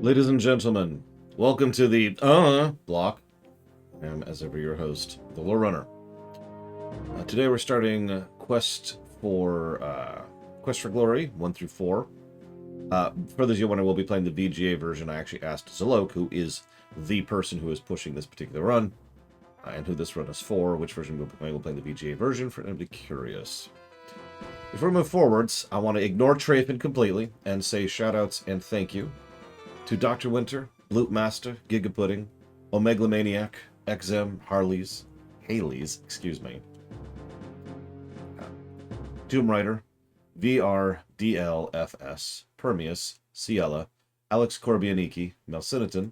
Ladies and gentlemen, welcome to the block. I am, as ever, your host, the Lore Runner. Today we're starting Quest for Glory 1 through 4. For those of you wondering, we'll be playing the VGA version. I actually asked Zalok, who is the person who is pushing this particular run, and who this run is for, which version we'll be playing. We'll play the VGA version for anybody curious. Before we move forwards, I want to ignore Trapin completely and say shoutouts and thank you to Dr. Winter, Bloop Master, Gigapudding, Omegalomaniac, XM, Haley's, Doom Rider, VRDLFS, Permeus, Ciela, Alex Corbianiki, Melciniton,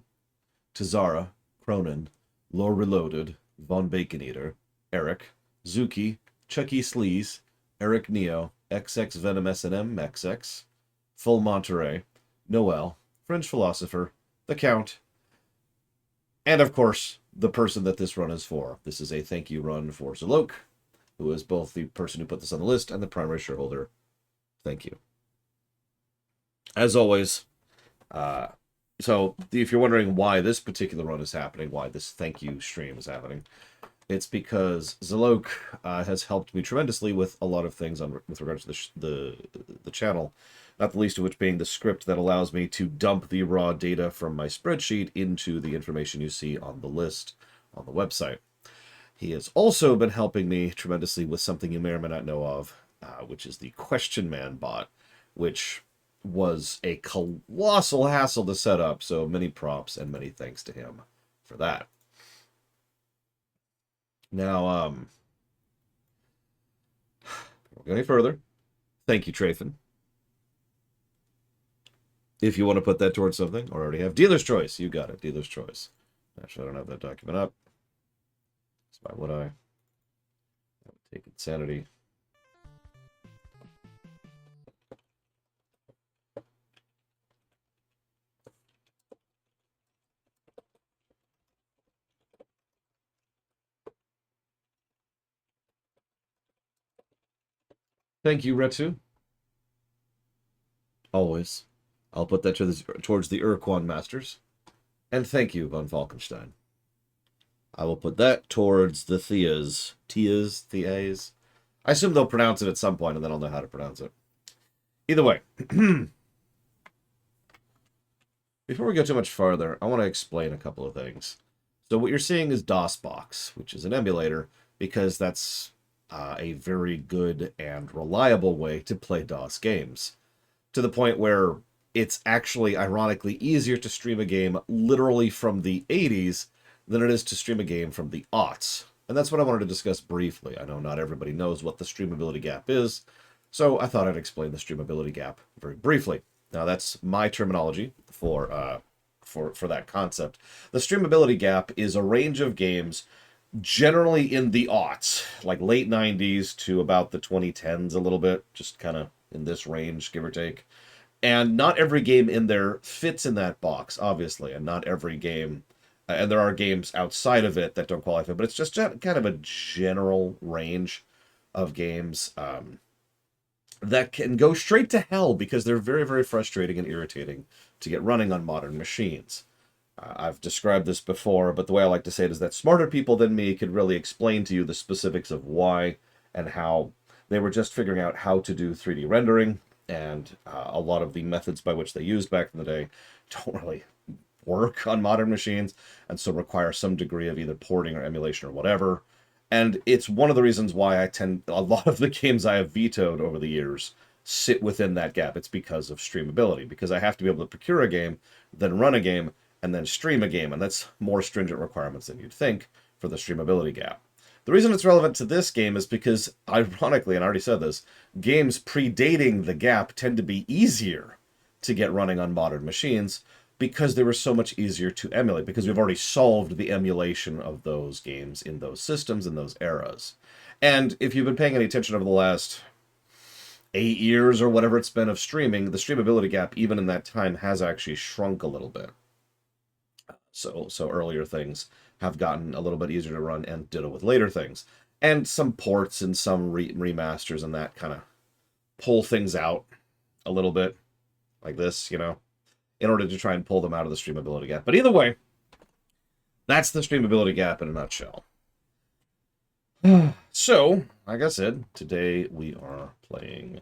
Tazara, Cronin, Lore Reloaded, Von Bacon Eater, Eric, Zuki, Chucky Sleaze, Eric Neo, XX Venom SNM, XX, Full Monterey, Noel, French Philosopher, the Count, and of course, the person that this run is for. This is a thank you run for Zalok, who is both the person who put this on the list and the primary shareholder. Thank you. As always, so if you're wondering why this particular run is happening, why this thank you stream is happening, it's because Zalok has helped me tremendously with a lot of things with regards to the channel, not the least of which being the script that allows me to dump the raw data from my spreadsheet into the information you see on the list on the website. He has also been helping me tremendously with something you may or may not know of, which is the Question Man bot, which was a colossal hassle to set up, so many props and many thanks to him for that. Now, don't go any further. Thank you, Trapin. If you want to put that towards something, or already have Dealer's Choice, you got it, Dealer's Choice. Actually, I don't have that document up. So why would I? That would take insanity. Thank you, Retsu. Always. I'll put that towards the Urquan Masters. And thank you, von Falkenstein. I will put that towards the Theas. Theas. I assume they'll pronounce it at some point, and then I'll know how to pronounce it. Either way. Before we go too much farther, I want to explain a couple of things. So what you're seeing is DOSBox, which is an emulator, because that's a very good and reliable way to play DOS games. To the point where it's actually, ironically, easier to stream a game literally from the 80s than it is to stream a game from the aughts. And that's what I wanted to discuss briefly. I know not everybody knows what the streamability gap is, so I thought I'd explain the streamability gap very briefly. Now, that's my terminology for that concept. The streamability gap is a range of games generally in the aughts, like late 90s to about the 2010s a little bit, just kind of in this range, give or take. And not every game in there fits in that box, obviously, and not every game, and there are games outside of it that don't qualify, but it's just kind of a general range of games that can go straight to hell because they're very, very frustrating and irritating to get running on modern machines. I've described this before, but the way I like to say it is that smarter people than me could really explain to you the specifics of why and how they were just figuring out how to do 3D rendering, and a lot of the methods by which they used back in the day don't really work on modern machines, and so require some degree of either porting or emulation or whatever. And it's one of the reasons why a lot of the games I have vetoed over the years sit within that gap. It's because of streamability, because I have to be able to procure a game, then run a game, and then stream a game, and that's more stringent requirements than you'd think for the streamability gap. The reason it's relevant to this game is because, ironically, and I already said this, games predating the gap tend to be easier to get running on modern machines because they were so much easier to emulate, because we've already solved the emulation of those games in those systems in those eras. And if you've been paying any attention over the last 8 years or whatever it's been of streaming, the streamability gap, even in that time, has actually shrunk a little bit. So earlier things have gotten a little bit easier to run, and ditto with later things. And some ports and some remasters and that kind of pull things out a little bit, like this, in order to try and pull them out of the streamability gap. But either way, that's the streamability gap in a nutshell. So, like I said, today we are playing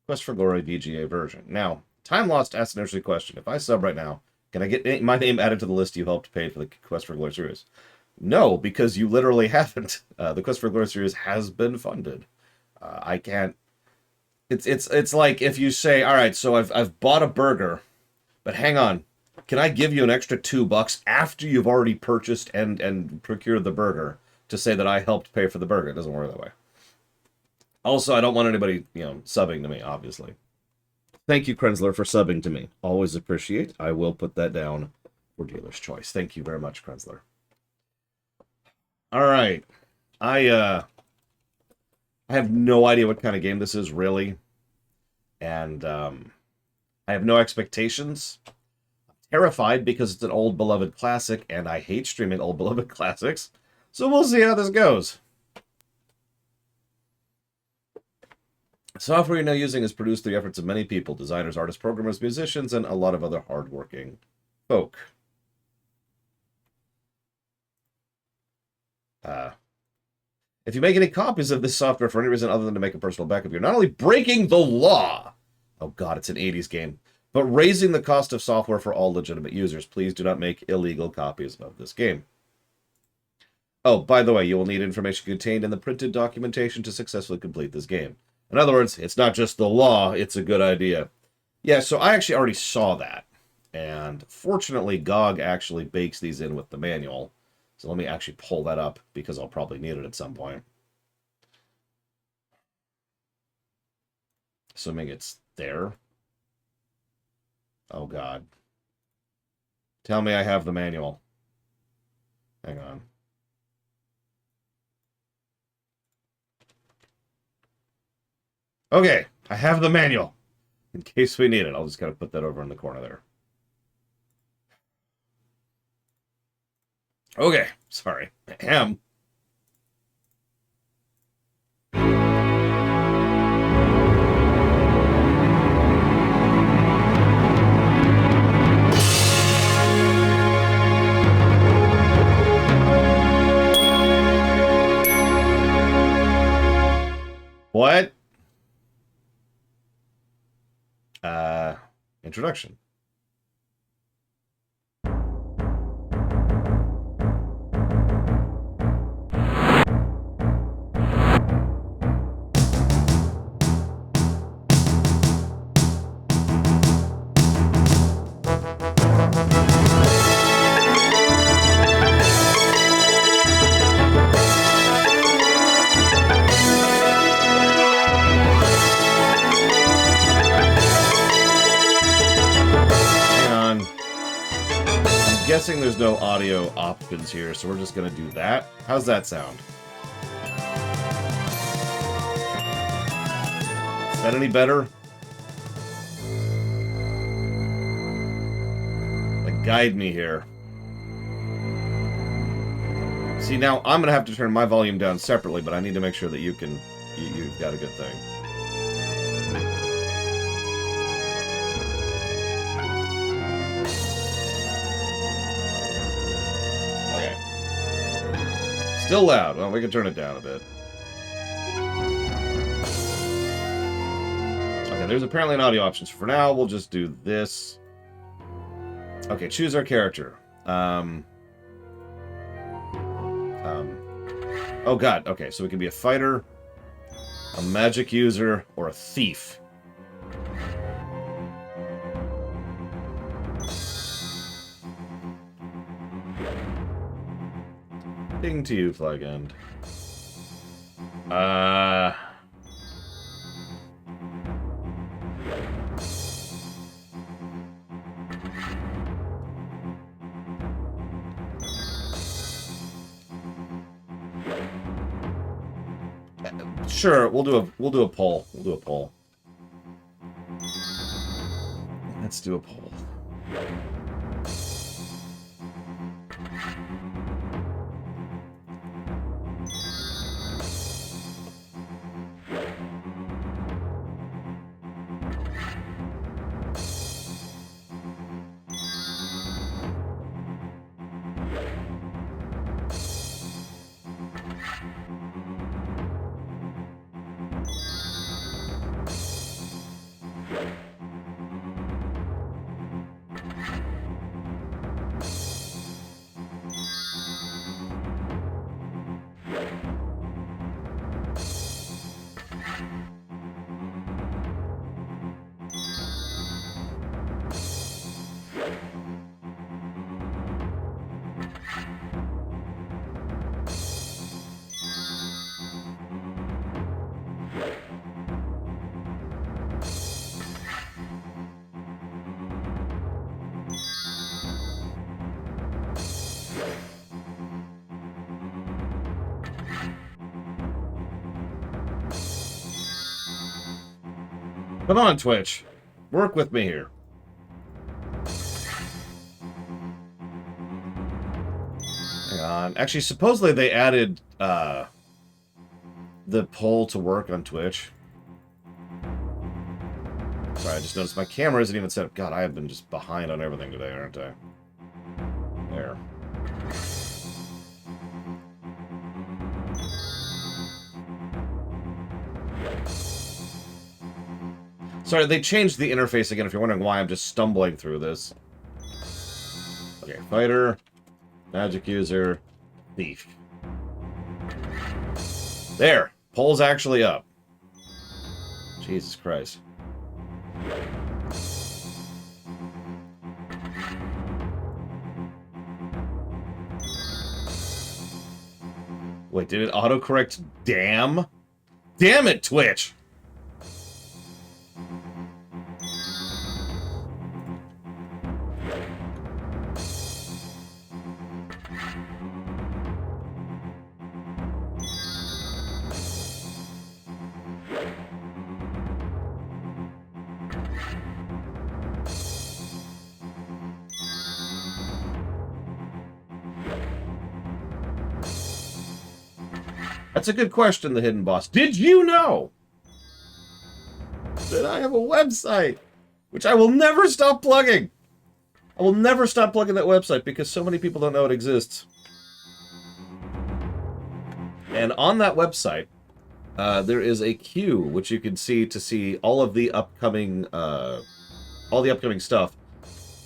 Quest for Glory VGA version. Now, Time Lost asked an interesting question. If I sub right now, can I get my name added to the list you helped pay for the Quest for Glory series? No, because you literally haven't. The Quest for Glory series has been funded. I can't. It's like if you say, all right, so I've bought a burger, but hang on, can I give you an extra $2 after you've already purchased and procured the burger to say that I helped pay for the burger? It doesn't work that way. Also, I don't want anybody, subbing to me, obviously. Thank you, Krenzler, for subbing to me. Always appreciate. I will put that down for dealer's choice. Thank you very much, Krenzler. All right. I have no idea what kind of game this is, really. And I have no expectations. I'm terrified because it's an old beloved classic, and I hate streaming old beloved classics. So we'll see how this goes. The software you're now using is produced through the efforts of many people, designers, artists, programmers, musicians, and a lot of other hardworking folk. If you make any copies of this software for any reason other than to make a personal backup, you're not only breaking the law, oh god, it's an 80s game, but raising the cost of software for all legitimate users. Please do not make illegal copies of this game. Oh, by the way, you will need information contained in the printed documentation to successfully complete this game. In other words, it's not just the law, it's a good idea. Yeah, so I actually already saw that. And fortunately, GOG actually bakes these in with the manual. So let me actually pull that up, because I'll probably need it at some point. Assuming it's there. Oh, God. Tell me I have the manual. Hang on. Okay, I have the manual. In case we need it, I'll just kind of put that over in the corner there. Okay, sorry. Ahem. What? Introduction. Guessing there's no audio options here, so we're just gonna do that. How's that sound? Is that any better? Like, guide me here. See, now I'm gonna have to turn my volume down separately, but I need to make sure that you've got a good thing. Still loud. Well, we can turn it down a bit. Okay, there's apparently an audio option. So for now, we'll just do this. Okay, choose our character. Oh god, okay, so we can be a fighter, a magic user, or a thief. Ding to you, Flag End. Sure, we'll do a poll. We'll do a poll. Let's do a poll. Come on, Twitch. Work with me here. Hang on. Actually, supposedly they added the poll to work on Twitch. Sorry, I just noticed my camera isn't even set up. God, I have been just behind on everything today, aren't I? There. Sorry, they changed the interface again, if you're wondering why I'm just stumbling through this. Okay, fighter, magic user, thief. There! Poll's actually up. Jesus Christ. Wait, did it autocorrect damn? Damn it, Twitch! That's a good question, the hidden boss. Did you know that I have a website, which I will never stop plugging? I will never stop plugging that website because so many people don't know it exists. And on that website, there is a queue which you can see all of the upcoming stuff.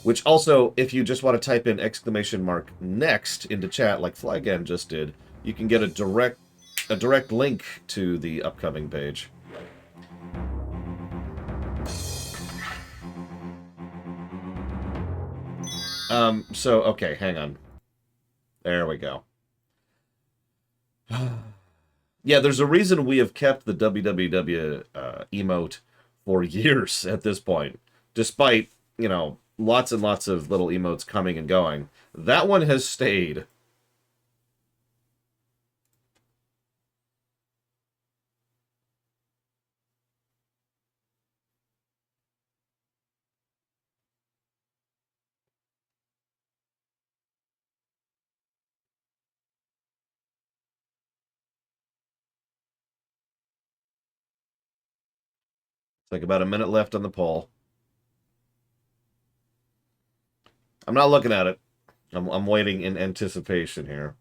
Which also, if you just want to type in !next into chat, like Flygan just did, you can get a direct link to the upcoming page. So, okay, hang on. There we go. Yeah, there's a reason we have kept the www emote for years at this point. Despite, you know, lots and lots of little emotes coming and going. That one has stayed. It's like about a minute left on the poll. I'm not looking at it. I'm waiting in anticipation here.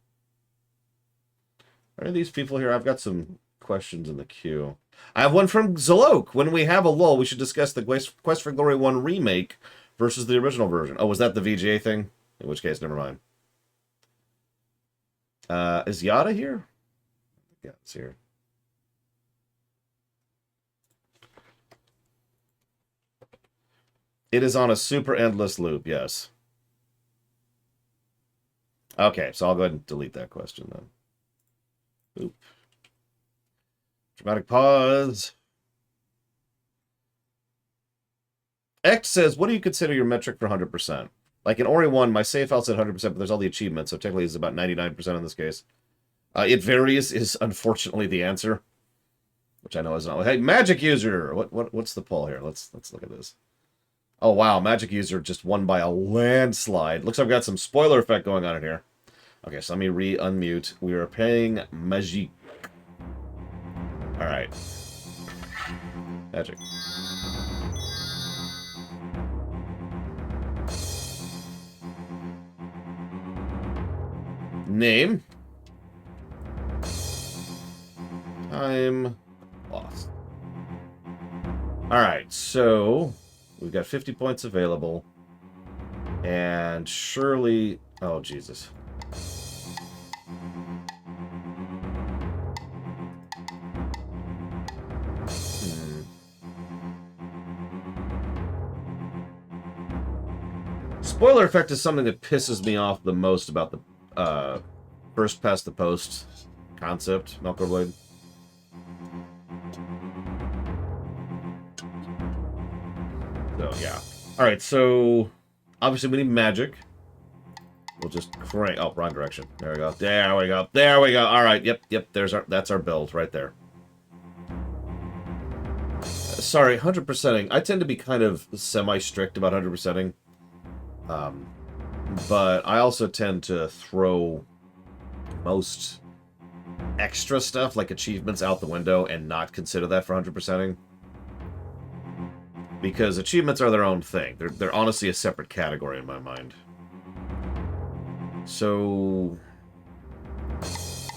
Are these people here? I've got some questions in the queue. I have one from Zalok. When we have a lull, we should discuss the Quest for Glory 1 remake versus the original version. Oh, was that the VGA thing? In which case, never mind. Is Yada here? Yeah, it's here. It is on a super endless loop, yes. Okay, so I'll go ahead and delete that question then. Oop. Dramatic pause. X says, what do you consider your metric for 100%? Like in Ori 1, my save file said 100%, but there's all the achievements, so technically it's about 99% in this case. It varies is unfortunately the answer, which I know is not. Hey, magic user, what's the poll here? Let's look at this. Oh wow, magic user just won by a landslide. Looks like I've got some spoiler effect going on in here. Okay, so let me re-unmute. We are playing Magic. Alright. Magic. Name. I'm lost. Alright, so we've got 50 points available. And surely... Oh, Jesus. Spoiler effect is something that pisses me off the most about the first past the post concept, Melkorblade. So, yeah. Alright, so obviously we need magic. We'll just crank... Oh, wrong direction. There we go. There we go. There we go. Alright, yep. That's our build right there. Sorry, 100%ing. I tend to be kind of semi-strict about 100%ing. But I also tend to throw most extra stuff, like achievements, out the window and not consider that for 100%ing. Because achievements are their own thing. They're honestly a separate category in my mind. So...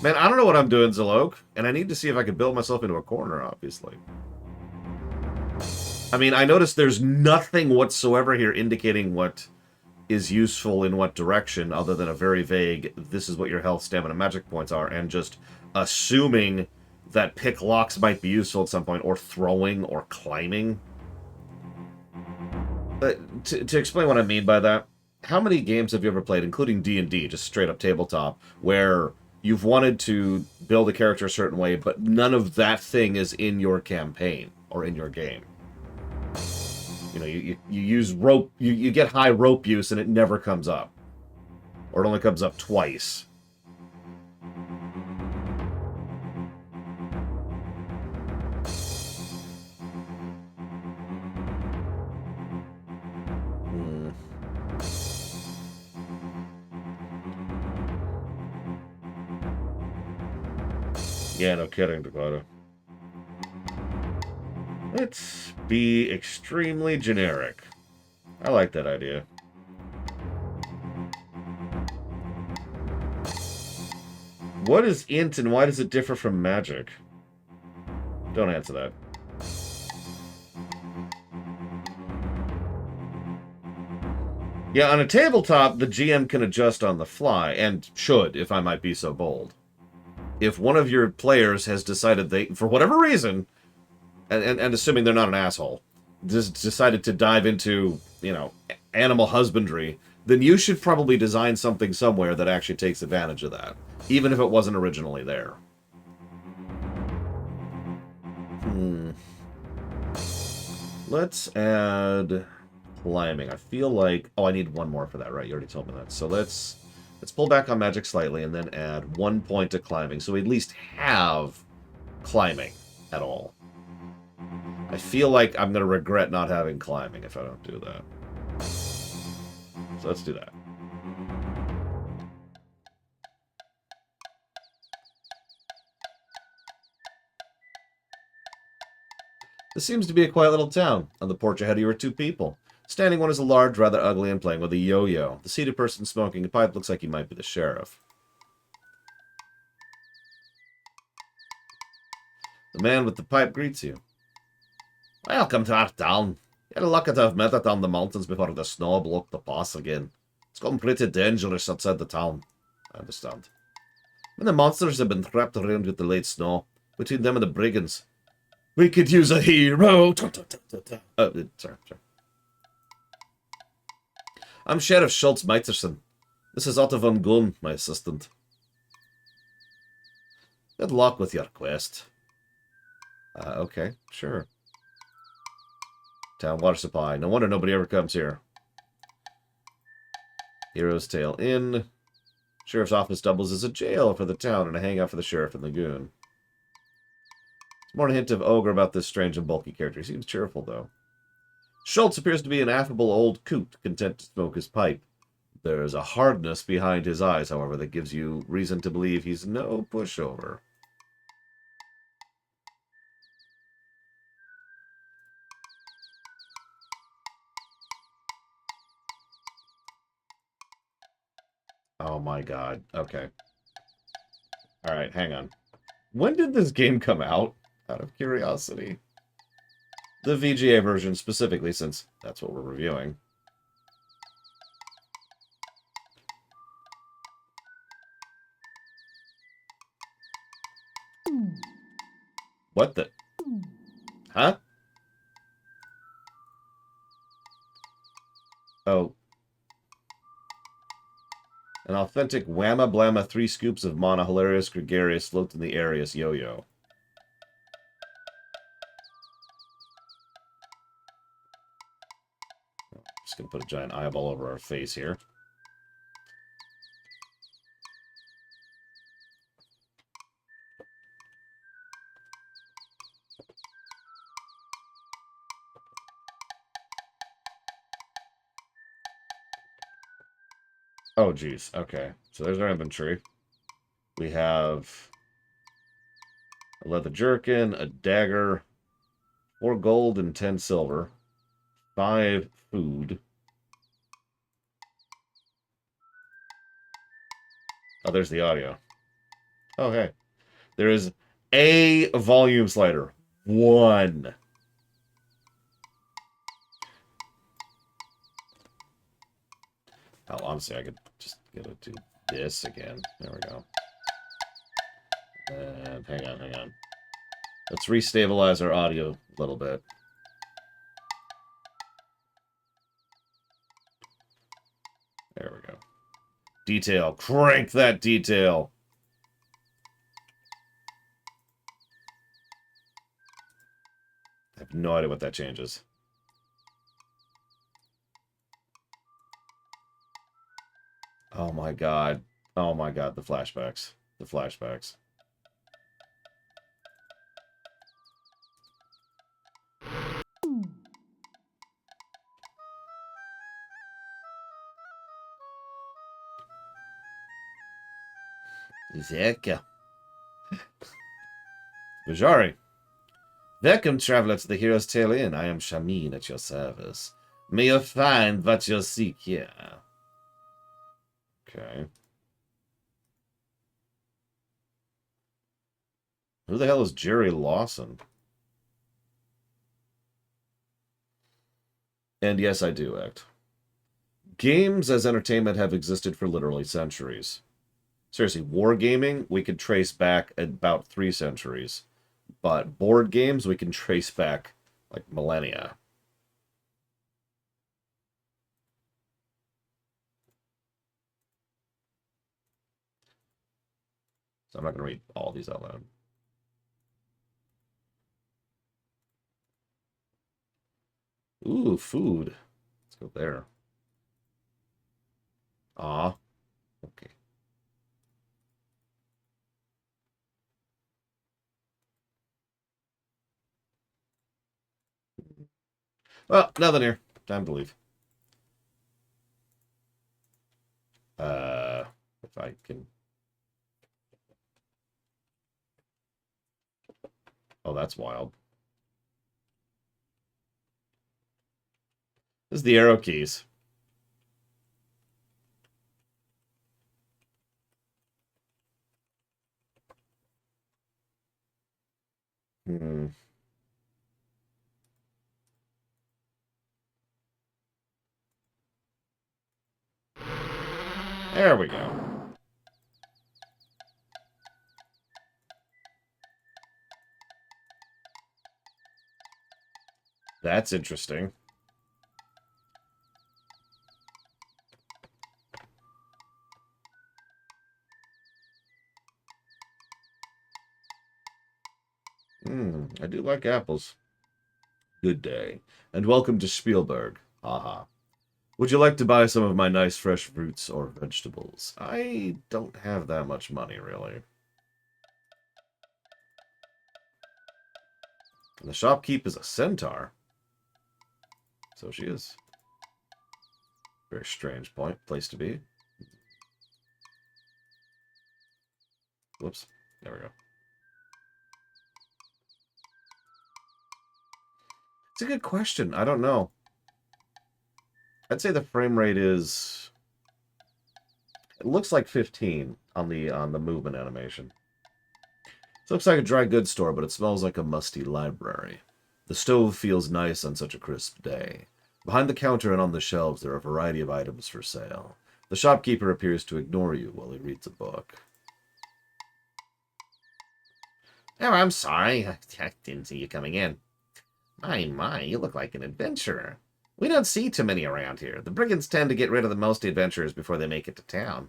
Man, I don't know what I'm doing, Zalok, and I need to see if I can build myself into a corner, obviously. I mean, I noticed there's nothing whatsoever here indicating what is useful in what direction, other than a very vague, this is what your health, stamina, magic points are, and just assuming that pick locks might be useful at some point, or throwing, or climbing. To explain what I mean by that, how many games have you ever played, including D&D, just straight up tabletop, where you've wanted to build a character a certain way, but none of that thing is in your campaign or in your game? You know, you use rope, you get high rope use and it never comes up. Or it only comes up twice. Yeah, no kidding, Dakota. Let's be extremely generic. I like that idea. What is int and why does it differ from magic? Don't answer that. Yeah, on a tabletop, the GM can adjust on the fly, and should, if I might be so bold. If one of your players has decided they, for whatever reason, and assuming they're not an asshole, just decided to dive into, you know, animal husbandry, then you should probably design something somewhere that actually takes advantage of that, even if it wasn't originally there. Let's add climbing. I feel like... Oh, I need one more for that, right? You already told me that. So let's pull back on magic slightly and then add 1 point to climbing, so we at least have climbing at all. I feel like I'm going to regret not having climbing if I don't do that. So let's do that. This seems to be a quiet little town. On the porch ahead of you are 2 people. Standing one is a large, rather ugly, and playing with a yo-yo. The seated person smoking a pipe looks like he might be the sheriff. The man with the pipe greets you. Welcome to our town. You're lucky to have met it down the mountains before the snow blocked the pass again. It's gotten pretty dangerous outside the town. I understand. And the monsters have been trapped around with the late snow. Between them and the brigands. We could use a hero. Sorry. I'm Sheriff Schultz Meiterson. This is Otto von Gunn, my assistant. Good luck with your quest. Okay, sure. Town water supply. No wonder nobody ever comes here. Hero's Tale Inn. Sheriff's office doubles as a jail for the town and a hangout for the sheriff and lagoon. It's more a hint of ogre about this strange and bulky character. He seems cheerful, though. Schultz appears to be an affable old coot, content to smoke his pipe. There is a hardness behind his eyes, however, that gives you reason to believe he's no pushover. Oh my god. Okay. Alright, hang on. When did this game come out? Out of curiosity. The VGA version specifically, since that's what we're reviewing. What the... Huh? Oh. An authentic whamma blamma 3 scoops of mana hilarious gregarious float in the areas yo-yo. Just gonna put a giant eyeball over our face here. Oh, geez. Okay. So there's our inventory. We have a leather jerkin, a dagger, 4 gold and 10 silver, 5 food. Oh, there's the audio. Okay. There is a volume slider. 1. Hell, honestly, I could just get it to this again. There we go. And hang on. Let's restabilize our audio a little bit. There we go. Detail. Crank that detail. I have no idea what that changes. Oh my god. Oh my god, the flashbacks. The flashbacks. Zeka. Bajari. Welcome, traveler, to the Hero's Tale Inn. I am Shamin at your service. May you find what you seek here. Okay. Who the hell is Jerry Lawson? And yes, I do act. Games as entertainment have existed for literally centuries. Seriously, wargaming, we could trace back about 3 centuries. But board games, we can trace back, like, millennia. So I'm not going to read all these out loud. Ooh, food. Let's go there. Aw. Okay. Well, nothing here. Time to leave. If I can... Oh, that's wild. This is the arrow keys. Hmm. There we go. That's interesting. I do like apples. Good day, and welcome to Spielberg. Haha. Would you like to buy some of my nice fresh fruits or vegetables? I don't have that much money, really. And the shopkeep is a centaur. So she is. Very strange place to be. Whoops. There we go. It's a good question. I don't know. I'd say the frame rate is... It looks like 15 on the movement animation. It looks like a dry goods store, but it smells like a musty library. The stove feels nice on such a crisp day. Behind the counter and on the shelves, there are a variety of items for sale. The shopkeeper appears to ignore you while he reads a book. Oh, I'm sorry. I didn't see you coming in. My, you look like an adventurer. We don't see too many around here. The brigands tend to get rid of the most adventurers before they make it to town.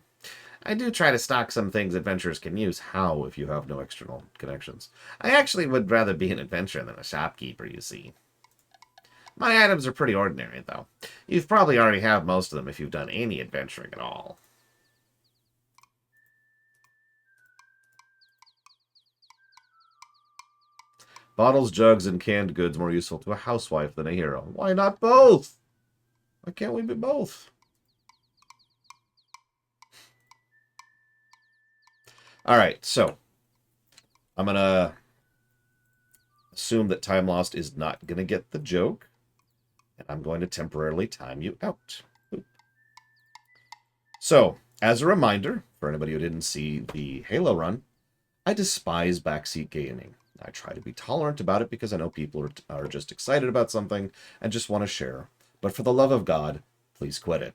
I do try to stock some things adventurers can use. How, if you have no external connections? I actually would rather be an adventurer than a shopkeeper, you see. My items are pretty ordinary, though. You've probably already have most of them if you've done any adventuring at all. Bottles, jugs, and canned goods more useful to a housewife than a hero. Why not both? Why can't we be both? All right, so I'm going to assume that time lost is not going to get the joke, and I'm going to temporarily time you out. Oop. So, as a reminder, for anybody who didn't see the Halo run, I despise backseat gaming. I try to be tolerant about it because I know people are just excited about something and just want to share. But for the love of God, please quit it.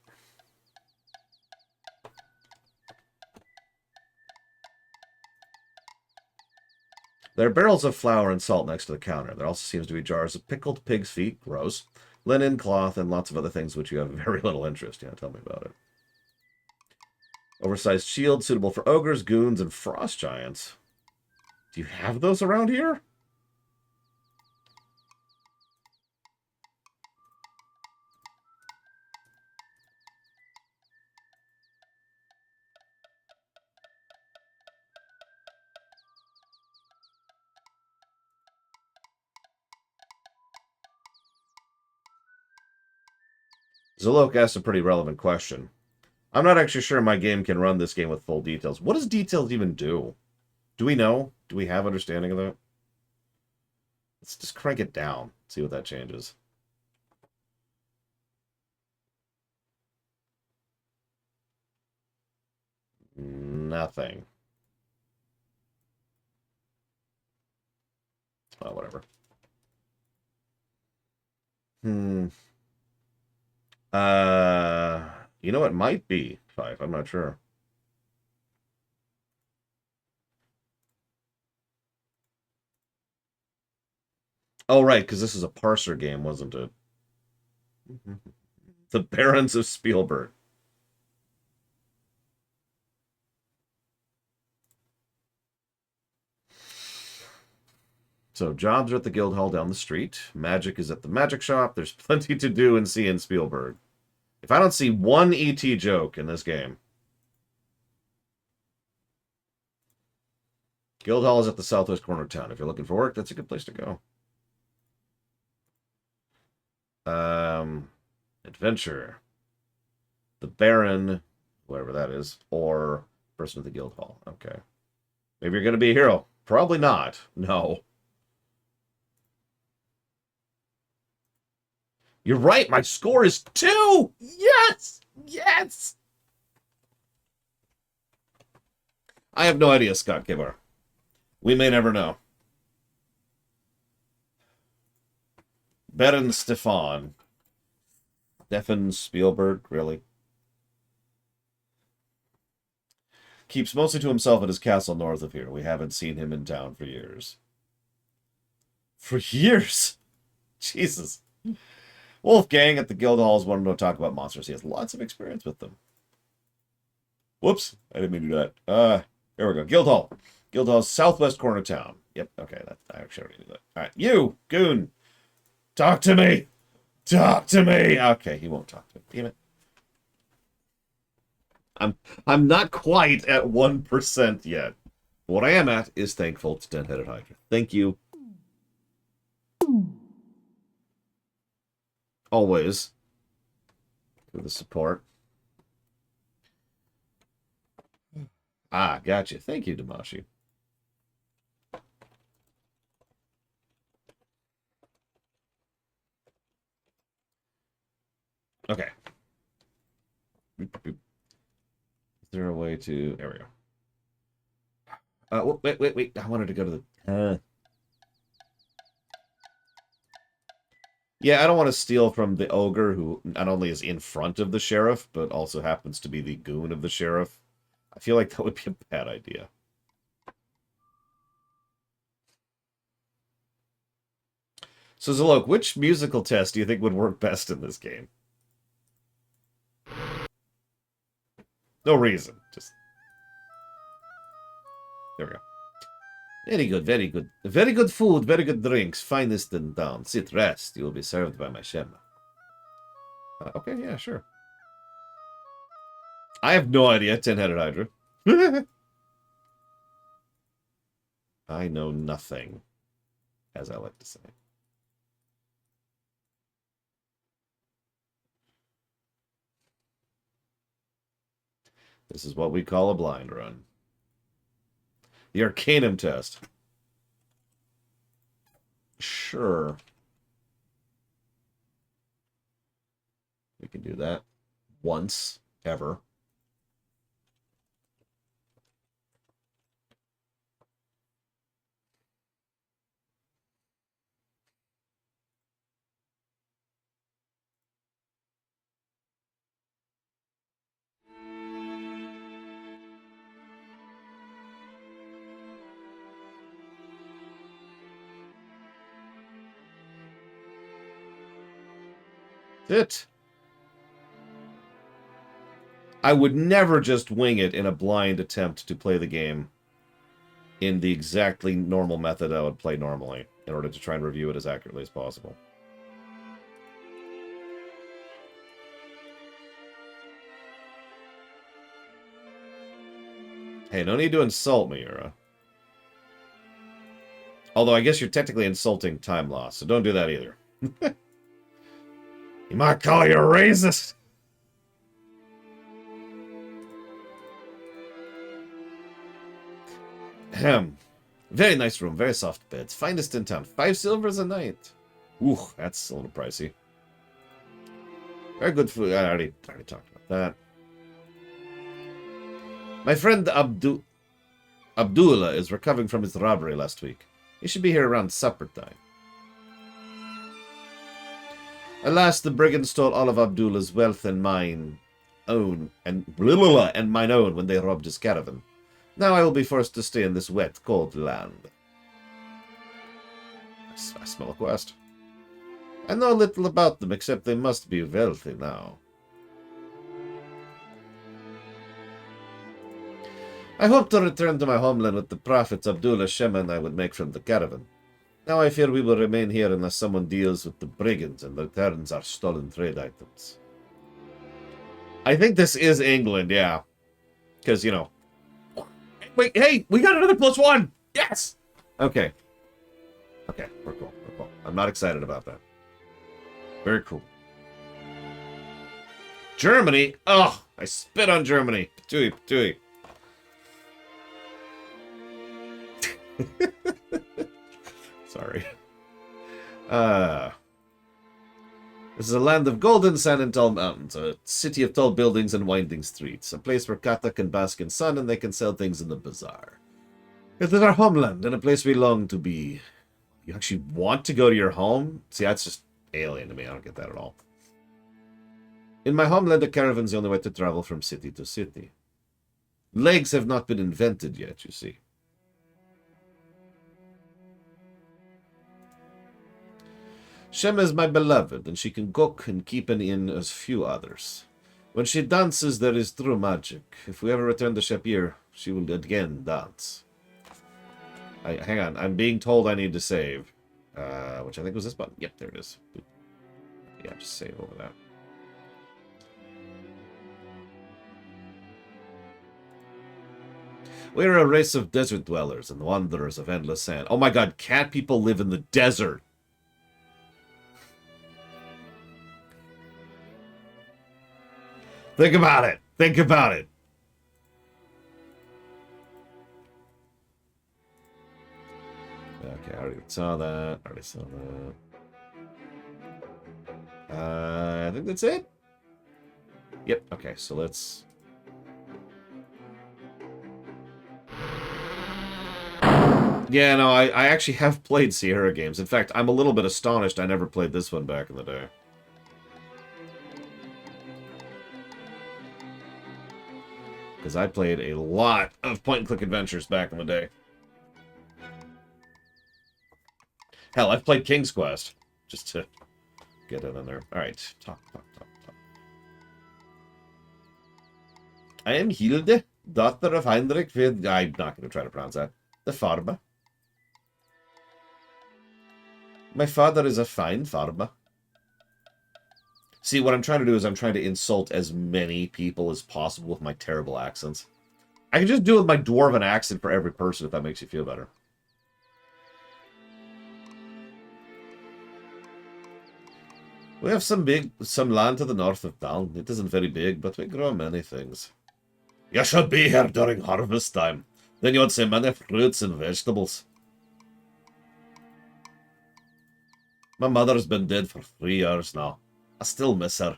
There are barrels of flour and salt next to the counter. There also seems to be jars of pickled pig's feet, gross, linen, cloth, and lots of other things which you have very little interest in. Tell me about it. Oversized shield suitable for ogres, goons, and frost giants. Do you have those around here? Zolok asked a pretty relevant question. I'm not actually sure my game can run this game with full details. What does details even do? Do we know? Do we have understanding of that? Let's just crank it down. See what that changes. Nothing. Oh, whatever. Hmm. You know, it might be 5. I'm not sure. Oh, right, because this is a parser game, wasn't it? The Barons of Spielberg. So jobs are at the guild hall down the street. Magic is at the magic shop. There's plenty to do and see in Spielberg. If I don't see one ET joke in this game. Guild hall is at the southwest corner of town. If you're looking for work, that's a good place to go. Um, Adventure. The Baron, whatever that is, or person at the guild hall. Okay. Maybe you're going to be a hero. Probably not. No. You're right. My score is 2. Yes. Yes. I have no idea, Scott Kibbar. We may never know. Baron Stefan. Stefan Spielberg, really? Keeps mostly to himself at his castle north of here. We haven't seen him in town for years. For years? Jesus. Wolfgang at the guild halls wanted to talk about monsters. He has lots of experience with them. Whoops. I didn't mean to do that. Here we go. Guild hall. Guild hall's southwest corner town. Yep. Okay. I actually already knew that. All right. You, goon. Talk to me. Talk to me. Okay. He won't talk to me. Damn it. I'm not quite at 1% yet. What I am at is thankful to Ten-Headed Hydra. Thank you. Always. For the support. Ah, gotcha. Thank you, Damashi. Okay. Is there a way to... There we go. Wait. I wanted to go to the... Yeah, I don't want to steal from the ogre who not only is in front of the sheriff, but also happens to be the goon of the sheriff. I feel like that would be a bad idea. So, Zalok, which musical test do you think would work best in this game? No reason. Just... There we go. Very good, very good. Very good food, very good drinks, finest in town. Sit, rest. You will be served by my Shem. Okay, yeah, sure. I have no idea, Ten-Headed Hydra. I know nothing, as I like to say. This is what we call a blind run. The Arcanum test. Sure. We can do that. Once. Ever. It. I would never just wing it in a blind attempt to play the game in the exactly normal method I would play normally in order to try and review it as accurately as possible. Hey, no need to insult me, Ura. Although I guess you're technically insulting time loss, so don't do that either. He might call you a racist. Ahem. Very nice room, very soft beds. Finest in town. 5 silvers a night. Ooh, that's a little pricey. Very good food. I already talked about that. My friend Abdullah is recovering from his robbery last week. He should be here around supper time. Alas, the brigands stole all of Abdullah's wealth and mine own and mine own when they robbed his caravan. Now I will be forced to stay in this wet, cold land. I smell a quest. I know little about them, except they must be wealthy now. I hope to return to my homeland with the profits Abdullah, Shema, and I would make from the caravan. Now I fear we will remain here unless someone deals with the brigands and returns our stolen trade items. I think this is England, yeah. Because, you know... Wait, hey! We got another +1! Yes! Okay. Okay, we're cool. We're cool. I'm not excited about that. Very cool. Germany? Oh, I spit on Germany. Patooey, patooey. Sorry. This is a land of golden sand and tall mountains, a city of tall buildings and winding streets, a place where Kata can bask in sun and they can sell things in the bazaar. It is our homeland and a place we long to be. You actually want to go to your home? See, that's just alien to me. I don't get that at all. In my homeland, a caravan's the only way to travel from city to city. Legs have not been invented yet, you see. Shema is my beloved, and she can cook and keep an inn as few others. When she dances, there is true magic. If we ever return to Shapir, she will again dance. Hang on, I'm being told I need to save. Which I think was this button. Yep, there it is. Yeah, just save over that. We are a race of desert dwellers and wanderers of endless sand. Oh my god, cat people live in the desert. Think about it. Think about it. Okay, I already saw that. I think that's it. Yep, okay, so let's... Yeah, no, I actually have played Sierra games. In fact, I'm a little bit astonished I never played this one back in the day. Because I played a lot of point-and-click adventures back in the day. Hell, I've played King's Quest, just to get it in there. Alright, talk. I am Hilde, daughter of Heinrich with... I'm not going to try to pronounce that. The farmer. My father is a fine farmer. See, what I'm trying to do is I'm trying to insult as many people as possible with my terrible accents. I can just do it with my dwarven accent for every person if that makes you feel better. We have some land to the north of town. It isn't very big, but we grow many things. You should be here during harvest time. Then you want so many fruits and vegetables. My mother's been dead for 3 years now. I still miss her.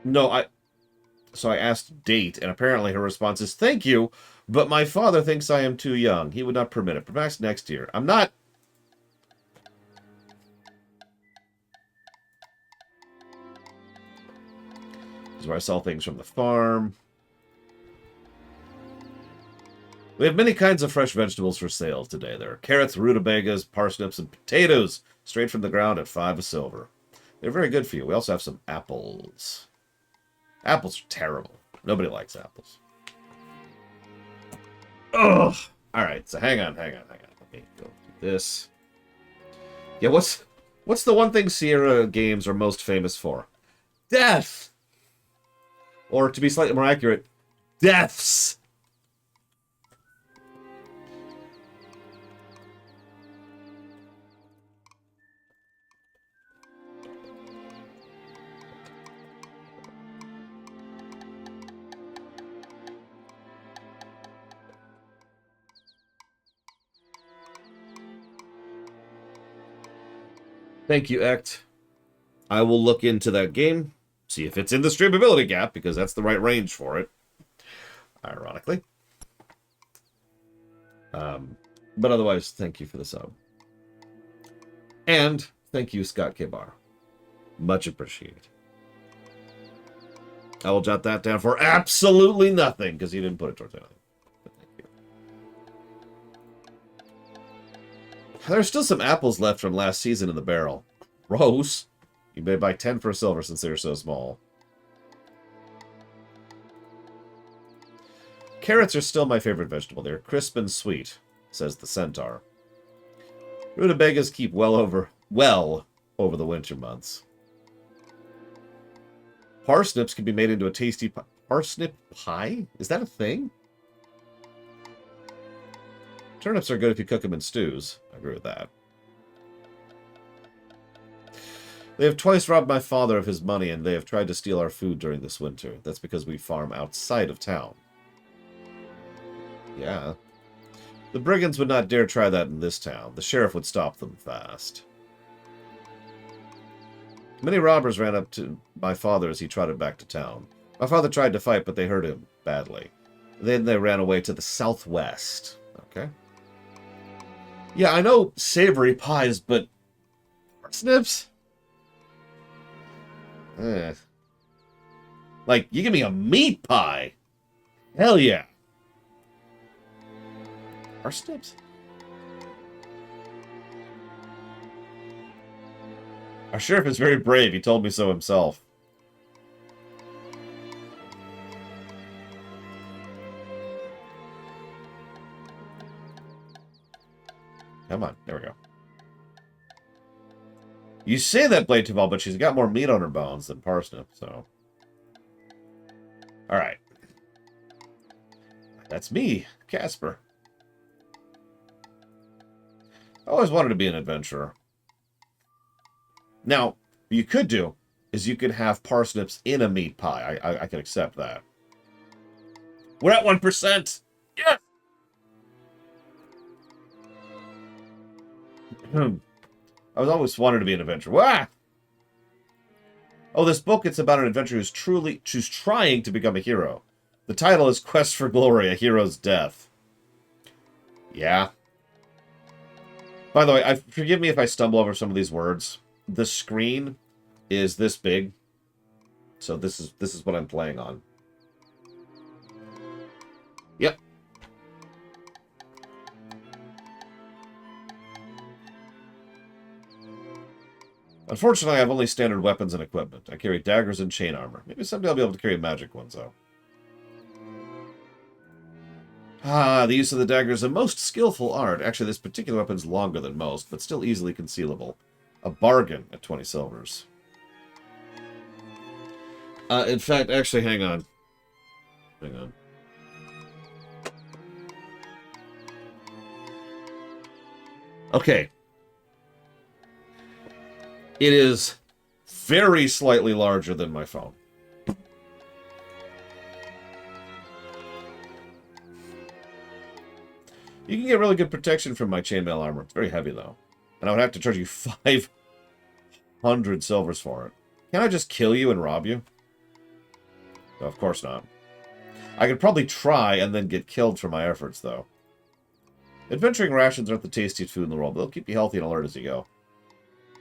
No, So I asked date, and apparently her response is, thank you, but my father thinks I am too young. He would not permit it. Perhaps next year. I'm not... This is where I sell things from the farm. We have many kinds of fresh vegetables for sale today. There are carrots, rutabagas, parsnips, and potatoes, straight from the ground at 5 a silver. They're very good for you. We also have some apples. Apples are terrible. Nobody likes apples. Ugh! Alright, so hang on. Let me go through this. Yeah, what's the one thing Sierra games are most famous for? Death! Or, to be slightly more accurate, deaths! Thank you, Ect. I will look into that game, see if it's in the streamability gap, because that's the right range for it. Ironically. But otherwise, thank you for the sub. And thank you, Scott K. Barr. Much appreciated. I will jot that down for absolutely nothing, because he didn't put it towards anything. But thank you. There's still some apples left from last season in the barrel. Gross. You may buy 10 for a silver since they're so small. Carrots are still my favorite vegetable. They're crisp and sweet, says the centaur. Rutabagas keep well over the winter months. Parsnips can be made into a tasty parsnip pie? Is that a thing? Turnips are good if you cook them in stews. I agree with that. They have twice robbed my father of his money, and they have tried to steal our food during this winter. That's because we farm outside of town. Yeah. The brigands would not dare try that in this town. The sheriff would stop them fast. Many robbers ran up to my father as he trotted back to town. My father tried to fight, but they hurt him badly. Then they ran away to the southwest. Okay. Yeah, I know savory pies, but... parsnips? Like, you give me a meat pie? Hell yeah. Parsnips? Our sheriff is very brave. He told me so himself. Come on. There we go. You say that, Blade Tuval, but she's got more meat on her bones than parsnip, so... Alright. That's me, Casper. I always wanted to be an adventurer. Now, what you could do is you could have parsnips in a meat pie. I can accept that. We're at 1%! Yes! I was always wanted to be an adventurer. Wah! Oh, this book, it's about an adventurer who's trying to become a hero. The title is Quest for Glory, A Hero's Death. Yeah. By the way, forgive me if I stumble over some of these words. The screen is this big. So this is what I'm playing on. Yep. Unfortunately, I have only standard weapons and equipment. I carry daggers and chain armor. Maybe someday I'll be able to carry magic ones, though. Ah, the use of the dagger is a most skillful art. Actually, this particular weapon's longer than most, but still easily concealable. A bargain at 20 silvers. In fact, actually, hang on. Hang on. Okay. It is very slightly larger than my phone. You can get really good protection from my chainmail armor. It's very heavy, though. And I would have to charge you 500 silvers for it. Can I just kill you and rob you? No, of course not. I could probably try and then get killed for my efforts, though. Adventuring rations aren't the tastiest food in the world, but they'll keep you healthy and alert as you go.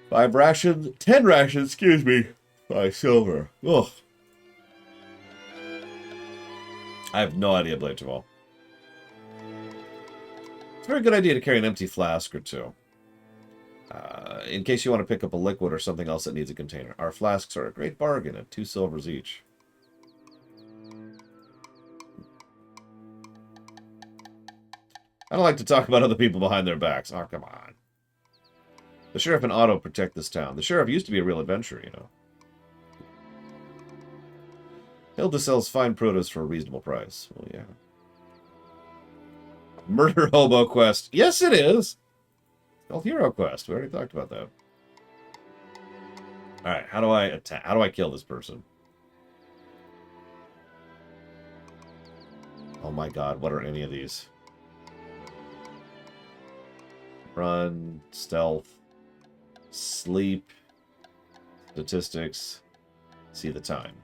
5 rations, 10 rations, excuse me, 5 silver. Ugh. I have no idea, Blade Javal. It's a very good idea to carry an empty flask or two. In case you want to pick up a liquid or something else that needs a container. Our flasks are a great bargain at 2 silvers each. I don't like to talk about other people behind their backs. Oh, come on. The sheriff and Otto protect this town. The sheriff used to be a real adventurer, you know. Hilda sells fine produce for a reasonable price. Well, yeah. Murder Hobo Quest. Yes, it is. It's called Hero Quest. We already talked about that. Alright, how do I attack? How do I kill this person? Oh my god, what are any of these? Run, stealth, sleep, statistics, see the time.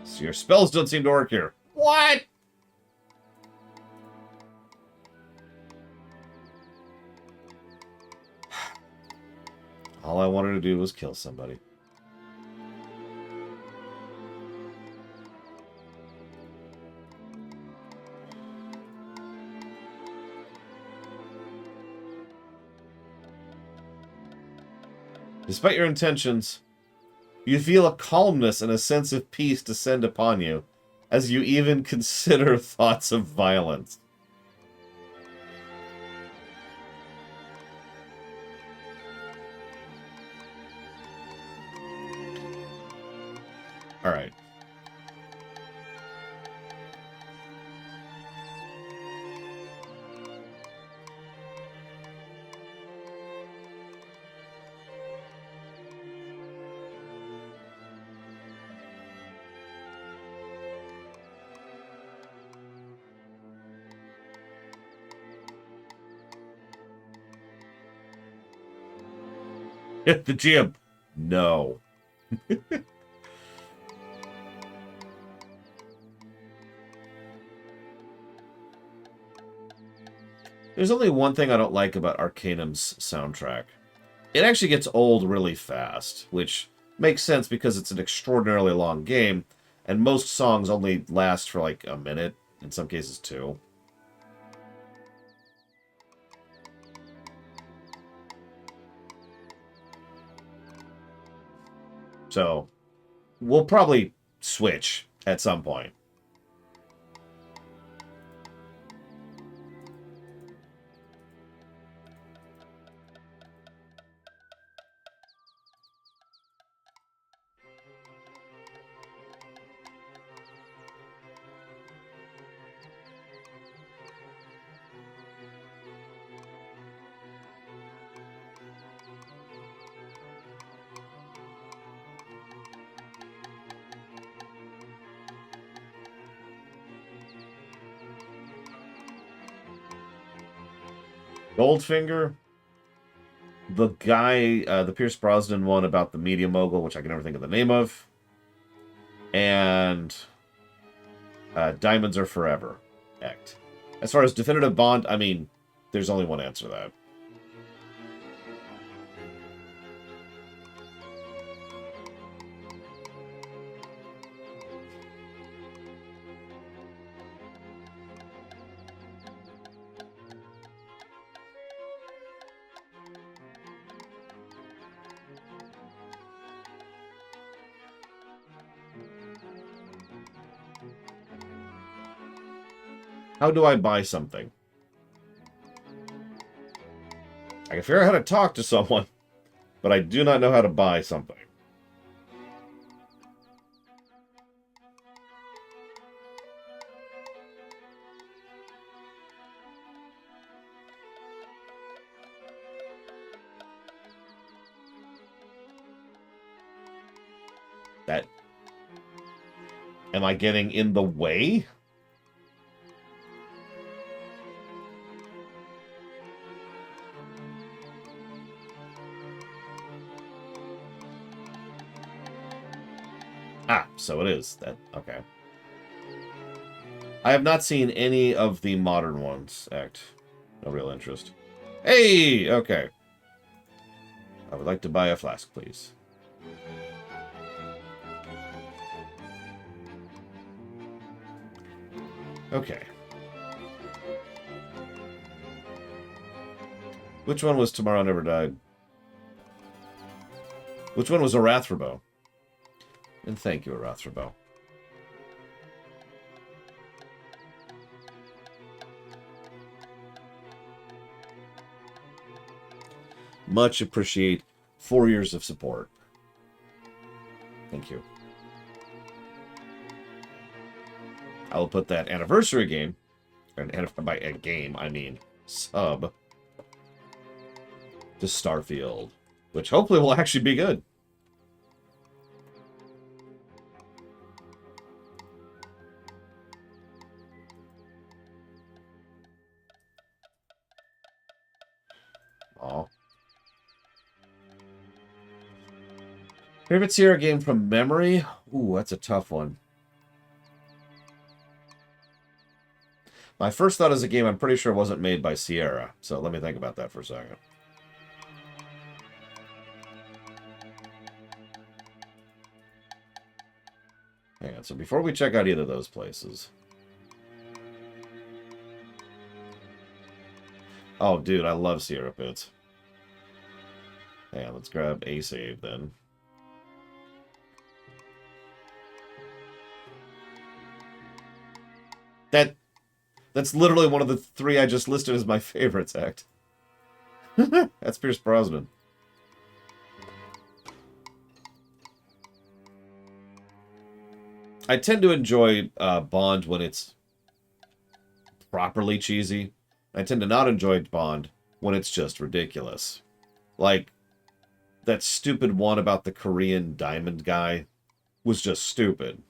So your spells don't seem to work here. What? All I wanted to do was kill somebody. Despite your intentions, you feel a calmness and a sense of peace descend upon you, as you even consider thoughts of violence. All right. Hit the gym. No. There's only one thing I don't like about Arcanum's soundtrack. It actually gets old really fast, which makes sense because it's an extraordinarily long game, and most songs only last for like a minute, in some cases 2. So, we'll probably switch at some point. Goldfinger, the guy, the Pierce Brosnan one about the media mogul, which I can never think of the name of, and Diamonds Are Forever act. As far as Definitive Bond, I mean, there's only one answer to that. How do I buy something? I can figure out how to talk to someone, but I do not know how to buy something. That... Am I getting in the way? Ah, so it is. That okay. I have not seen any of the modern ones act. No real interest. Hey! Okay. I would like to buy a flask, please. Okay. Which one was Tomorrow Never Died? Which one was Arathrobo? And thank you, Arathrobo. Much appreciate 4 years of support. Thank you. I will put that anniversary game, and by a game, I mean sub, to Starfield, which hopefully will actually be good. Aw. Favorite Sierra game from memory? Ooh, that's a tough one. My first thought is a game I'm pretty sure wasn't made by Sierra, so let me think about that for a second. Hang on, so before we check out either of those places... Oh, dude, I love Sierra Pits. Hang on, let's grab a save then. That's literally one of the 3 I just listed as my favorites, act. That's Pierce Brosnan. I tend to enjoy Bond when it's properly cheesy. I tend to not enjoy Bond when it's just ridiculous. Like, that stupid one about the Korean diamond guy was just stupid.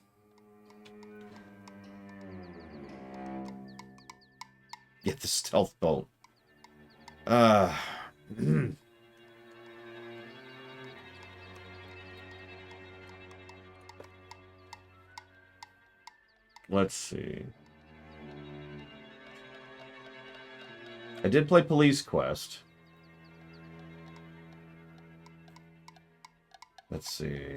Get the stealth boat. Let's see. I did play Police Quest. Let's see.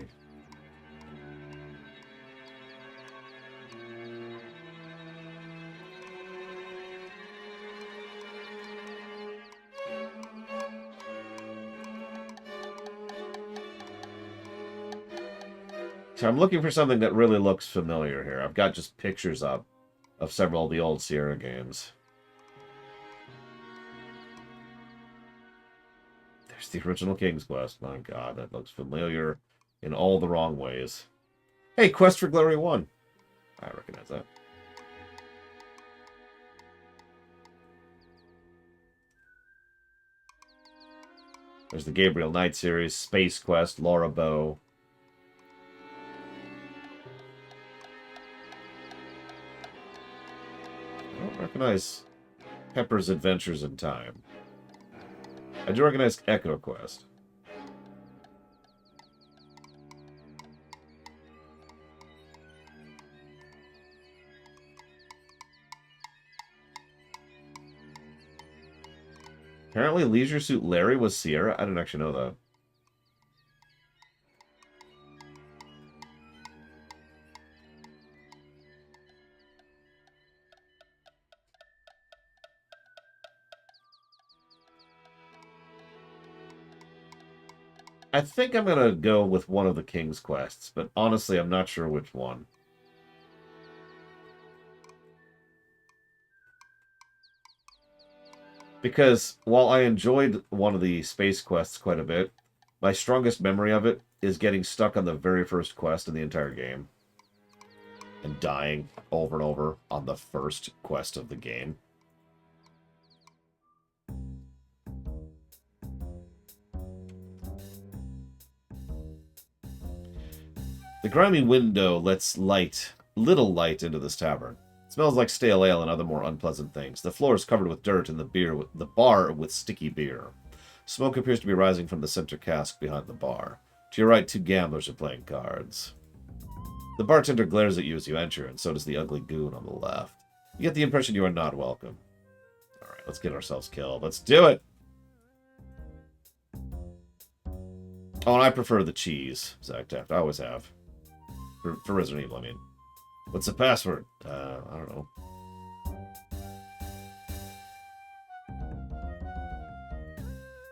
So I'm looking for something that really looks familiar here. I've got just pictures up of several of the old Sierra games. There's the original King's Quest. My god, that looks familiar in all the wrong ways. Hey, Quest for Glory 1. I recognize that. There's the Gabriel Knight series, Space Quest, Laura Bow. I don't recognize Pepper's Adventures in Time. I do recognize Echo Quest. Apparently Leisure Suit Larry was Sierra. I didn't actually know that. I think I'm going to go with one of the King's Quests, but honestly, I'm not sure which one. Because while I enjoyed one of the Space Quests quite a bit, my strongest memory of it is getting stuck on the very first quest in the entire game. And dying over and over on the first quest of the game. The grimy window lets little light into this tavern. It smells like stale ale and other more unpleasant things. The floor is covered with dirt and the bar with sticky beer. Smoke appears to be rising from the center cask behind the bar. To your right, two gamblers are playing cards. The bartender glares at you as you enter, and so does the ugly goon on the left. You get the impression you are not welcome. Alright, let's get ourselves killed. Let's do it! Oh, and I prefer the cheese, Zach Taft. I always have. For Resident Evil, I mean. What's the password? I don't know.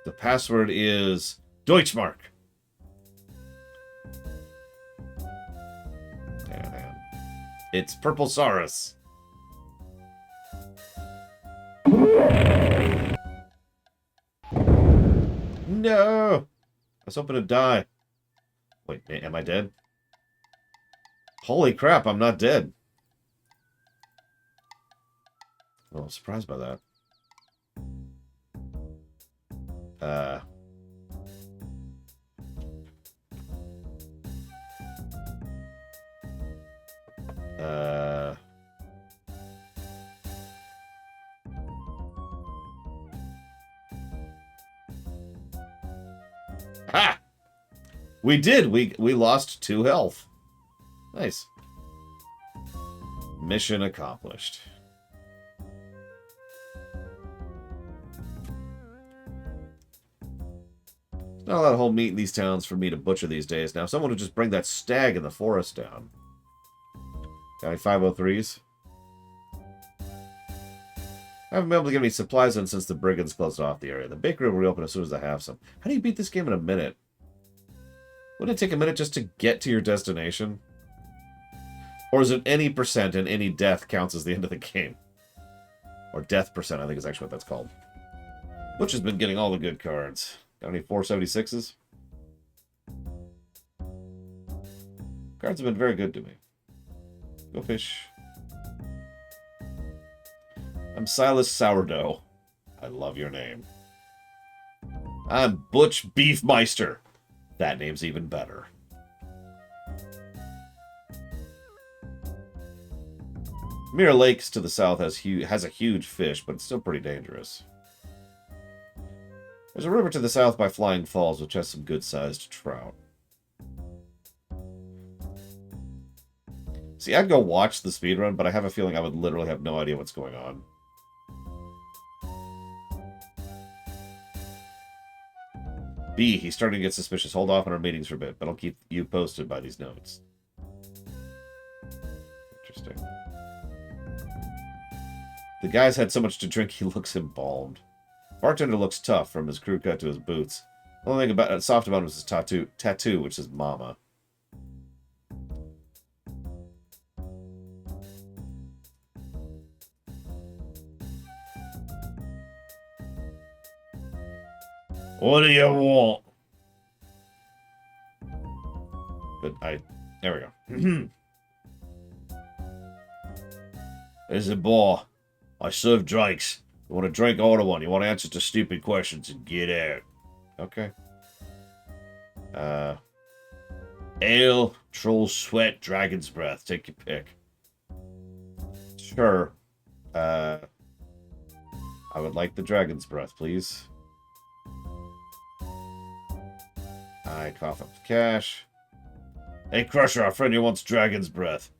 The password is Deutschmark. Damn. It's Purple Saurus. No! I was hoping to die. Wait, am I dead? Holy crap, I'm not dead. Well, I'm surprised by that. Ha! We did! We lost 2 health. Nice. Mission accomplished. There's not a lot of whole meat in these towns for me to butcher these days. Now, someone would just bring that stag in the forest down. Got any 503s? I haven't been able to get any supplies in since the brigands closed off the area. The bakery will reopen as soon as I have some. How do you beat this game in a minute? Wouldn't it take a minute just to get to your destination? Or is it any percent and any death counts as the end of the game? Or death percent, I think is actually what that's called. Butch has been getting all the good cards. Got any 476s? Cards have been very good to me. Go fish. I'm Silas Sourdough. I love your name. I'm Butch Beefmeister. That name's even better. Mirror Lakes to the south has a huge fish, but it's still pretty dangerous. There's a river to the south by Flying Falls, which has some good-sized trout. See, I'd go watch the speedrun, but I have a feeling I would literally have no idea what's going on. B, he's starting to get suspicious. Hold off on our meetings for a bit, but I'll keep you posted by these notes. Interesting. The guy's had so much to drink, he looks embalmed. Bartender looks tough, from his crew cut to his boots. The only thing soft about him is his tattoo, which is Mama. What do you want? But there we go. There's a bar. I serve drinks. You want a drink, order one. You want answers to stupid questions, and get out. Okay. Ale, troll sweat, dragon's breath. Take your pick. Sure. I would like the dragon's breath, please. I cough up the cash. Hey, Crusher, our friend here wants dragon's breath.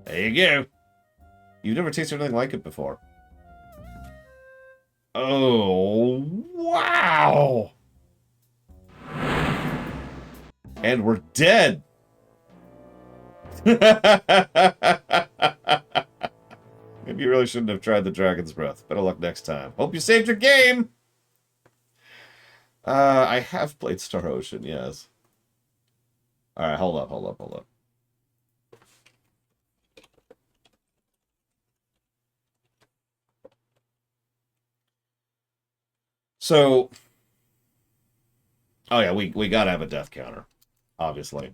There you go. You've never tasted anything like it before. Oh, wow! And we're dead! Maybe you really shouldn't have tried the dragon's breath. Better luck next time. Hope you saved your game! I have played Star Ocean, yes. Alright, hold up. So, oh yeah, we gotta have a death counter, obviously.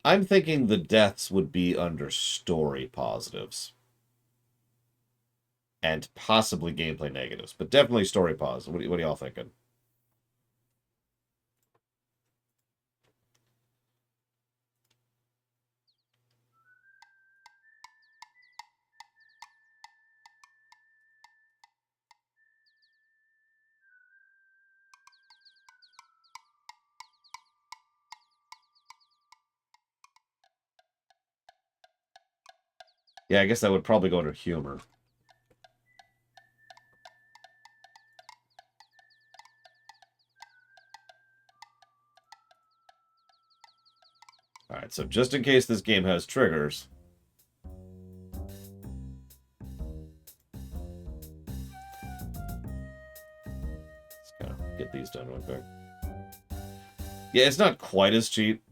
I'm thinking the deaths would be under story positives. and possibly gameplay negatives, but definitely story pause. What are y'all thinking? Yeah, I guess that would probably go under humor. All right, so just in case this game has triggers. Let's kind of get these done real quick. Yeah, it's not quite as cheap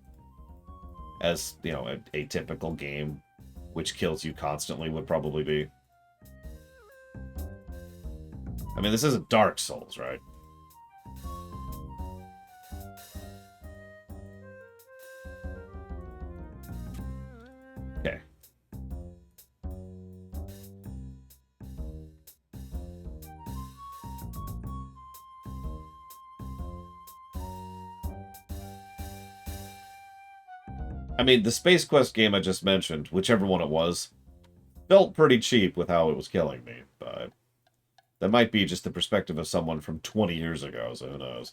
as, you know, a typical game, which kills you constantly, would probably be. I mean, this isn't Dark Souls, right? Okay. I mean, the Space Quest game I just mentioned, whichever one it was, felt pretty cheap with how it was killing me, but that might be just the perspective of someone from 20 years ago, so who knows.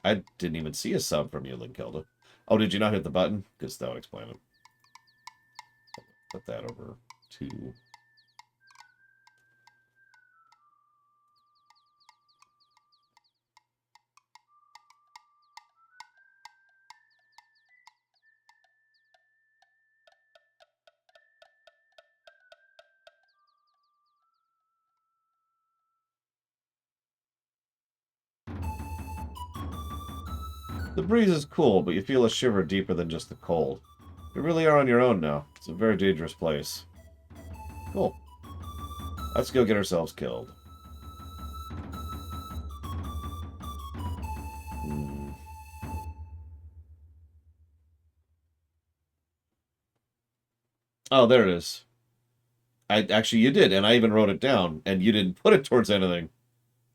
I didn't even see a sub from you, Linkilda. Oh, did you not hit the button? Because that would explain it. Put that over to... The breeze is cool, but you feel a shiver deeper than just the cold. You really are on your own now. It's a very dangerous place. Cool. Let's go get ourselves killed. Oh, there it is. Actually, you did, and I even wrote it down, and you didn't put it towards anything.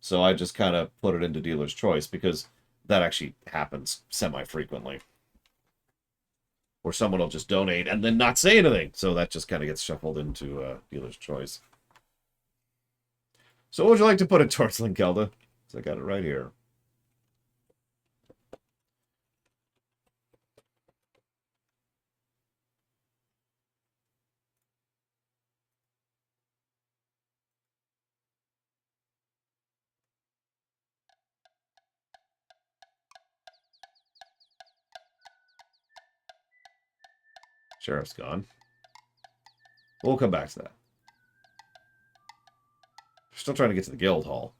So I just kind of put it into dealer's choice, because that actually happens semi-frequently. Or someone will just donate and then not say anything. So that just kind of gets shuffled into dealer's choice. So what would you like to put it towards, Linkelda? So I got it right here. Sheriff's gone. We'll come back to that. Still trying to get to the guild hall.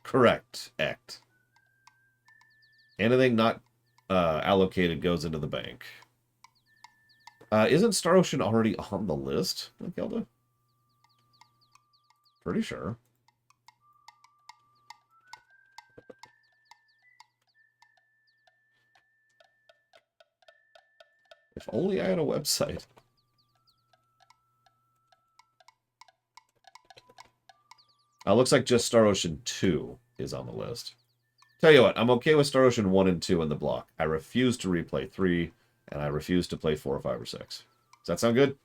Correct. Act. Anything not allocated goes into the bank. Isn't Star Ocean already on the list, Gilda? Pretty sure. If only I had a website. Looks like just Star Ocean 2 is on the list. Tell you what, I'm okay with Star Ocean 1 and 2 in the block. I refuse to replay 3, and I refuse to play 4, 5, or 6. Does that sound good?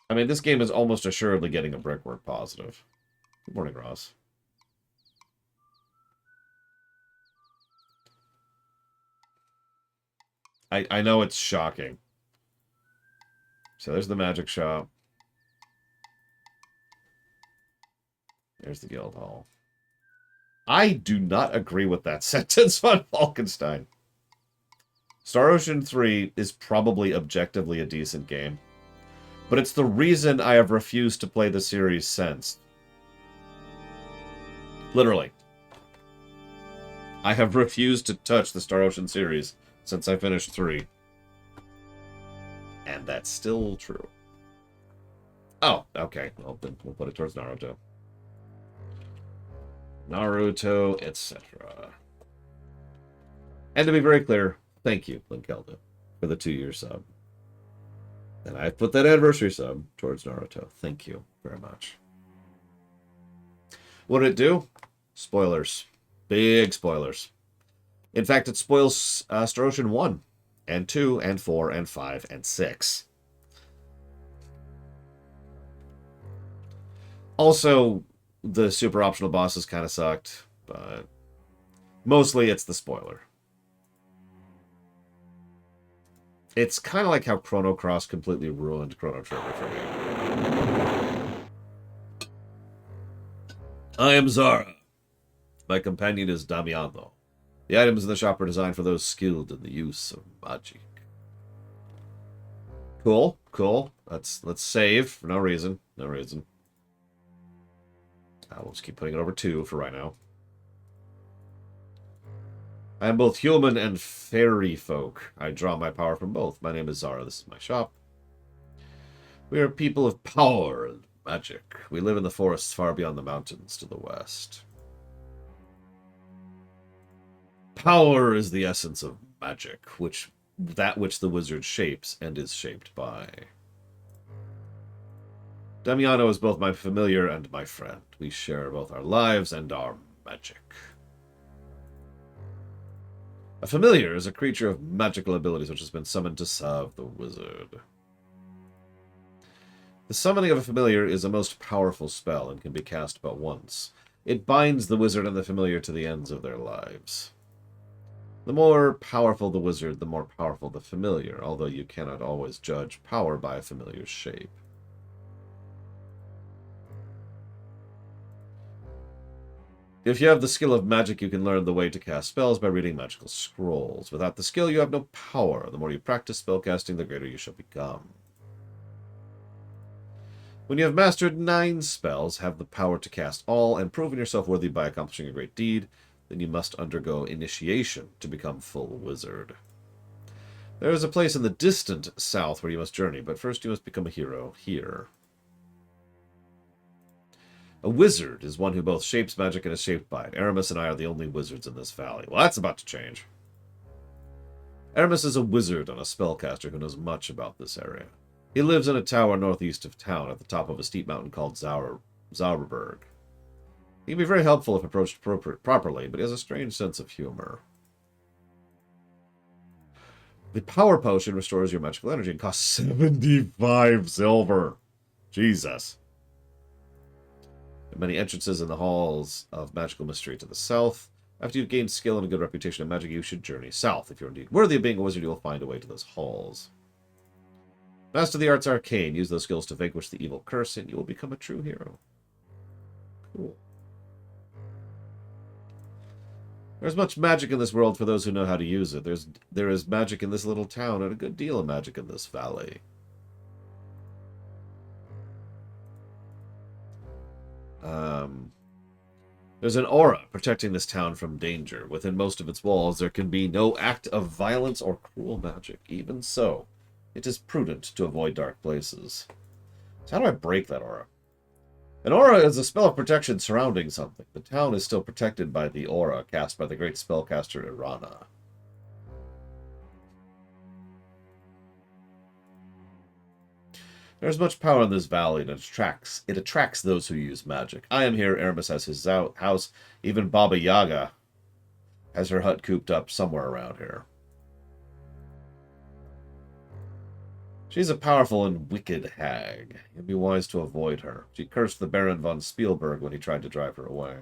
I mean, this game is almost assuredly getting a brickwork positive. Good morning, Ross. I know it's shocking. So there's the magic shop. There's the guild hall. I do not agree with that sentence on Falkenstein. Star Ocean 3 is probably objectively a decent game. But it's the reason I have refused to play the series since. Literally. I have refused to touch the Star Ocean series since I finished 3. And that's still true. Oh, okay. Well, then we'll put it towards Naruto. Naruto, etc. And to be very clear, thank you, Linkelda, for the 2-year sub. And I put that anniversary sub towards Naruto. Thank you very much. What did it do? Spoilers. Big spoilers. In fact, it spoils Star Ocean 1, and 2, and 4, and 5, and 6. Also, the super optional bosses kind of sucked, but mostly it's the spoiler. It's kind of like how Chrono Cross completely ruined Chrono Trigger for me. I am Zara. My companion is Damiano. The items in the shop are designed for those skilled in the use of magic. Cool, cool. Let's save for no reason. No reason. We'll just keep putting it over 2 for right now. I am both human and fairy folk. I draw my power from both. My name is Zara. This is my shop. We are people of power and magic. We live in the forests far beyond the mountains to the west. Power is the essence of magic, that which the wizard shapes and is shaped by. Damiano is both my familiar and my friend. We share both our lives and our magic. A familiar is a creature of magical abilities which has been summoned to serve the wizard. The summoning of a familiar is a most powerful spell and can be cast but once. It binds the wizard and the familiar to the ends of their lives. The more powerful the wizard, the more powerful the familiar, although you cannot always judge power by a familiar's shape. If you have the skill of magic, you can learn the way to cast spells by reading magical scrolls. Without the skill, you have no power. The more you practice spellcasting, the greater you shall become. When you have mastered 9 spells, have the power to cast all, and proven yourself worthy by accomplishing a great deed, then you must undergo initiation to become full wizard. There is a place in the distant south where you must journey, but first you must become a hero here. A wizard is one who both shapes magic and is shaped by it. Aramis and I are the only wizards in this valley. Well, that's about to change. Aramis is a wizard and a spellcaster who knows much about this area. He lives in a tower northeast of town at the top of a steep mountain called Zauberberg. He can be very helpful if approached properly, but he has a strange sense of humor. The power potion restores your magical energy and costs 75 silver. Jesus. There are many entrances in the halls of magical mystery to the south. After you've gained skill and a good reputation in magic, you should journey south. If you're indeed worthy of being a wizard, you will find a way to those halls. Master the arts arcane. Use those skills to vanquish the evil curse, and you will become a true hero. Cool. There's much magic in this world for those who know how to use it. There is magic in this little town and a good deal of magic in this valley. There's an aura protecting this town from danger. Within most of its walls, there can be no act of violence or cruel magic. Even so, it is prudent to avoid dark places. So how do I break that aura? An aura is a spell of protection surrounding something. The town is still protected by the aura cast by the great spellcaster Irana. There is much power in this valley, and it attracts those who use magic. I am here, Aramis has his house, even Baba Yaga has her hut cooped up somewhere around here. She's a powerful and wicked hag. You'd be wise to avoid her. She cursed the Baron von Spielberg when he tried to drive her away.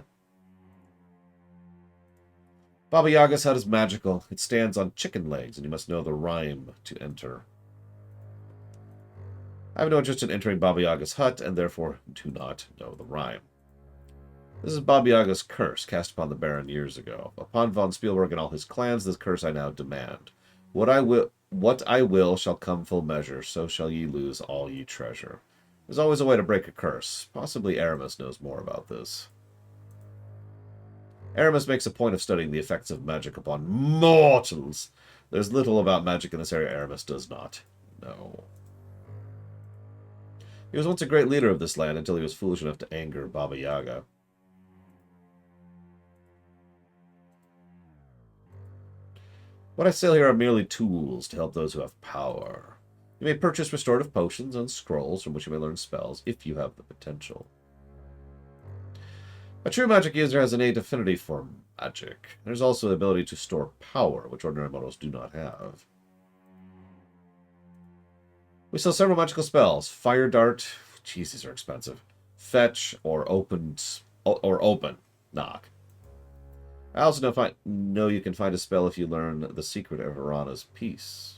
Baba Yaga's hut is magical. It stands on chicken legs, and you must know the rhyme to enter. I have no interest in entering Baba Yaga's hut, and therefore do not know the rhyme. This is Baba Yaga's curse, cast upon the Baron years ago. Upon von Spielberg and all his clans, this curse I now demand. What I will shall come full measure, so shall ye lose all ye treasure. There's always a way to break a curse. Possibly Aramis knows more about this. Aramis makes a point of studying the effects of magic upon mortals. There's little about magic in this area Aramis does not know. He was once a great leader of this land until he was foolish enough to anger Baba Yaga. What I sell here are merely tools to help those who have power. You may purchase restorative potions and scrolls from which you may learn spells if you have the potential. A true magic user has an innate affinity for magic. There's also the ability to store power, which ordinary mortals do not have. We sell several magical spells. Fire Dart. Jeez, these are expensive. Fetch or open. Knock. I also know you can find a spell if you learn the secret of Arana's peace.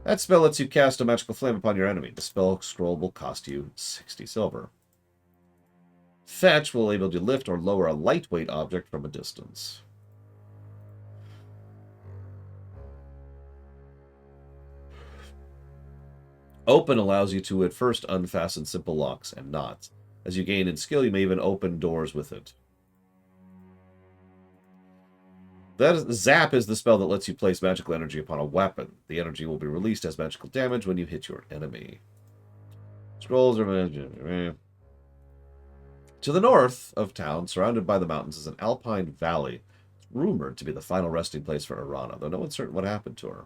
That spell lets you cast a magical flame upon your enemy. The spell scroll will cost you 60 silver. Fetch will enable you to lift or lower a lightweight object from a distance. Open allows you to at first unfasten simple locks and knots. As you gain in skill, you may even open doors with it. Zap is the spell that lets you place magical energy upon a weapon. The energy will be released as magical damage when you hit your enemy. Scrolls are... To the north of town, surrounded by the mountains, is an alpine valley. It's rumored to be the final resting place for Arana, though no one's certain what happened to her.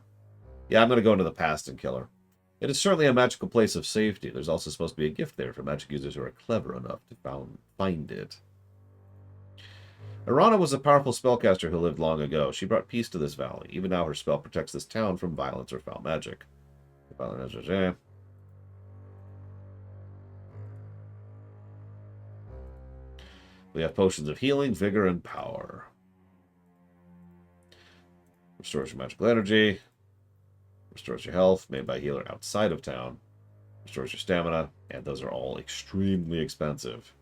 Yeah, I'm going to go into the past and kill her. It is certainly a magical place of safety. There's also supposed to be a gift there for magic users who are clever enough to find it. Arana was a powerful spellcaster who lived long ago. She brought peace to this valley. Even now, her spell protects this town from violence or foul magic. We have potions of healing, vigor, and power. Restores your magical energy. Restores your health, made by a healer outside of town. Restores your stamina, and those are all extremely expensive.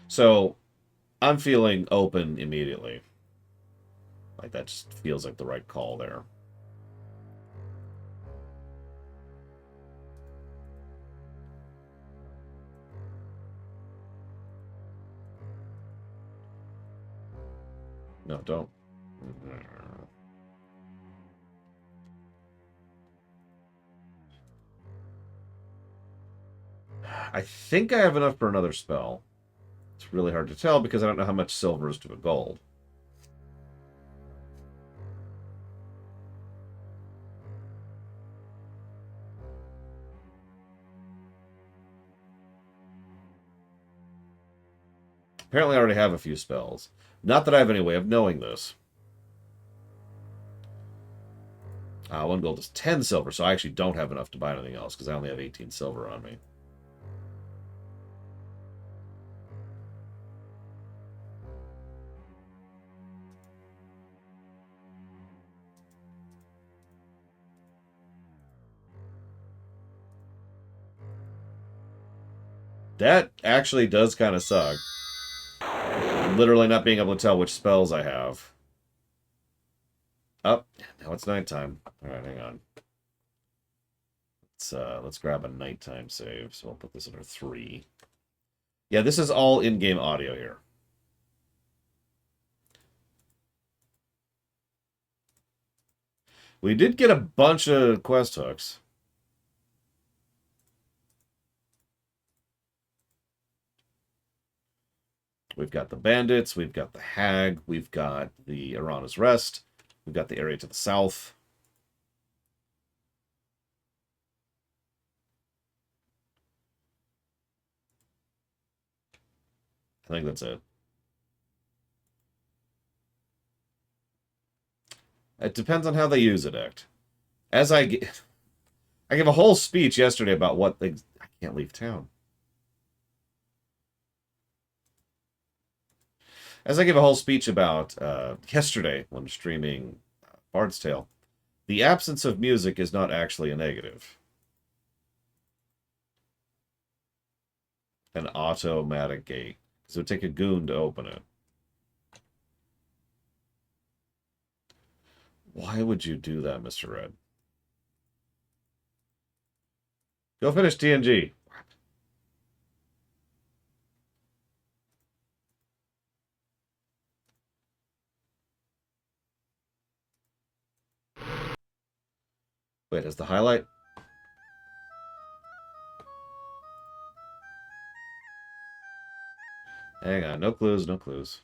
So, I'm feeling open immediately. Like, that just feels like the right call there. No, don't. I think I have enough for another spell. It's really hard to tell because I don't know how much silver is to a gold. Apparently I already have a few spells. Not that I have any way of knowing this. 1 gold is 10 silver, so I actually don't have enough to buy anything else because I only have 18 silver on me. That actually does kind of suck. Literally not being able to tell which spells I have. Oh, now it's nighttime. Alright, hang on. Let's grab a nighttime save. So I'll put this under 3. Yeah, this is all in-game audio here. We did get a bunch of quest hooks. We've got the bandits, we've got the hag, we've got the Arana's Rest, we've got the area to the south. I think that's it. It depends on how they use it, Act. As I gave a whole speech yesterday about what things... I can't leave town. As I gave a whole speech about yesterday when streaming Bard's Tale, the absence of music is not actually a negative. An automatic gate. So it would take a goon to open it. Why would you do that, Mr. Red? Go finish TNG. Wait, is the highlight? Hang on, no clues, no clues.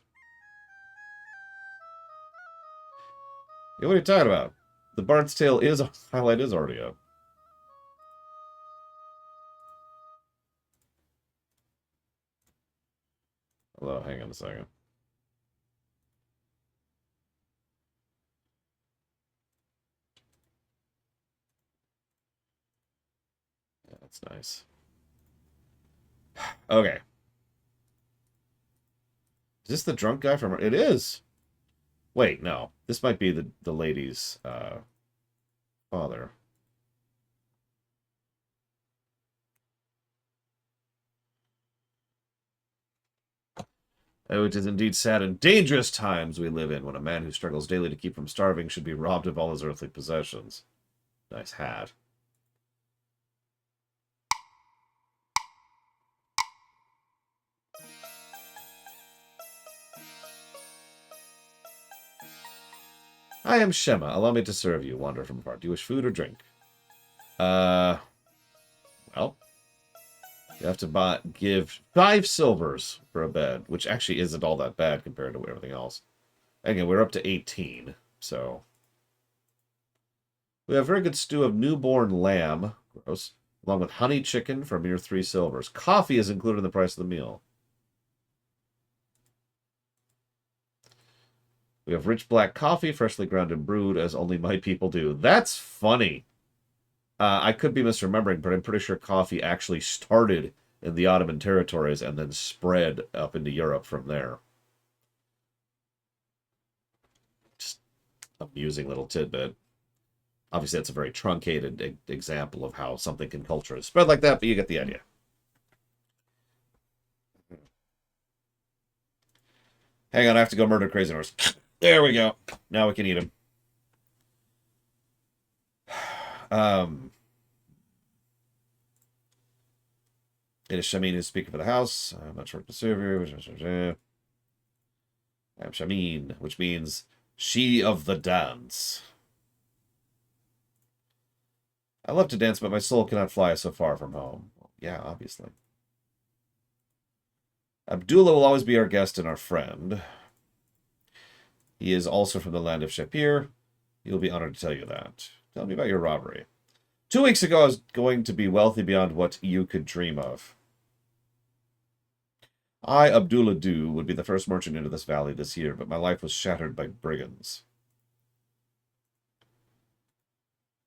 Yeah, what are you talking about? The Bard's Tale is highlight is already up. Hello, hang on a second. Yeah, that's nice. Okay. Is this the drunk guy from... It is! Wait, no. This might be the lady's father. Oh, it is indeed sad and dangerous times we live in when a man who struggles daily to keep from starving should be robbed of all his earthly possessions. Nice hat. I am Shema. Allow me to serve you. Wander from afar. Do you wish food or drink? Well, you have to give 5 silvers for a bed, which actually isn't all that bad compared to everything else. Again, we're up to 18, so... We have very good stew of newborn lamb, gross, along with honey chicken for a mere 3 silvers. Coffee is included in the price of the meal. We have rich black coffee, freshly ground and brewed, as only my people do. That's funny. I could be misremembering, but I'm pretty sure coffee actually started in the Ottoman territories and then spread up into Europe from there. Just amusing little tidbit. Obviously, that's a very truncated example of how something can culturally spread like that, but you get the idea. Hang on, I have to go murder Crazy Horse. There we go. Now we can eat him. It is Shamin who's speaking for the house. I'm not sure what to serve you. I'm Shamin, which means she of the dance. I love to dance, but my soul cannot fly so far from home. Well, yeah, obviously. Abdullah will always be our guest and our friend. He is also from the land of Shapir. He will be honored to tell you that. Tell me about your robbery. 2 weeks ago, I was going to be wealthy beyond what you could dream of. I, Abdullah Du, would be the first merchant into this valley this year, but my life was shattered by brigands.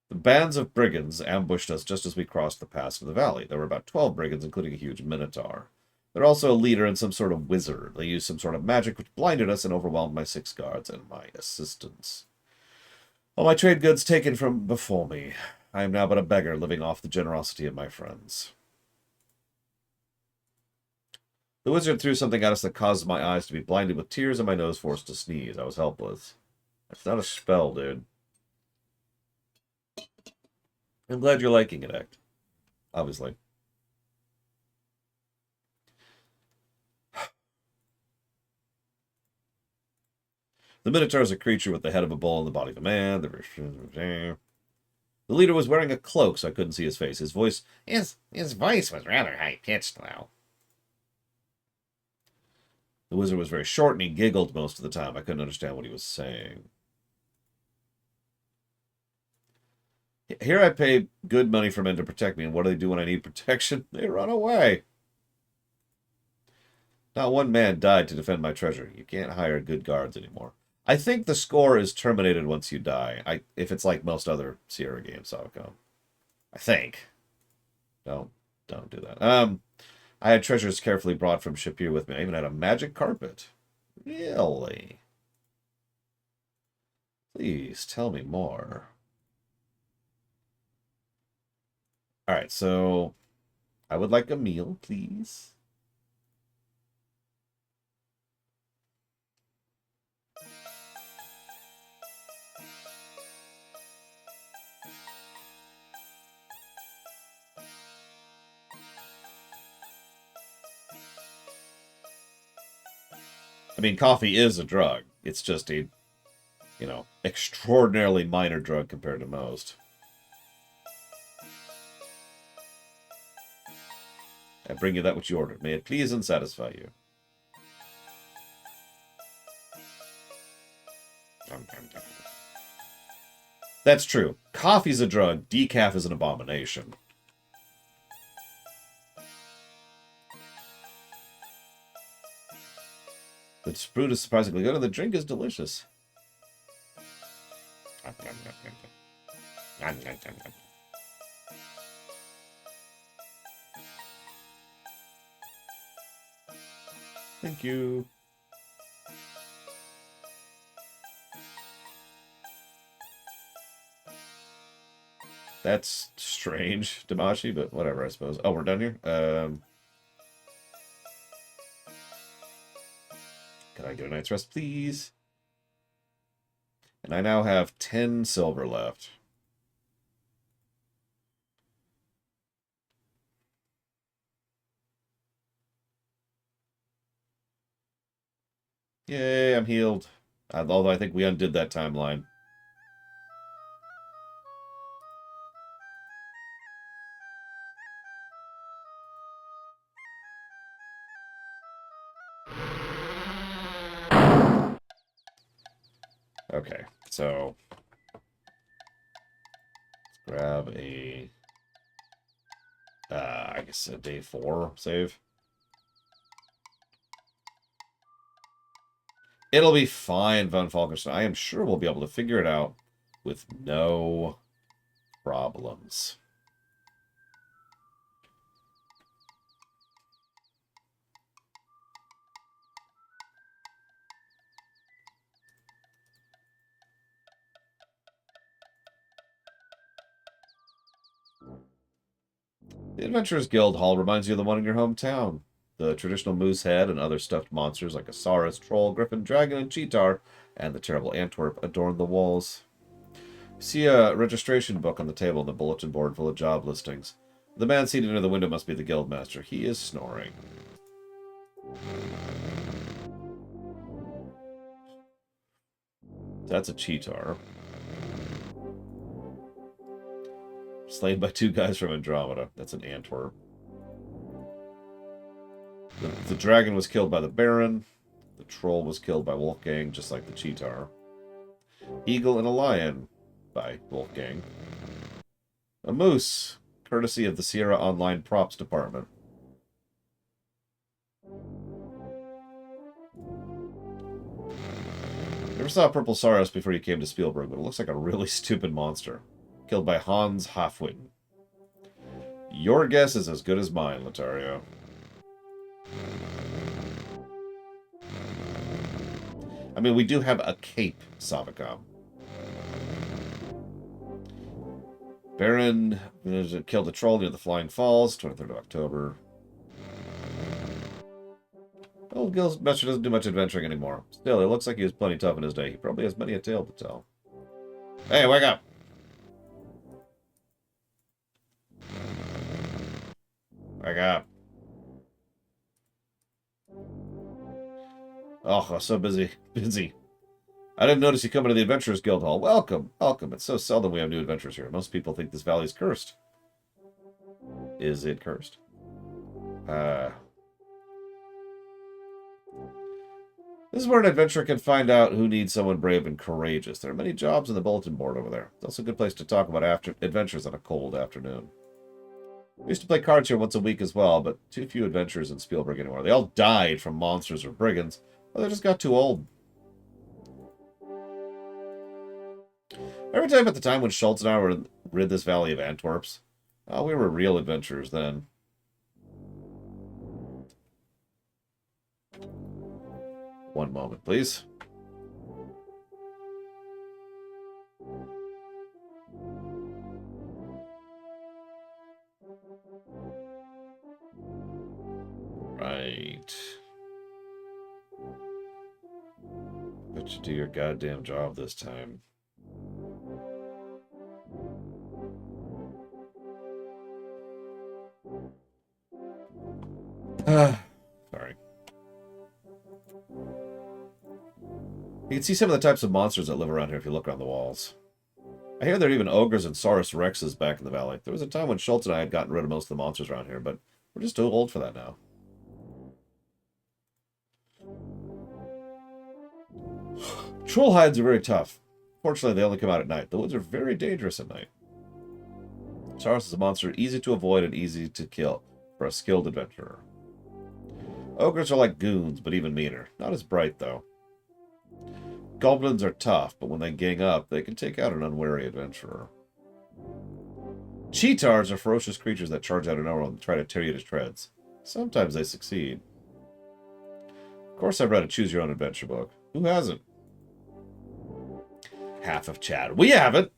The bands of brigands ambushed us just as we crossed the pass of the valley. There were about 12 brigands, including a huge minotaur. They're also a leader and some sort of wizard. They used some sort of magic which blinded us and overwhelmed my 6 guards and my assistants. All my trade goods taken from before me. I am now but a beggar living off the generosity of my friends. The wizard threw something at us that caused my eyes to be blinded with tears and my nose forced to sneeze. I was helpless. That's not a spell, dude. I'm glad you're liking it, Act. Obviously. The Minotaur is a creature with the head of a bull and the body of a man. The leader was wearing a cloak, so I couldn't see his face. His voice was rather high-pitched, though. The wizard was very short, and he giggled most of the time. I couldn't understand what he was saying. Here I pay good money for men to protect me, and what do they do when I need protection? They run away. Not one man died to defend my treasure. You can't hire good guards anymore. I think the score is terminated once you die. If it's like most other Sierra games, Savicom. I think. Don't do that. I had treasures carefully brought from Shapir with me. I even had a magic carpet. Really? Please tell me more. All right, so I would like a meal, please. I mean, coffee is a drug. It's just a, extraordinarily minor drug compared to most. I bring you that which you ordered. May it please and satisfy you. That's true. Coffee's a drug. Decaf is an abomination. The fruit is surprisingly good, and the drink is delicious. Thank you. That's strange, Damashi, but whatever, I suppose. Oh, we're done here? Can I get a night's rest, please? And I now have 10 silver left. Yay, I'm healed. Although I think we undid that timeline. Okay, so let's grab a, I guess a day 4 save. It'll be fine, Von Falkenstein. I am sure we'll be able to figure it out with no problems. The Adventurers Guild Hall reminds you of the one in your hometown. The traditional moose head and other stuffed monsters like a saurus, troll, griffin, dragon, and cheetar, and the terrible Antwerp adorn the walls. See a registration book on the table in the bulletin board full of job listings. The man seated near the window must be the guildmaster. He is snoring. That's a cheetar. Slain by 2 guys from Andromeda. That's an Antwerp. The dragon was killed by the Baron. The troll was killed by Wolfgang, just like the cheetar. Eagle and a lion by Wolfgang. A moose, courtesy of the Sierra Online Props Department. Never saw a purple saurus before you came to Spielberg, but it looks like a really stupid monster. Killed by Hans Hafwitten. Your guess is as good as mine, Lothario. I mean, we do have a cape, Savicom. Baron killed a troll near the Flying Falls, 23rd of October. Old Guildmaster doesn't do much adventuring anymore. Still, it looks like he was plenty tough in his day. He probably has many a tale to tell. Hey, wake up! Wake up. Oh, I'm so busy. I didn't notice you coming to the Adventurers Guild Hall. Welcome, welcome. It's so seldom we have new adventures here. Most people think this valley is cursed. Is it cursed? This is where an adventurer can find out who needs someone brave and courageous. There are many jobs on the bulletin board over there. It's also a good place to talk about adventures on a cold afternoon. We used to play cards here once a week as well, but too few adventurers in Spielberg anymore. They all died from monsters or brigands, or they just got too old. Every time at the time when Schultz and I were rid this valley of Antwerps, we were real adventurers then. One moment, please. Right. Bet you do your goddamn job this time. Sorry. You can see some of the types of monsters that live around here if you look around the walls. I hear there are even ogres and Saurus Rexes back in the valley. There was a time when Schultz and I had gotten rid of most of the monsters around here, but We're just too old for that now. Troll hides are very tough. Fortunately, they only come out at night. The woods are very dangerous at night. Saurus is a monster easy to avoid and easy to kill for a skilled adventurer. Ogres are like goons, but even meaner. Not as bright, though. Goblins are tough, but when they gang up, they can take out an unwary adventurer. Cheetars are ferocious creatures that charge out an arrow and try to tear you to shreds. Sometimes they succeed. Of course, I've read a Choose Your Own Adventure book. Who hasn't? Half of chat. We haven't!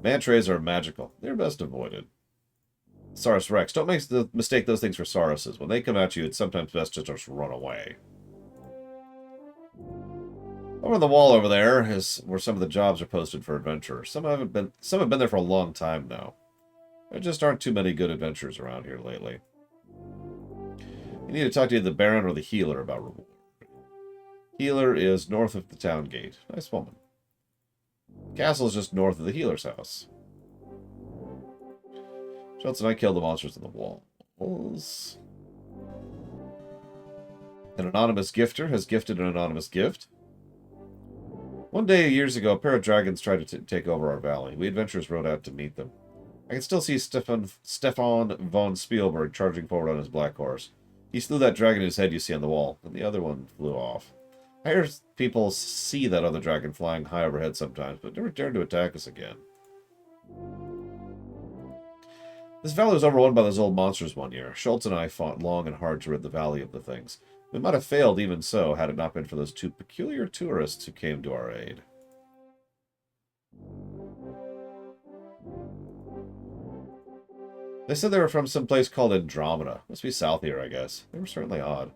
Mantrays are magical. They're best avoided. Saurus Rex. Don't mistake those things for Sauruses. When they come at you, it's sometimes best to just run away. Over the wall over there is where some of the jobs are posted for adventurers. Some have been there for a long time now. There just aren't too many good adventurers around here lately. You need to talk to either the Baron or the Healer about reward. Healer is north of the town gate. Nice woman. Castle is just north of the Healer's house. Schultz and I killed the monsters on the walls. An anonymous gifter has gifted an anonymous gift. One day, years ago, a pair of dragons tried to take over our valley. We adventurers rode out to meet them. I can still see Stefan von Spielberg charging forward on his black horse. He slew that dragon in his head you see on the wall, and the other one flew off. I hear people see that other dragon flying high overhead sometimes, but never dared to attack us again. This valley was overrun by those old monsters one year. Schultz and I fought long and hard to rid the valley of the things. We might have failed even so, had it not been for those two peculiar tourists who came to our aid. They said they were from some place called Andromeda. Must be south here, I guess. They were certainly odd.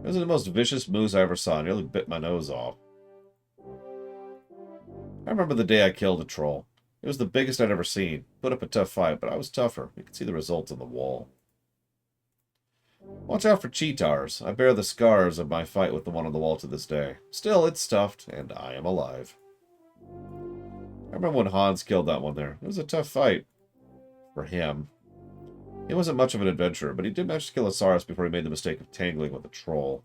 Those are the most vicious moose I ever saw. Nearly bit my nose off. I remember the day I killed a troll. It was the biggest I'd ever seen. Put up a tough fight, but I was tougher. You can see the results on the wall. Watch out for cheetars. I bear the scars of my fight with the one on the wall to this day. Still, it's stuffed, and I am alive. I remember when Hans killed that one there. It was a tough fight. For him. He wasn't much of an adventurer, but he did manage to kill a Saurus before he made the mistake of tangling with a troll.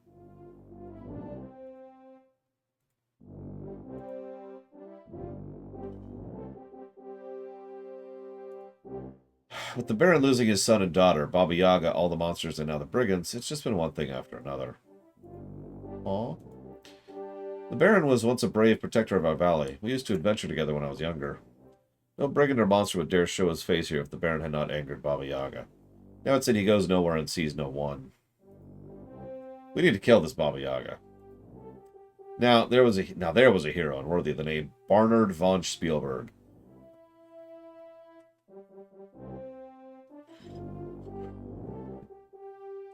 With the Baron losing his son and daughter, Baba Yaga, all the monsters, and now the brigands, it's just been one thing after another. Aww. The Baron was once a brave protector of our valley. We used to adventure together when I was younger. No brigand or monster would dare show his face here if the Baron had not angered Baba Yaga. Now it's that he goes nowhere and sees no one. We need to kill this Baba Yaga. Now there was a hero unworthy of the name Barnard von Spielberg.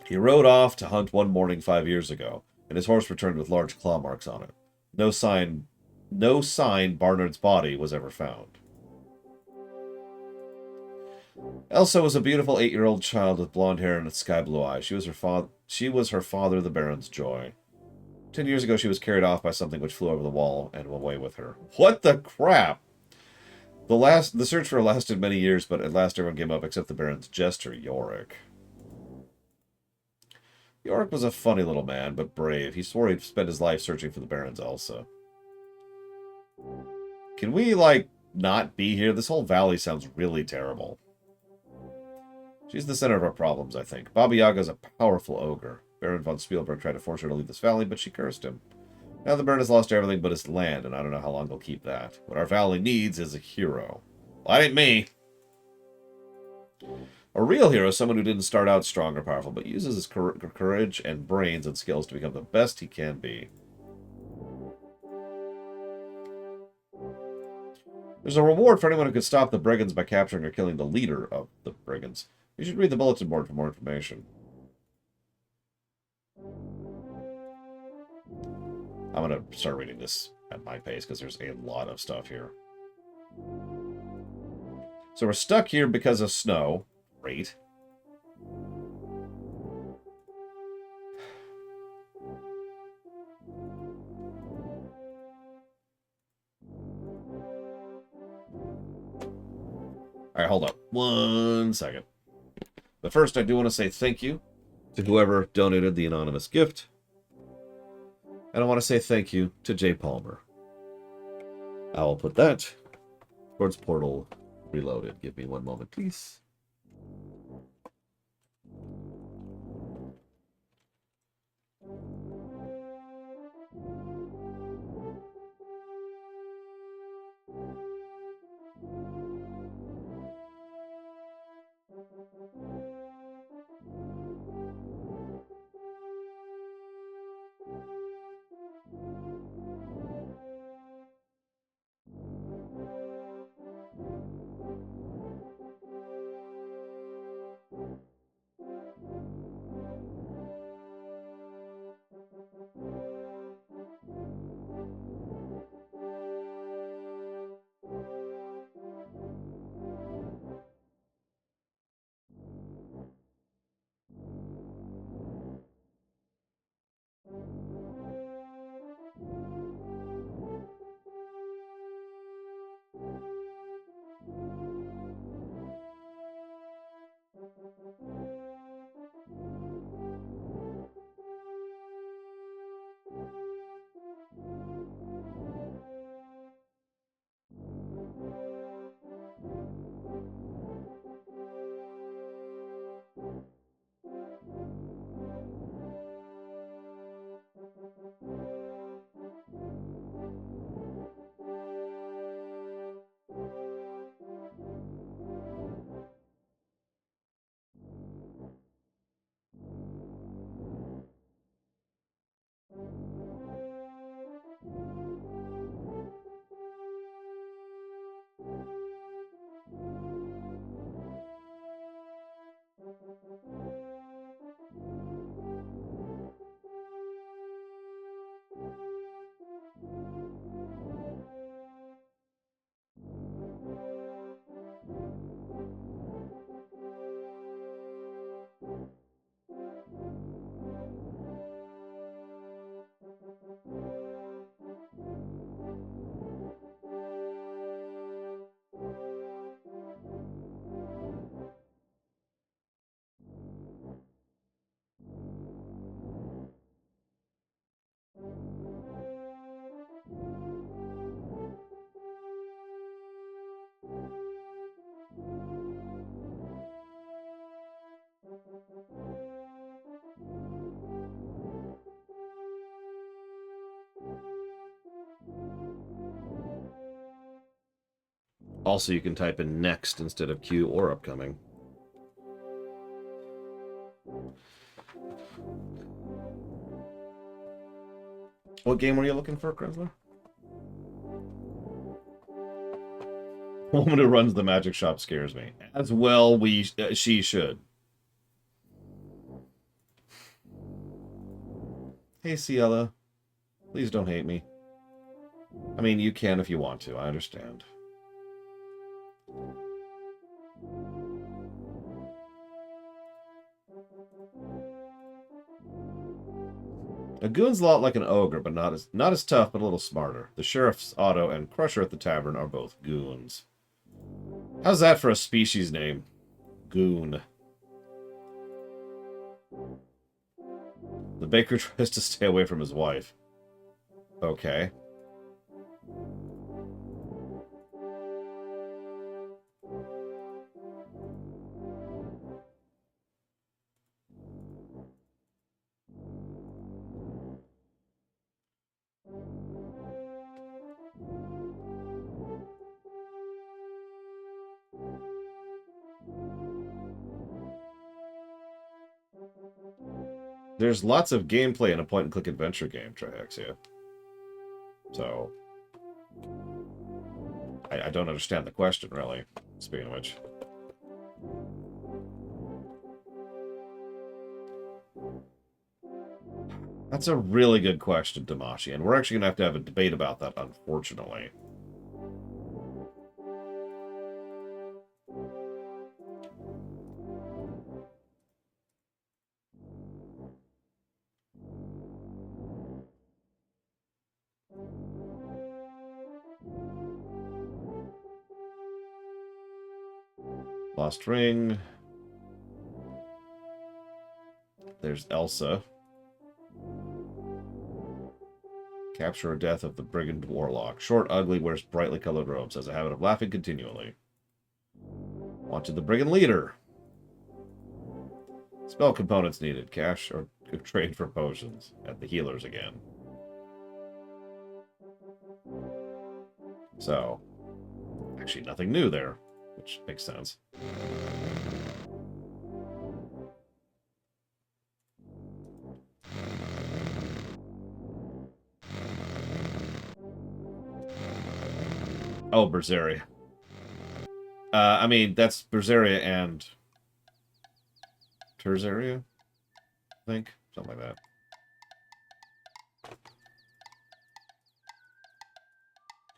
He rode off to hunt one morning 5 years ago, and his horse returned with large claw marks on it. No sign Barnard's body was ever found. Elsa was a beautiful 8-year-old child with blonde hair and sky blue eyes. She was her father, the Baron's joy. 10 years ago, she was carried off by something which flew over the wall and went away with her. What the crap? The search for her lasted many years, but at last everyone gave up except the Baron's jester, Yorick. Yorick was a funny little man, but brave. He swore he'd spend his life searching for the Baron's Elsa. Can we, not be here? This whole valley sounds really terrible. She's the center of our problems, I think. Baba Yaga is a powerful ogre. Baron von Spielberg tried to force her to leave this valley, but she cursed him. Now the Baron has lost everything but his land, and I don't know how long they'll keep that. What our valley needs is a hero. Well, that ain't me. A real hero is someone who didn't start out strong or powerful, but uses his courage and brains and skills to become the best he can be. There's a reward for anyone who could stop the brigands by capturing or killing the leader of the brigands. You should read the bulletin board for more information. I'm going to start reading this at my pace because there's a lot of stuff here. So we're stuck here because of snow. Great. All right, hold up 1 second. But first, I do want to say thank you to whoever donated the anonymous gift. And I want to say thank you to Jay Palmer. I will put that towards Portal Reloaded. Give me 1 moment, please. Also, you can type in next instead of Q or upcoming. What game were you looking for, Krensler? Woman who runs the magic shop scares me. As well, she should. Hey, Ciela. Please don't hate me. I mean, you can if you want to. I understand. A goon's a lot like an ogre, but not as tough, but a little smarter. The sheriff's Otto and Crusher at the tavern are both goons. How's that for a species name? Goon. The baker tries to stay away from his wife. Okay. There's lots of gameplay in a point-and-click adventure game, Triaxia. So, I don't understand the question, really, speaking of which. That's a really good question, Damashi, and we're actually going to have a debate about that, unfortunately. Lost Ring. There's Elsa. Capture or death of the Brigand Warlock. Short, ugly, wears brightly colored robes. Has a habit of laughing continually. Wanted the Brigand Leader. Spell components needed. Cash or trade for potions. At the healers again. So, actually nothing new there, which makes sense. Oh, Berseria. I mean, that's Berseria and Terzaria, I think. Something like that.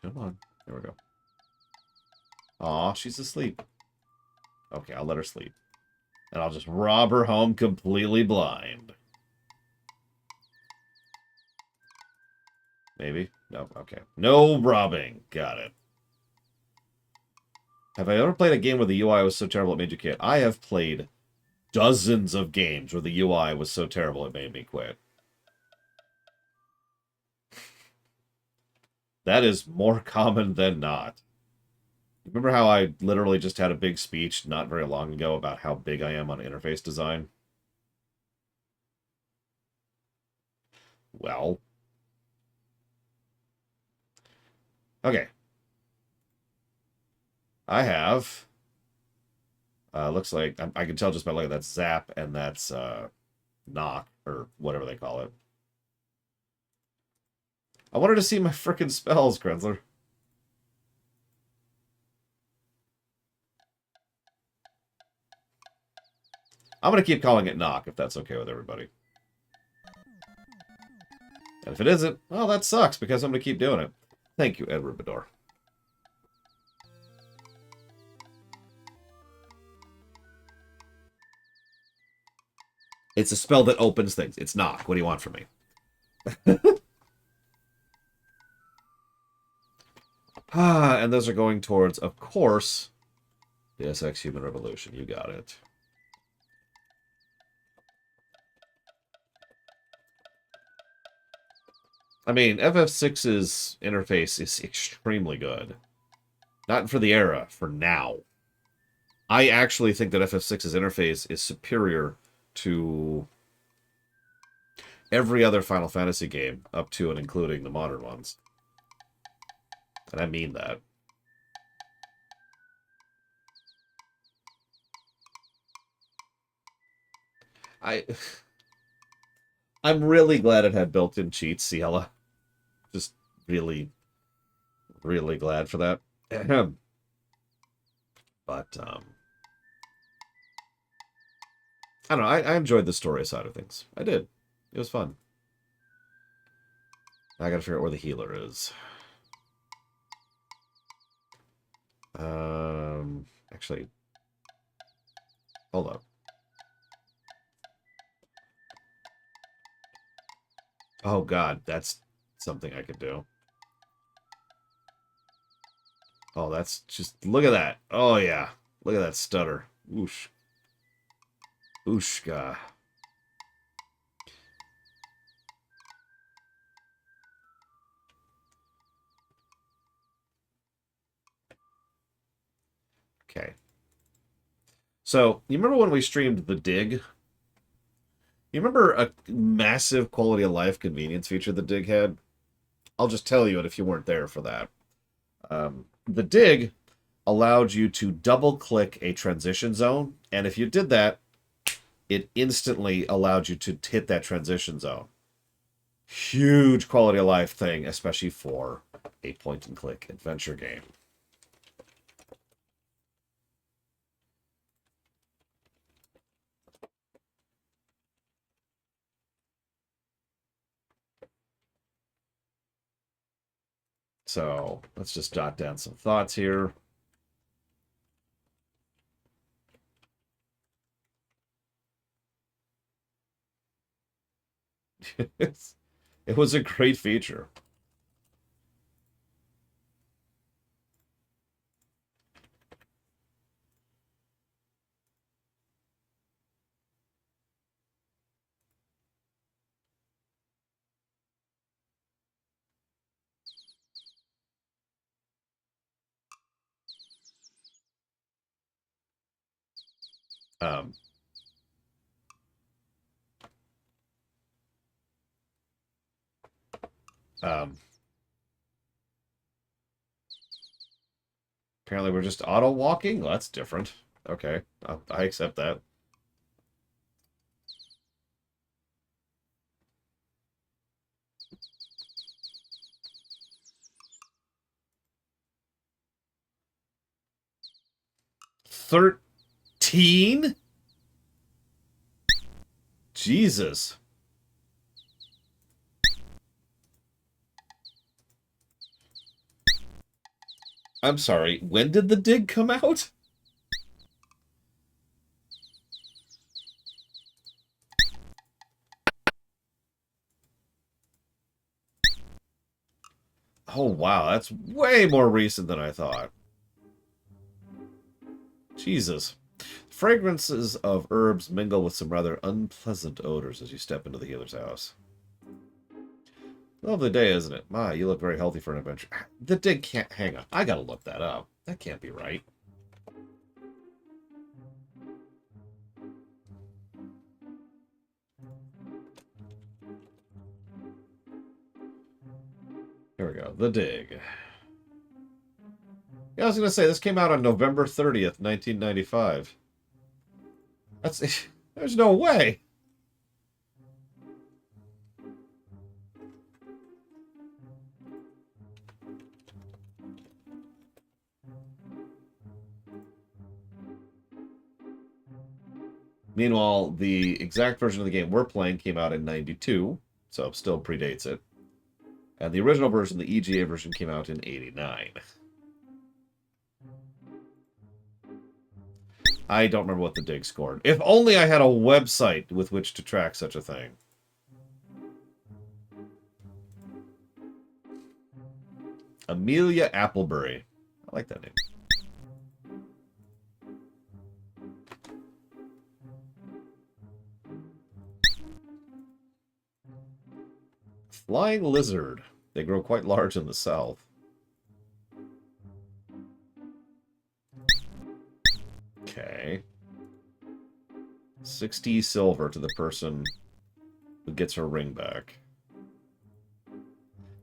Come on. There we go. Aw, she's asleep. Okay, I'll let her sleep. And I'll just rob her home completely blind. Maybe? No, okay. No robbing. Got it. Have I ever played a game where the UI was so terrible it made you quit? I have played dozens of games where the UI was so terrible it made me quit. That is more common than not. Remember how I literally just had a big speech not very long ago about how big I am on interface design? Well. Okay. I have... looks like... I can tell just by looking at that Zap, and that's Knock, or whatever they call it. I wanted to see my frickin' spells, Krenzler. I'm going to keep calling it Knock, if that's okay with everybody. And if it isn't, well, that sucks, because I'm going to keep doing it. Thank you, Edward Bador. It's a spell that opens things. It's Knock. What do you want from me? And those are going towards, of course, the SX Human Revolution. You got it. I mean, FF6's interface is extremely good. Not for the era, for now. I actually think that FF6's interface is superior to every other Final Fantasy game, up to and including the modern ones. And I mean that. I'm really glad it had built-in cheats, Ciela. Just really, really glad for that. But, I don't know, I enjoyed the story side of things. I did. It was fun. I gotta figure out where the healer is. Actually, hold up. Oh god, that's something I could do. Oh, that's just, look at that. Oh yeah, look at that stutter. Oosh. Ooshka. Okay. So, you remember when we streamed The Dig? You remember a massive quality of life convenience feature the Dig had? I'll just tell you it if you weren't there for that. The Dig allowed you to double-click a transition zone, and if you did that, it instantly allowed you to hit that transition zone. Huge quality of life thing, especially for a point-and-click adventure game. So let's just jot down some thoughts here. It was a great feature. Um, um, apparently we're just auto-walking? Well, that's different. Okay, I accept that. $13? Jesus. I'm sorry, when did the dig come out? Oh, wow, that's way more recent than I thought. Jesus. Fragrances of herbs mingle with some rather unpleasant odors as you step into the healer's house. Lovely day, isn't it? My, you look very healthy for an adventure. The dig can't... Hang on, I gotta look that up. That can't be right. Here we go. The dig. Yeah, I was gonna say, this came out on November 30th, 1995. That's... There's no way! Meanwhile, the exact version of the game we're playing came out in 92, so it still predates it. And the original version, the EGA version, came out in 89. I don't remember what the dig scored. If only I had a website with which to track such a thing. Amelia Applebury. I like that name. Flying lizard. They grow quite large in the south. Okay. 60 silver to the person who gets her ring back.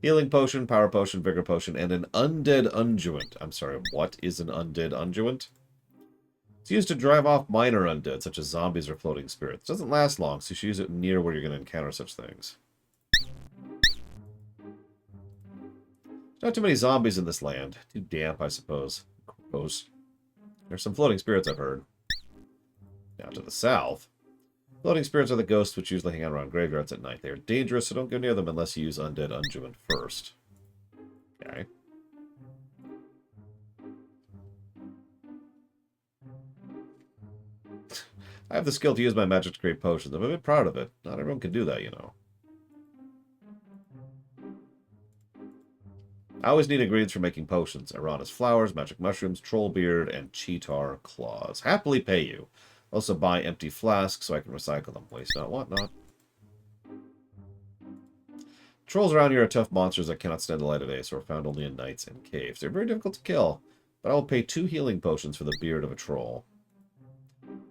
Healing potion, power potion, vigor potion, and an undead unguent. I'm sorry, what is an undead unguent? It's used to drive off minor undead, such as zombies or floating spirits. It doesn't last long, so you should use it near where you're going to encounter such things. Not too many zombies in this land. Too damp, I suppose. Gross. There's some floating spirits I've heard. Now to the south. Floating spirits are the ghosts which usually hang out around graveyards at night. They are dangerous, so don't go near them unless you use undead unguent first. Okay. I have the skill to use my magic to create potions. I'm a bit proud of it. Not everyone can do that, you know. I always need ingredients for making potions. Irana's flowers, magic mushrooms, troll beard, and cheetar claws. Happily pay you. Also buy empty flasks so I can recycle them. Waste not, want not. Trolls around here are tough monsters that cannot stand the light of day, so are found only in nights and caves. They're very difficult to kill, but I will pay 2 healing potions for the beard of a troll.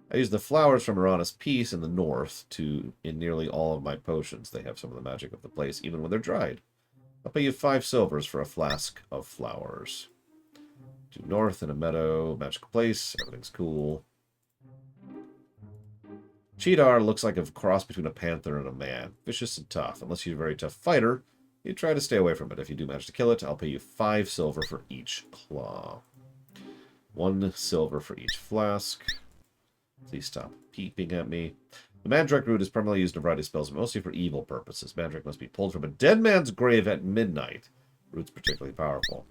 I use the flowers from Irana's Peace in the north in nearly all of my potions. They have some of the magic of the place, even when they're dried. I'll pay you 5 silvers for a flask of flowers. Due north in a meadow, magical place, everything's cool. Cheetar looks like a cross between a panther and a man. Vicious and tough. Unless you're a very tough fighter, you try to stay away from it. If you do manage to kill it, I'll pay you 5 silver for each claw. 1 silver for each flask. Please stop peeping at me. The Mandrake root is primarily used in a variety of spells, mostly for evil purposes. Mandrake must be pulled from a dead man's grave at midnight. Root's particularly powerful.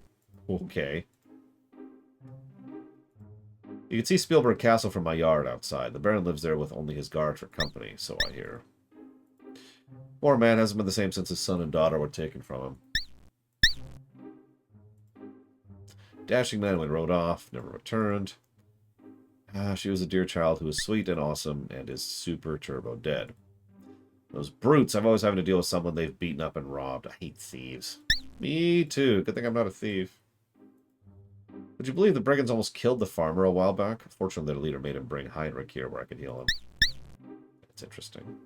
Okay. You can see Spielberg Castle from my yard outside. The Baron lives there with only his guard for company, so I hear. Poor man hasn't been the same since his son and daughter were taken from him. Dashing man went rode off, never returned. She was a dear child who was sweet and awesome and is super turbo dead. Those brutes, I'm always having to deal with someone they've beaten up and robbed. I hate thieves. Me too. Good thing I'm not a thief. Would you believe the brigands almost killed the farmer a while back? Fortunately, their leader made him bring Heinrich here where I could heal him. That's interesting.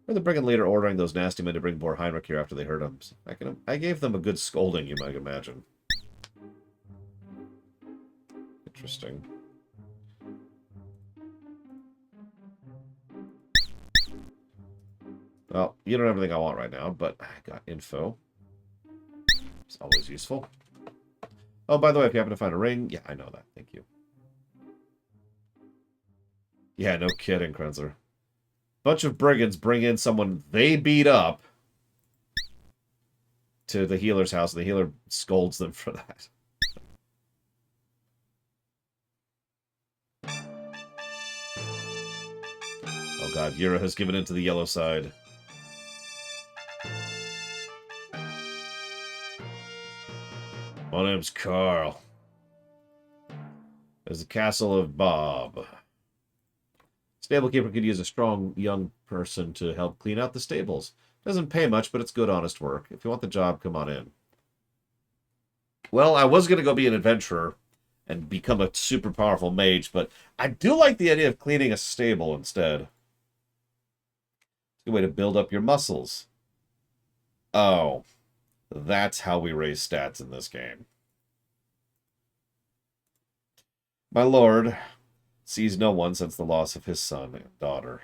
Or the brigand leader ordering those nasty men to bring poor Heinrich here after they hurt him. I gave them a good scolding, you might imagine. Interesting. Well, you don't have everything I want right now, but I got info. It's always useful. Oh, by the way, if you happen to find a ring... Yeah, I know that. Thank you. Yeah, no kidding, Krenzler. Bunch of brigands bring in someone they beat up to the healer's house, and the healer scolds them for that. Oh god, Yura has given in to the yellow side. My name's Carl. There's the castle of Bob. Stablekeeper could use a strong young person to help clean out the stables. Doesn't pay much, but it's good, honest work. If you want the job, come on in. Well, I was going to go be an adventurer and become a super powerful mage, but I do like the idea of cleaning a stable instead. It's a good way to build up your muscles. Oh, that's how we raise stats in this game. My lord sees no one since the loss of his son and daughter.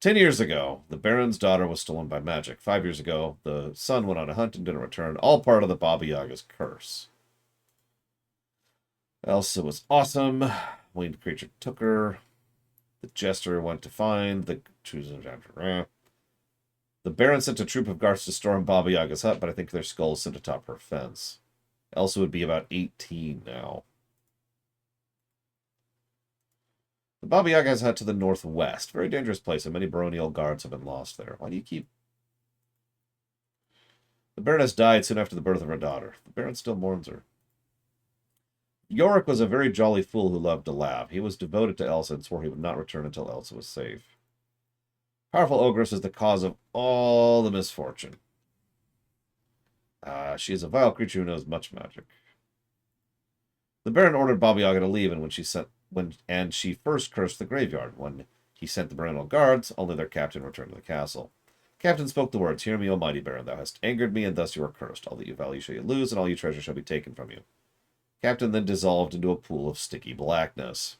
10 years ago, the Baron's daughter was stolen by magic. 5 years ago, the son went on a hunt and didn't return. All part of the Baba Yaga's curse. Elsa was awesome. Winged creature took her. The jester went to find the choosing. The Baron sent a troop of guards to storm Baba Yaga's hut, but I think their skulls sit atop her fence. Elsa would be about 18 now. The Baba Yaga's hut to the northwest. Very dangerous place, and many baronial guards have been lost there. Why do you keep... The Baroness died soon after the birth of her daughter. The Baron still mourns her. Yorick was a very jolly fool who loved to laugh. He was devoted to Elsa and swore he would not return until Elsa was safe. Powerful Ogress is the cause of all the misfortune. She is a vile creature who knows much magic. The Baron ordered Baba Yaga to leave, and she first cursed the graveyard. When he sent the baronial guards, only their captain returned to the castle. Captain spoke the words, "Hear me, O mighty Baron, thou hast angered me, and thus you are cursed. All that you value shall you lose, and all you treasure shall be taken from you." Captain then dissolved into a pool of sticky blackness.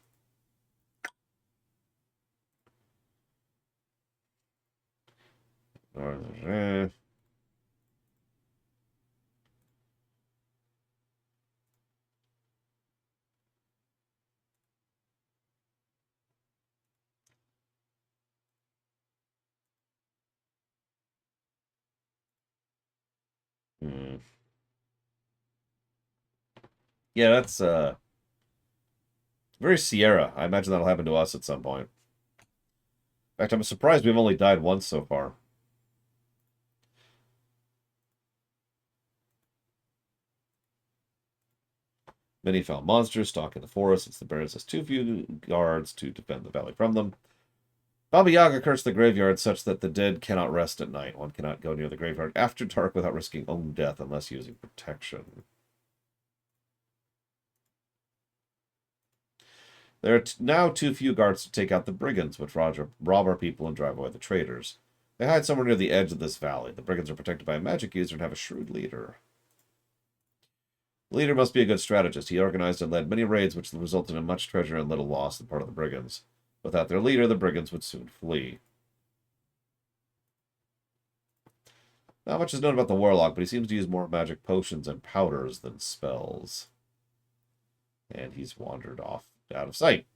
Yeah, that's very Sierra. I imagine that'll happen to us at some point. In fact, I'm surprised we've only died once so far. Many foul monsters stalk in the forest, since the Baron has too few guards to defend the valley from them. Baba Yaga cursed the graveyard such that the dead cannot rest at night. One cannot go near the graveyard after dark without risking own death unless using protection. There are now too few guards to take out the brigands, which rob our people and drive away the traders. They hide somewhere near the edge of this valley. The brigands are protected by a magic user and have a shrewd leader. The leader must be a good strategist. He organized and led many raids, which resulted in much treasure and little loss on the part of the brigands. Without their leader, the brigands would soon flee. Not much is known about the warlock, but he seems to use more magic potions and powders than spells. And he's wandered off out of sight.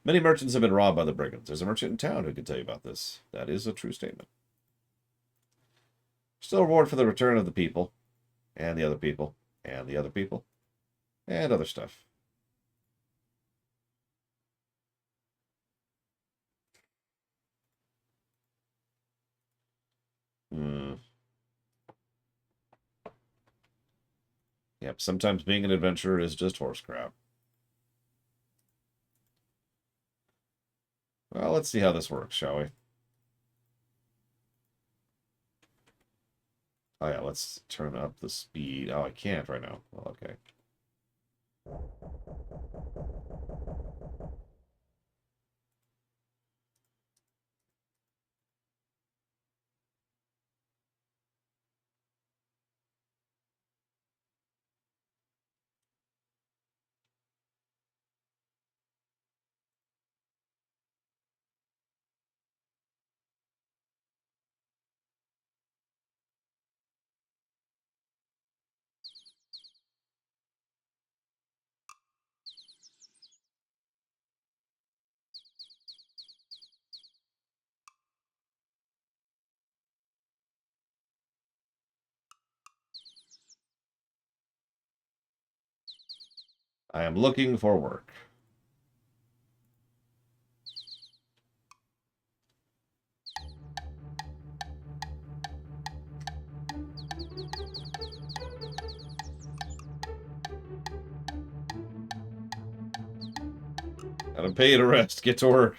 Many merchants have been robbed by the brigands. There's a merchant in town who can tell you about this. That is a true statement. Still a reward for the return of the people. And the other people. And the other people. And other stuff. Yep, sometimes being an adventurer is just horse crap. Well, let's see how this works, shall we? Oh yeah, let's turn up the speed. Oh, I can't right now. Well, okay. I am looking for work. Gotta pay to rest. Get to work.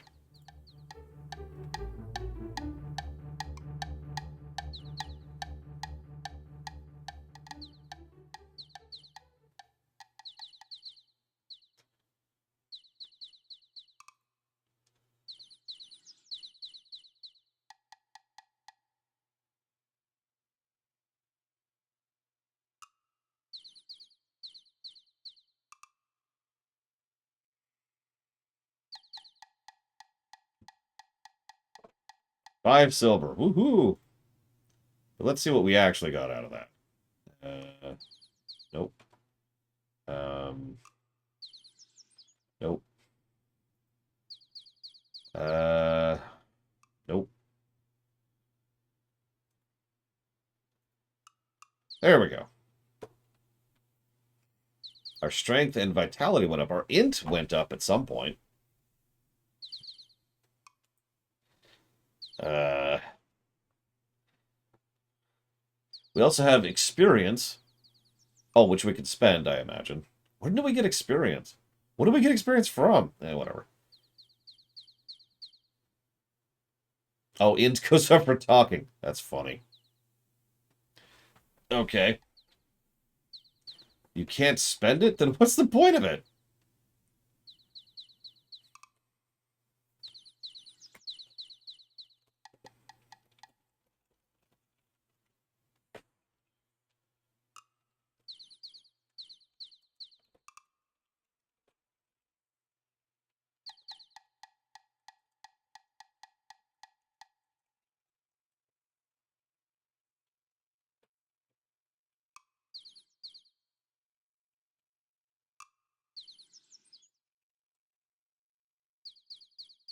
Five silver. Woohoo! But let's see what we actually got out of that. Nope. Um, nope. Nope. There we go. Our strength and vitality went up. Our int went up at some point. We also have experience. Oh, which we could spend, I imagine. When do we get experience? What do we get experience from? Whatever. Oh, int goes up for talking. That's funny. Okay. You can't spend it? Then what's the point of it?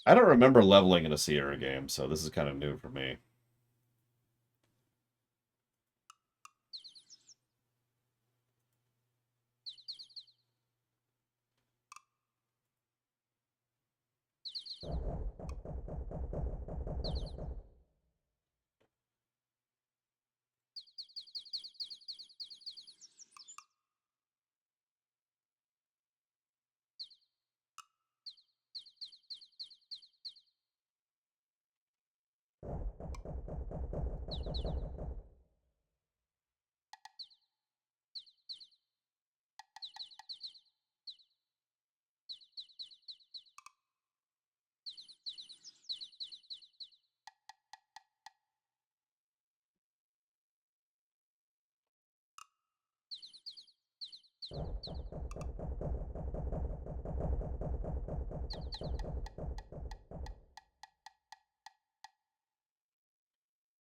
I don't remember leveling in a Sierra game, so this is kind of new for me.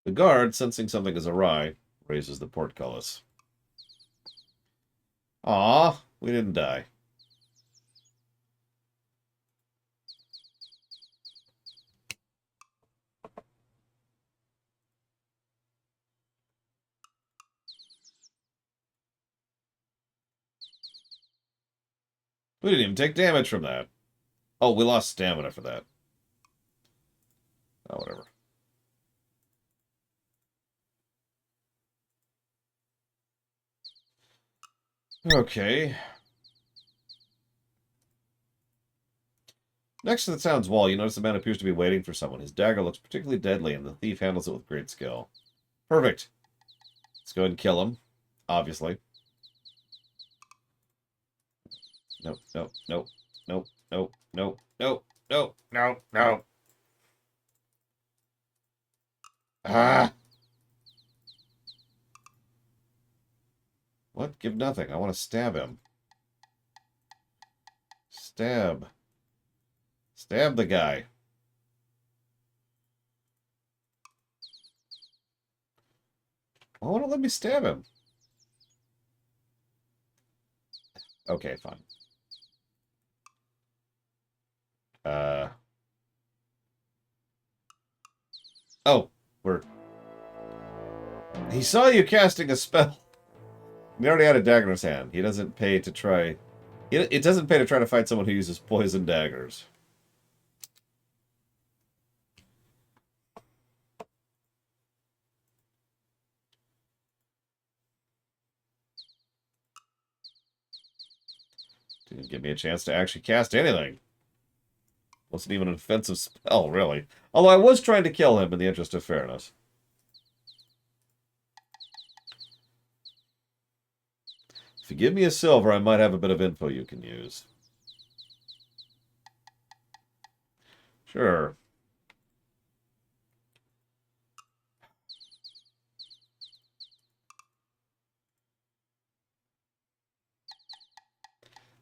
The guard, sensing something is awry, raises the portcullis. Aw, we didn't die. We didn't even take damage from that. Oh, we lost stamina for that. Oh, whatever. Okay. Next to the town's wall, you notice the man appears to be waiting for someone. His dagger looks particularly deadly, and the thief handles it with great skill. Perfect. Let's go ahead and kill him, obviously. Nope, nope, nope, nope, nope, nope, nope, nope, no, no. Ah! What? Give nothing. I want to stab him. Stab. Stab the guy. Why won't it let me stab him? Okay, fine. Oh, we're... He saw you casting a spell. He already had a dagger in his hand. He doesn't pay to try... It doesn't pay to try to fight someone who uses poison daggers. Didn't give me a chance to actually cast anything. Wasn't even an offensive spell, really. Although I was trying to kill him in the interest of fairness. If you give me a silver, I might have a bit of info you can use. Sure.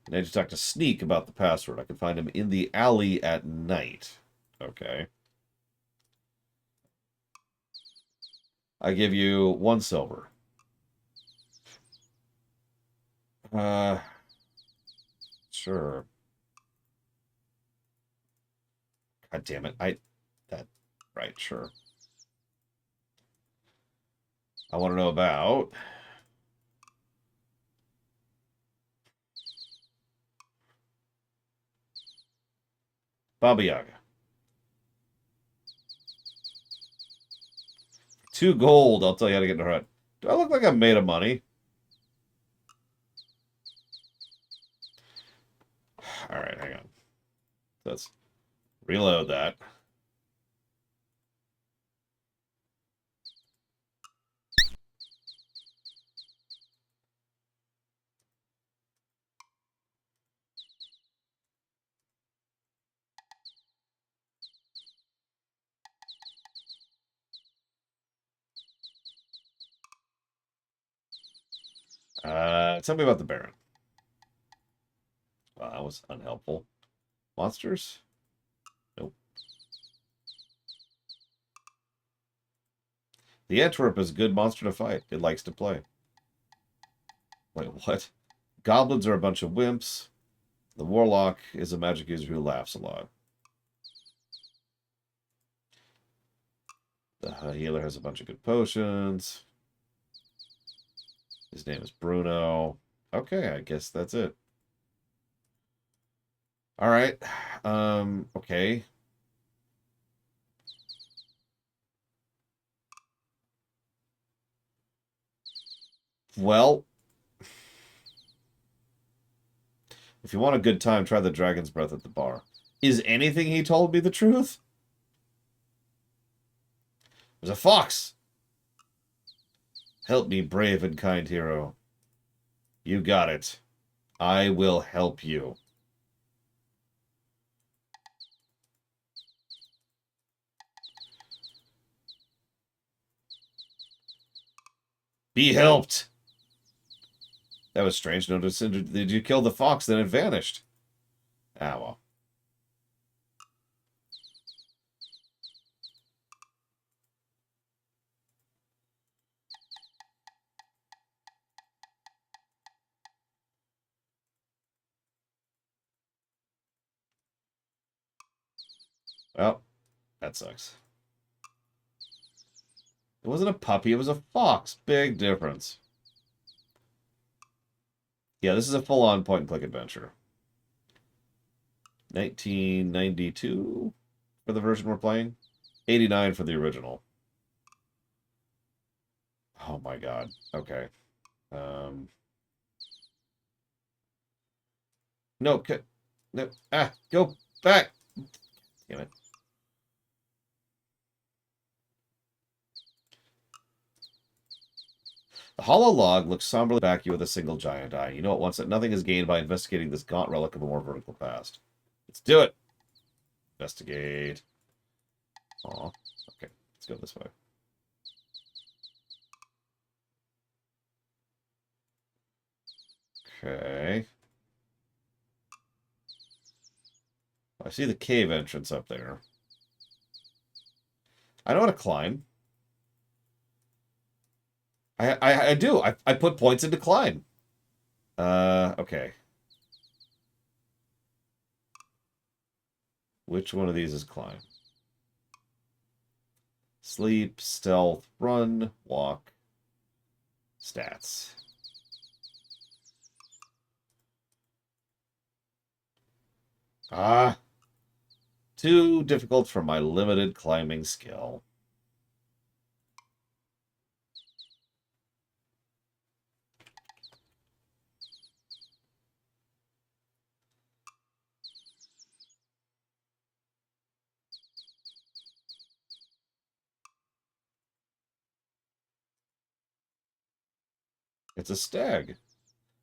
I need to talk to Sneak about the password. I can find him in the alley at night. Okay. I give you 1 silver. Sure. God damn it. Right, sure. I want to know about... Baba Yaga. 2 gold. I'll tell you how to get in her hut. Do I look like I'm made of money? Alright, hang on. Let's reload that. Tell me about the Baron. Wow, that was unhelpful. Monsters? Nope. The Antwerp is a good monster to fight. It likes to play. Wait, what? Goblins are a bunch of wimps. The Warlock is a magic user who laughs a lot. The healer has a bunch of good potions. His name is Bruno. Okay, I guess that's it. All right. Okay. Well, if you want a good time, try the Dragon's Breath at the bar. Is anything he told me the truth? There's a fox! Help me, brave and kind hero. You got it. I will help you. Be helped! That was strange. Notice, did you kill the fox? Then it vanished. Ah, well. Well, that sucks. It wasn't a puppy, it was a fox. Big difference. Yeah, this is a full-on point-and-click adventure. 1992 for the version we're playing. 89 for the original. Oh my god. Okay. No, no. Ah, go back. Damn it. The hollow log looks somberly back at you with a single giant eye. You know at once that nothing is gained by investigating this gaunt relic of a more vertical past. Let's do it! Investigate. Aw. Okay, let's go this way. Okay. I see the cave entrance up there. I know how to climb. I do. I put points into climb. Okay. Which one of these is climb? Sleep, stealth, run, walk, stats. Ah. Too difficult for my limited climbing skill. It's a stag,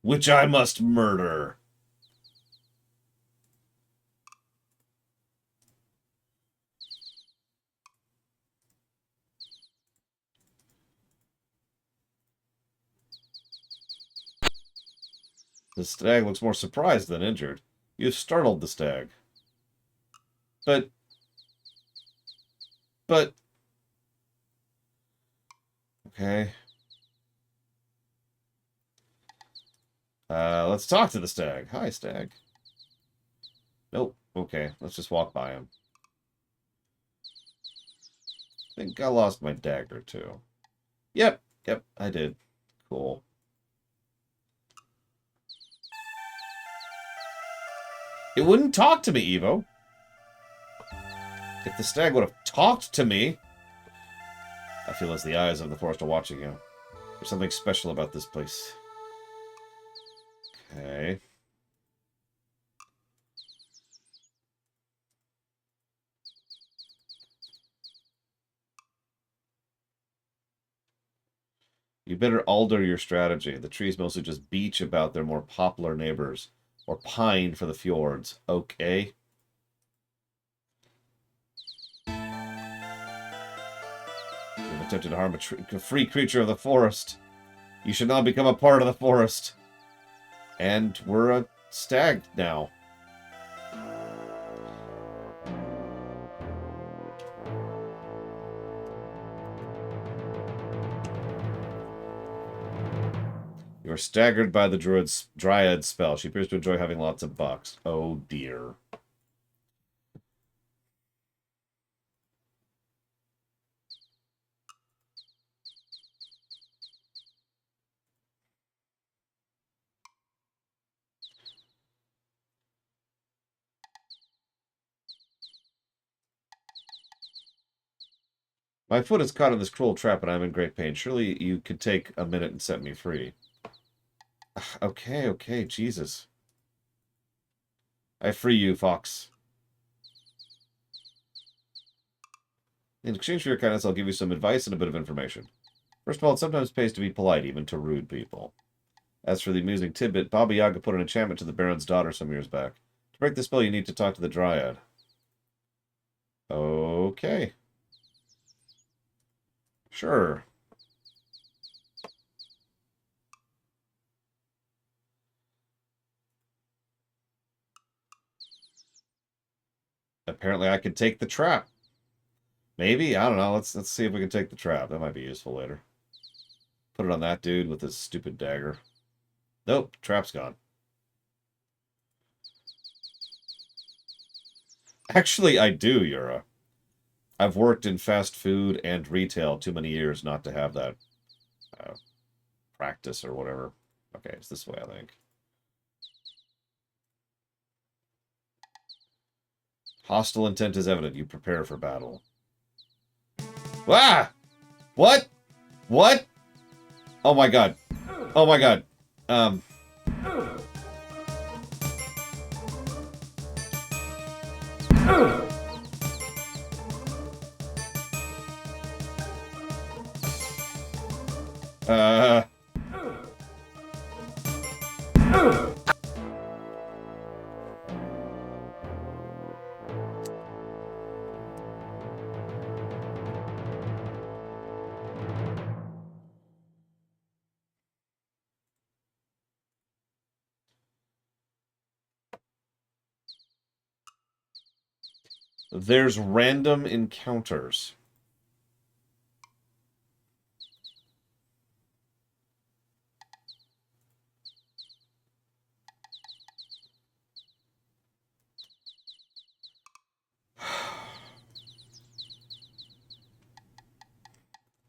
which I must murder. The stag looks more surprised than injured. You've startled the stag. But... Okay. Let's talk to the stag. Hi, stag. Nope. Okay, let's just walk by him. I think I lost my dagger, too. Yep, I did. Cool. It wouldn't talk to me, Evo. If the stag would have talked to me... I feel as the eyes of the forest are watching you. There's something special about this place. Okay. You better alter your strategy. The trees mostly just beach about their more popular neighbors. Or pine for the fjords. Okay. You've attempted to harm a free creature of the forest. You should not become a part of the forest. And we're a stag now. You are staggered by the dryad spell. She appears to enjoy having lots of bucks. Oh dear. My foot is caught in this cruel trap and I'm in great pain. Surely you could take a minute and set me free. Okay, Jesus. I free you, Fox. In exchange for your kindness, I'll give you some advice and a bit of information. First of all, it sometimes pays to be polite, even to rude people. As for the amusing tidbit, Baba Yaga put an enchantment to the Baron's daughter some years back. To break the spell, you need to talk to the Dryad. Okay. Sure. Apparently I could take the trap. Maybe? I don't know. Let's see if we can take the trap. That might be useful later. Put it on that dude with his stupid dagger. Nope, trap's gone. Actually, I do, Yura. I've worked in fast food and retail too many years not to have that practice or whatever. Okay, it's this way, I think. Hostile intent is evident. You prepare for battle. Ah! What? What? Oh my god. Oh my god. There's random encounters.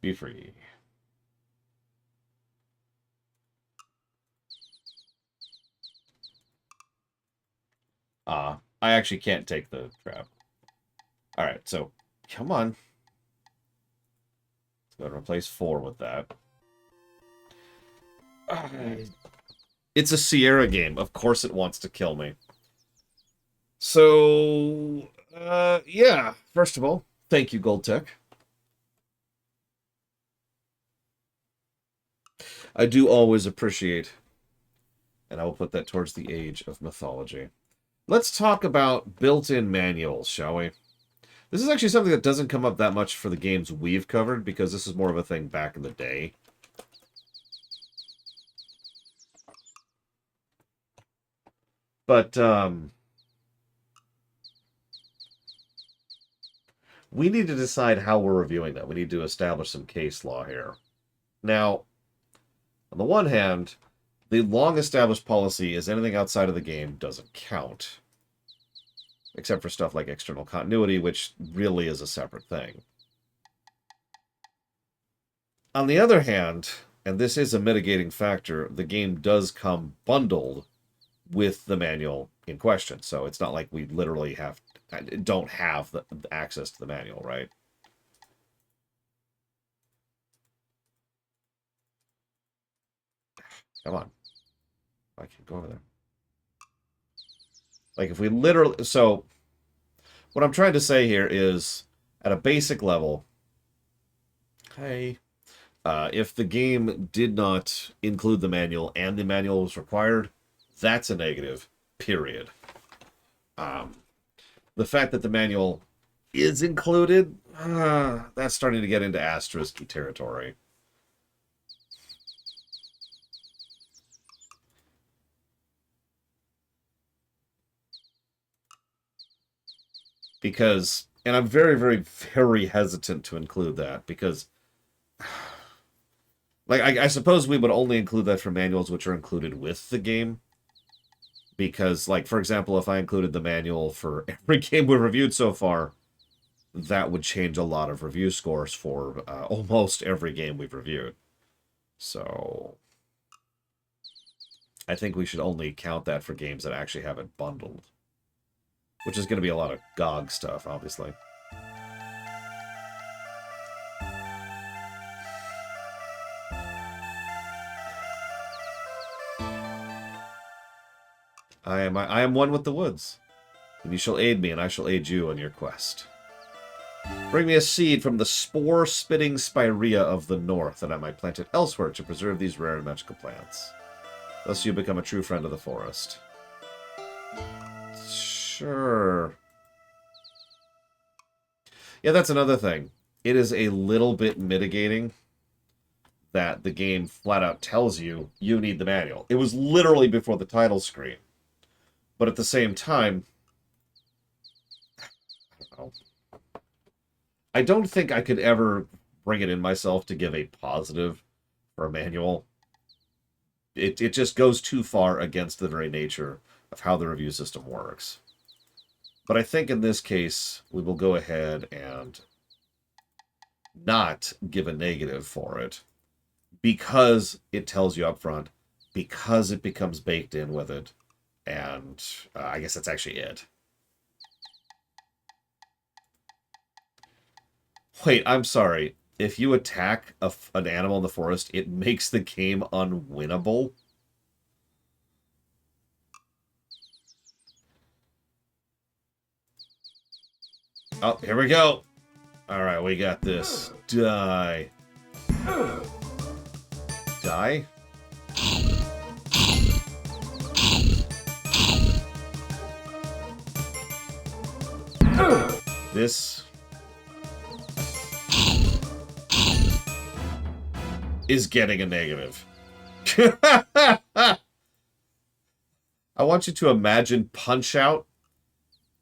Be free. I actually can't take the trap. Alright, so, come on. Let's go and replace 4 with that. It's a Sierra game. Of course it wants to kill me. So, yeah. First of all, thank you, Gold Tech. I do always appreciate, and I will put that towards the age of mythology. Let's talk about built-in manuals, shall we? This is actually something that doesn't come up that much for the games we've covered, because this is more of a thing back in the day. But, we need to decide how we're reviewing that. We need to establish some case law here. Now, on the one hand, the long-established policy is anything outside of the game doesn't count. Except for stuff like external continuity, which really is a separate thing. On the other hand, and this is a mitigating factor, the game does come bundled with the manual in question. So it's not like we literally don't have the access to the manual, right? Come on. I can't go over there. Like, if we literally... So, what I'm trying to say here is, at a basic level, hey, if the game did not include the manual and the manual was required, that's a negative, period. The fact that the manual is included, that's starting to get into asterisky territory. Because, and I'm very, very, very hesitant to include that, because, like, I suppose we would only include that for manuals which are included with the game. Because, like, for example, if I included the manual for every game we've reviewed so far, that would change a lot of review scores for almost every game we've reviewed. So, I think we should only count that for games that actually have it bundled. Which is going to be a lot of GOG stuff, obviously. I am one with the woods, and you shall aid me, and I shall aid you on your quest. Bring me a seed from the spore-spitting spirea of the north, that I might plant it elsewhere to preserve these rare and magical plants. Thus you become a true friend of the forest. Sure. Yeah, that's another thing. It is a little bit mitigating that the game flat out tells you you need the manual. It was literally before the title screen. But at the same time, I don't know. I don't think I could ever bring it in myself to give a positive for a manual. It just goes too far against the very nature of how the review system works. But I think in this case, we will go ahead and not give a negative for it, because it tells you up front, because it becomes baked in with it, and I guess that's actually it. Wait, I'm sorry. If you attack an animal in the forest, it makes the game unwinnable? Oh, here we go. Alright, we got this. Die. Die? This is getting a negative. I want you to imagine Punch-Out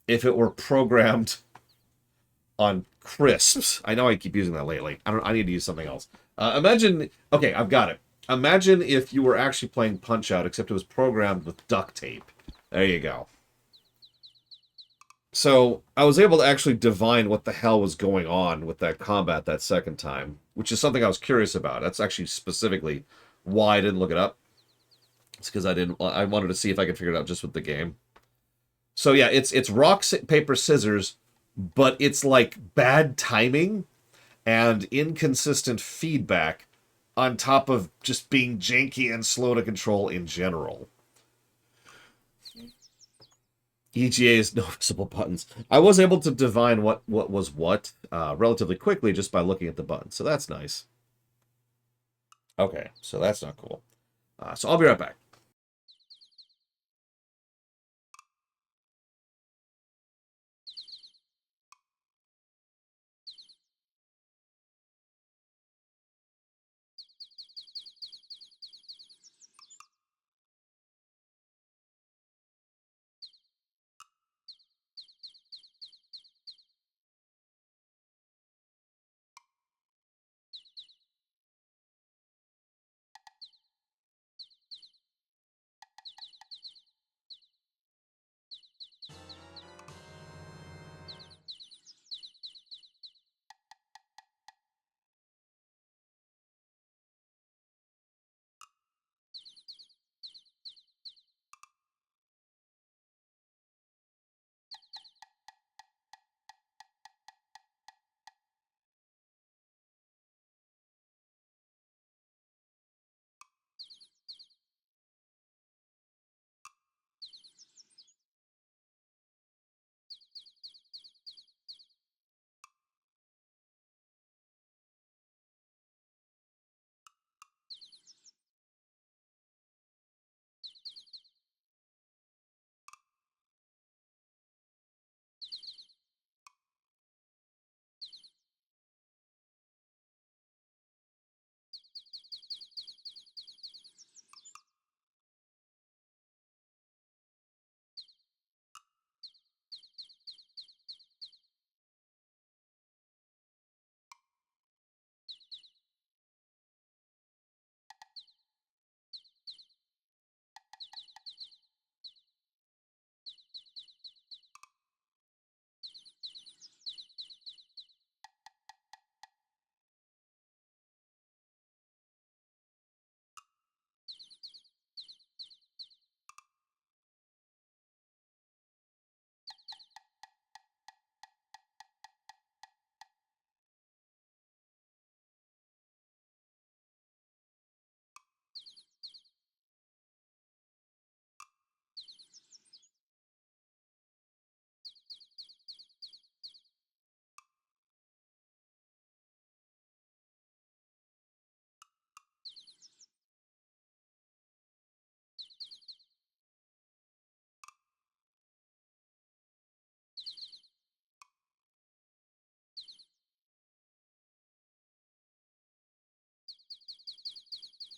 if it were programmed on crisps. I know I keep using that lately. I need to use something else. Imagine, okay, I've got it. Imagine if you were actually playing Punch-Out, except it was programmed with duct tape. There you go. So I was able to actually divine what the hell was going on with that combat that second time, which is something I was curious about. That's actually specifically why I didn't look it up. It's because I wanted to see if I could figure it out just with the game. So yeah, it's rock, paper, scissors, but it's like bad timing and inconsistent feedback on top of just being janky and slow to control in general. EGA is noticeable buttons. I was able to divine what was what relatively quickly just by looking at the buttons, so that's nice. Okay, so that's not cool. So I'll be right back.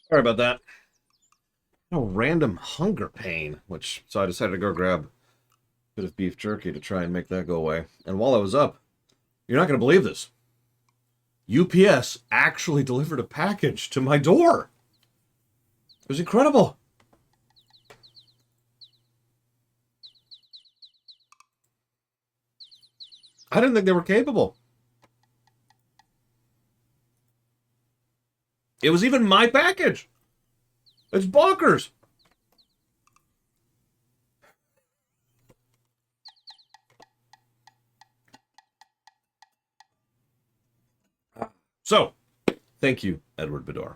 Sorry about that. No random hunger pain, so I decided to go grab a bit of beef jerky to try and make that go away. And while I was up, you're not going to believe this. UPS actually delivered a package to my door. It was incredible. I didn't think they were capable. It was even my package. It's bonkers. So, thank you, Edward Bedore.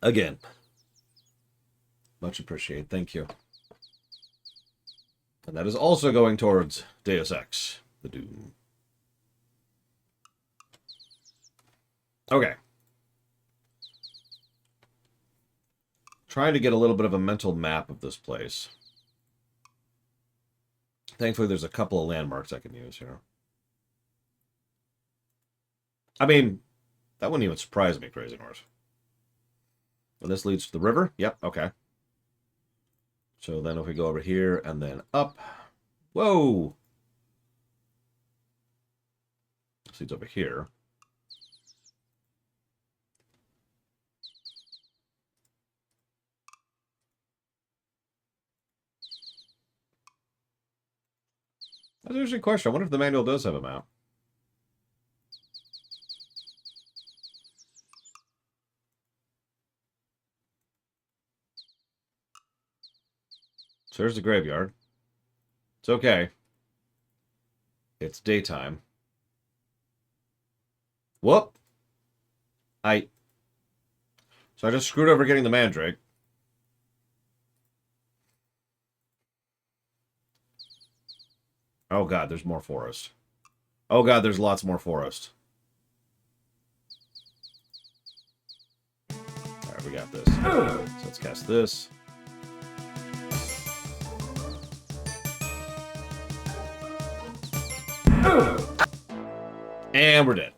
Again, much appreciated. Thank you. And that is also going towards Deus Ex, the Doom. Okay. Trying to get a little bit of a mental map of this place. Thankfully, there's a couple of landmarks I can use here. I mean, that wouldn't even surprise me, Crazy North. And this leads to the river? Yep, okay. So then if we go over here and then up, Whoa! Seeds over here. That's actually a question. I wonder if the manual does have a map. So there's the graveyard. It's okay. It's daytime. Whoop! So I just screwed over getting the mandrake. Oh god, there's more forest. Oh god, there's lots more forest. Alright, we got this. So let's cast this. And we're dead.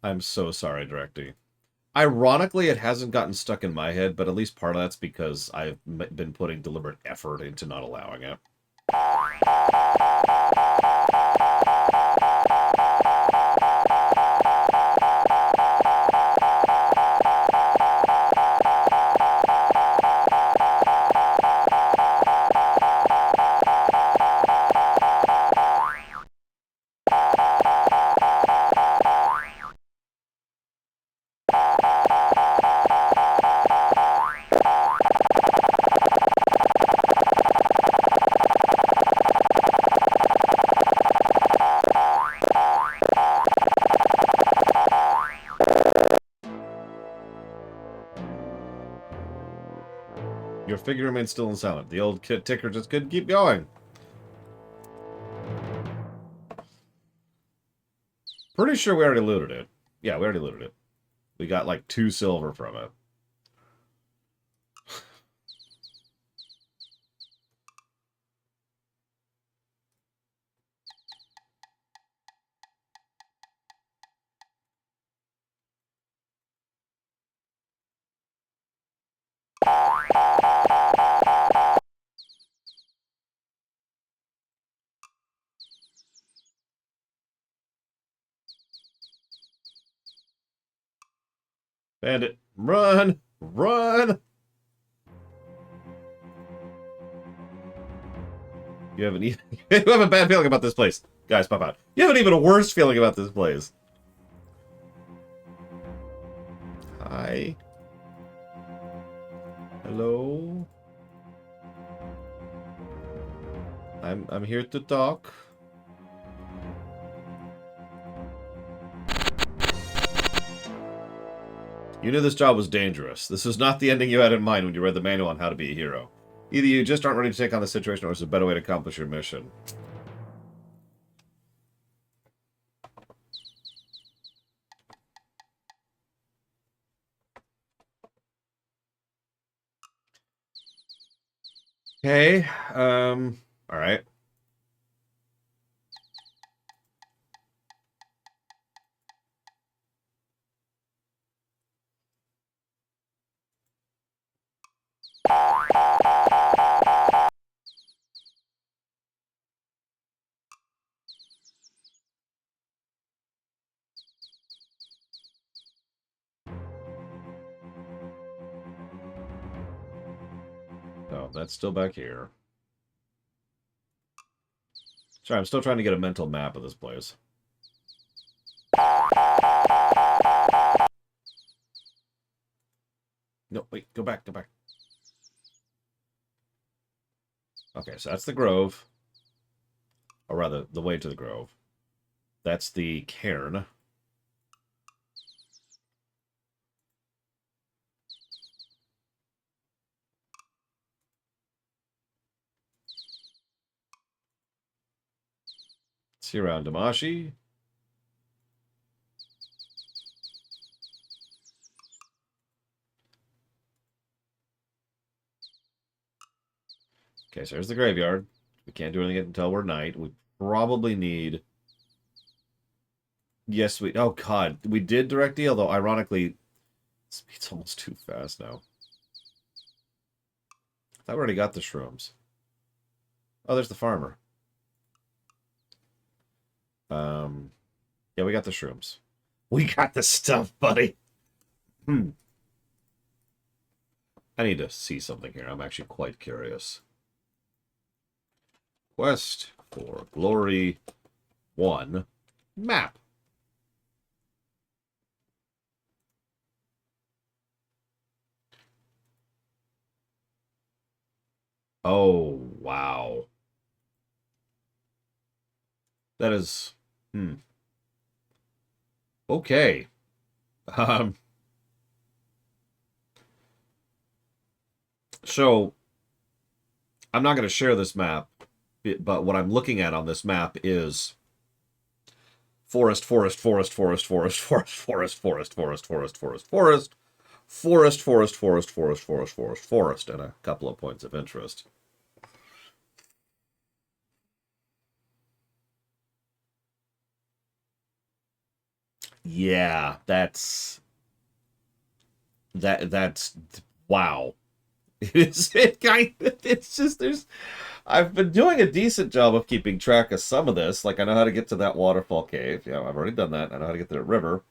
I'm so sorry, Directy. Ironically, it hasn't gotten stuck in my head, but at least part of that's because I've been putting deliberate effort into not allowing it. Your figure remains still and silent. The old ticker just couldn't keep going. Pretty sure we already looted it. Yeah, we already looted it. We got like 2 silver from it. Bandit, run! Run! You have you have a bad feeling about this place. Guys, pop out. You have an even worse feeling about this place. Hi. Hello. I'm here to talk. You knew this job was dangerous. This was not the ending you had in mind when you read the manual on how to be a hero. Either you just aren't ready to take on the situation, or it's a better way to accomplish your mission. Okay, alright. Oh, that's still back here. Sorry, I'm still trying to get a mental map of this place. No, wait, go back, go back. Okay, so that's the grove. Or rather, the way to the grove. That's the cairn. See around Damashi. Okay, so there's the graveyard. We can't do anything until we're night. We probably need Yes, we... Oh, God. We did direct deal, though. Ironically, speed's almost too fast now. I thought we already got the shrooms. Oh, there's the farmer. Yeah, we got the shrooms. We got the stuff, buddy. Hmm. I need to see something here. I'm actually quite curious. Quest for Glory 1 map. Oh, wow. That is... Hmm. Okay. Um, so, I'm not going to share this map, but what I'm looking at on this map is forest, forest, forest, forest, forest, forest, forest, forest, forest, forest, forest, forest, forest, forest, forest, forest, forest, forest, forest, and a couple of points of interest. Yeah, that's wow. It's just there's I've been doing a decent job of keeping track of some of this. Like I know how to get to that waterfall cave. Yeah, I've already done that. I know how to get to the river,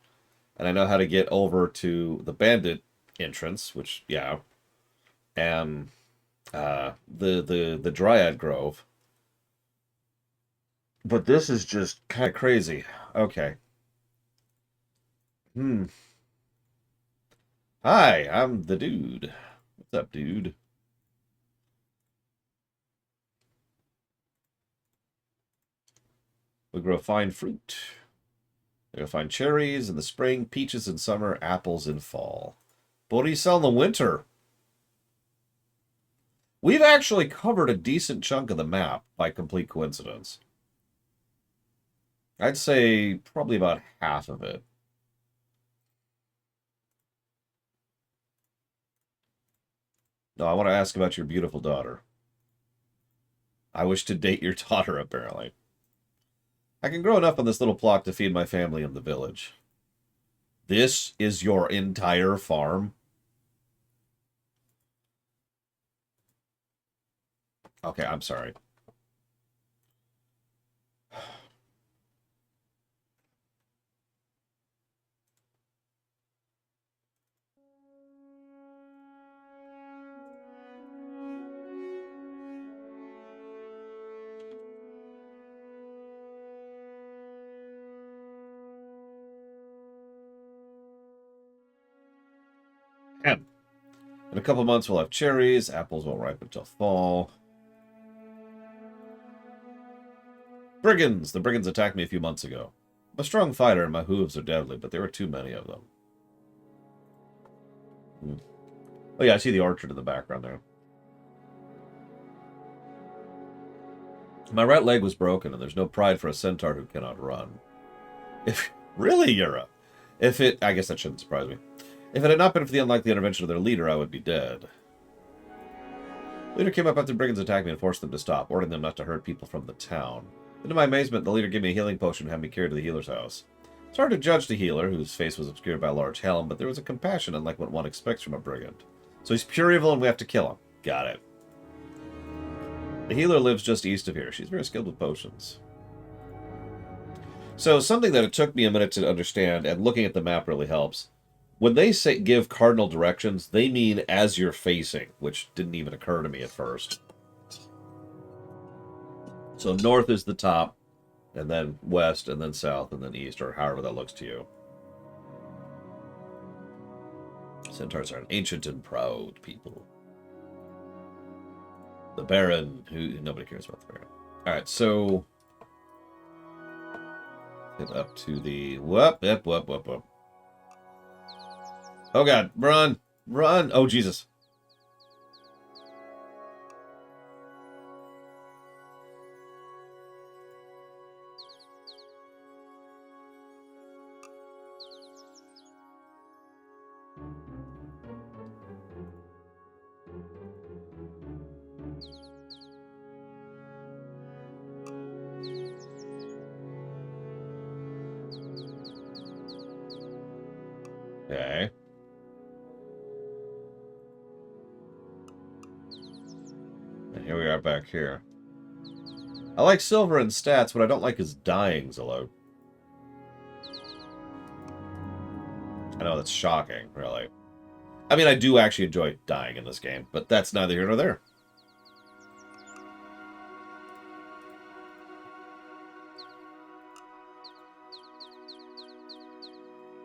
and I know how to get over to the bandit entrance, which yeah, and the Dryad Grove. But this is just kind of crazy. Okay. Hmm. Hi, I'm the dude. What's up, dude? We grow fine fruit. You'll find cherries in the spring, peaches in summer, apples in fall. But what do you sell in the winter? We've actually covered a decent chunk of the map by complete coincidence. I'd say probably about half of it. No, I want to ask about your beautiful daughter. I wish to date your daughter, apparently. I can grow enough on this little plot to feed my family in the village. This is your entire farm? Okay, I'm sorry. In a couple months, we'll have cherries. Apples won't ripen until fall. Brigands! The brigands attacked me a few months ago. I'm a strong fighter and my hooves are deadly, but there were too many of them. Hmm. Oh yeah, I see the orchard in the background there. My right leg was broken, and there's no pride for a centaur who cannot run. If really, Yura, if it, I guess that shouldn't surprise me. If it had not been for the unlikely intervention of their leader, I would be dead. The leader came up after brigands attacked me and forced them to stop, ordering them not to hurt people from the town. Then, to my amazement, the leader gave me a healing potion and had me carried to the healer's house. It's hard to judge the healer, whose face was obscured by a large helm, but there was a compassion unlike what one expects from a brigand. So he's pure evil and we have to kill him. Got it. The healer lives just east of here. She's very skilled with potions. So something that it took me a minute to understand, and looking at the map really helps. When they say give cardinal directions, they mean as you're facing, which didn't even occur to me at first. So north is the top, and then west, and then south, and then east, or however that looks to you. Centaurs are an ancient and proud people. The Baron, who nobody cares about the Baron. Alright, so get up to the whoop, whoop, whoop, whoop, whoop. Oh god, run! Run! Oh Jesus. Okay. And here we are back here. I like silver in stats, what I don't like is dying's allowed. I know that's shocking, really. I mean, I do actually enjoy dying in this game, but that's neither here nor there.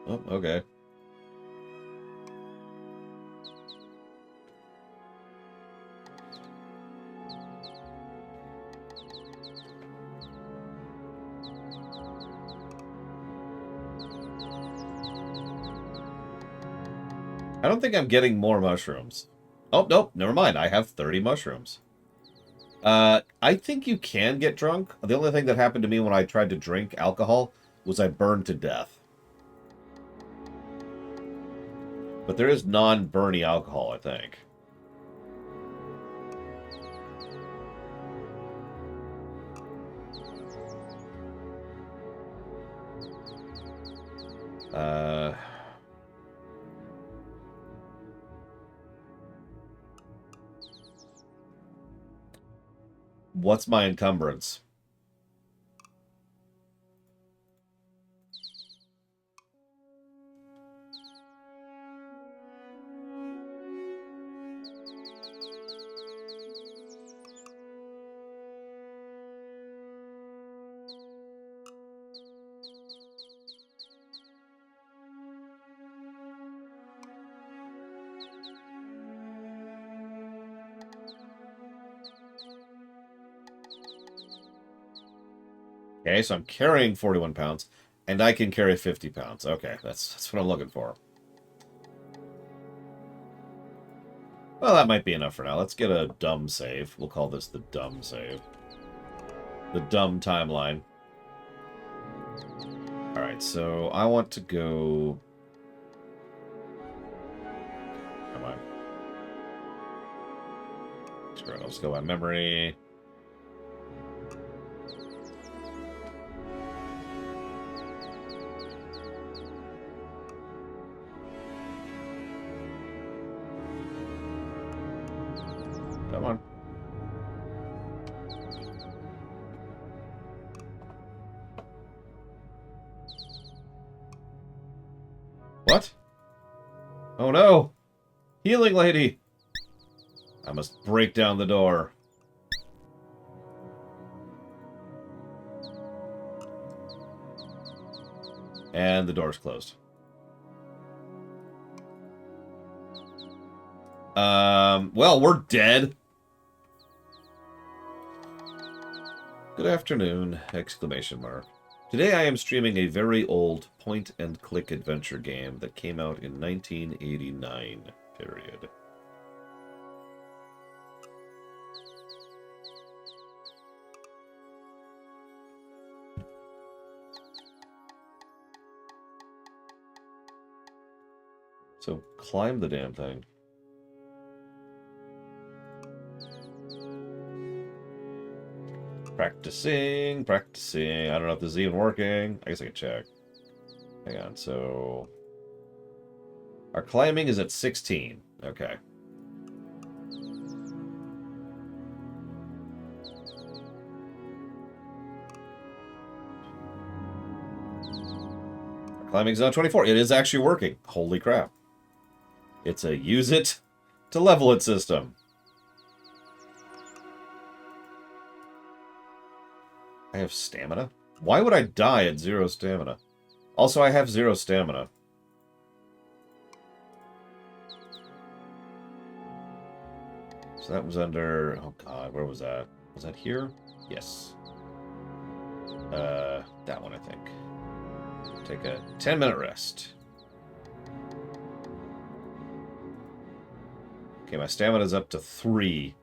Oh, okay. I don't think I'm getting more mushrooms. Oh, nope, never mind. I have 30 mushrooms. I think you can get drunk. The only thing that happened to me when I tried to drink alcohol was I burned to death. But there is non-burny alcohol, I think. What's my encumbrance? Okay, so I'm carrying 41 pounds, and I can carry 50 pounds. Okay, that's what I'm looking for. Well, that might be enough for now. Let's get a dumb save. We'll call this the dumb save. The dumb timeline. Alright, so I want to go... Come on. Screw it, let's go by memory. Come on. What? Oh no! Healing lady! I must break down the door. And the door's closed. Well, we're dead. Good afternoon! Exclamation mark. Today I am streaming a very old point-and-click adventure game that came out in 1989, period. So, climb the damn thing. Practicing, practicing. I don't know if this is even working. I guess I can check. Hang on, so... Our climbing is at 16. Okay. Our climbing is on 24. It is actually working. Holy crap. It's a use it to level it system. I have stamina? Why would I die at 0 stamina? Also, I have 0 stamina. So that was under... Oh god, where was that? Was that here? Yes. That one, I think. Take a 10-minute rest. Okay, my stamina's up to 3.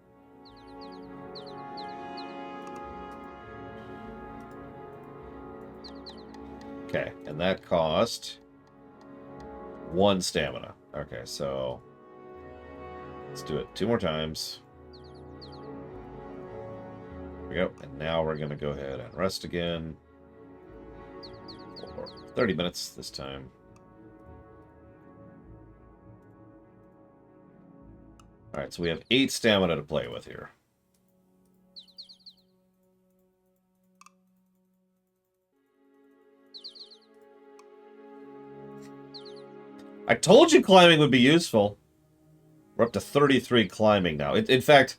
Okay, and that cost 1 stamina. Okay, so let's do it 2 more times. There we go. And now we're going to go ahead and rest again for 30 minutes this time. Alright, so we have 8 stamina to play with here. I told you climbing would be useful. We're up to 33 climbing now. In fact,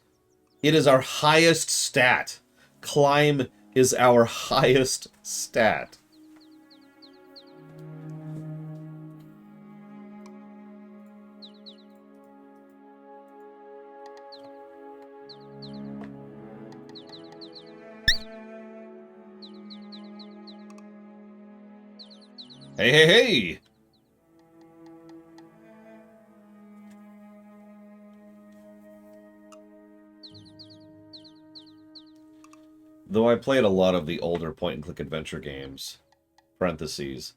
it is our highest stat. Climb is our highest stat. Hey, hey, hey! Though I played a lot of the older point-and-click adventure games, parentheses,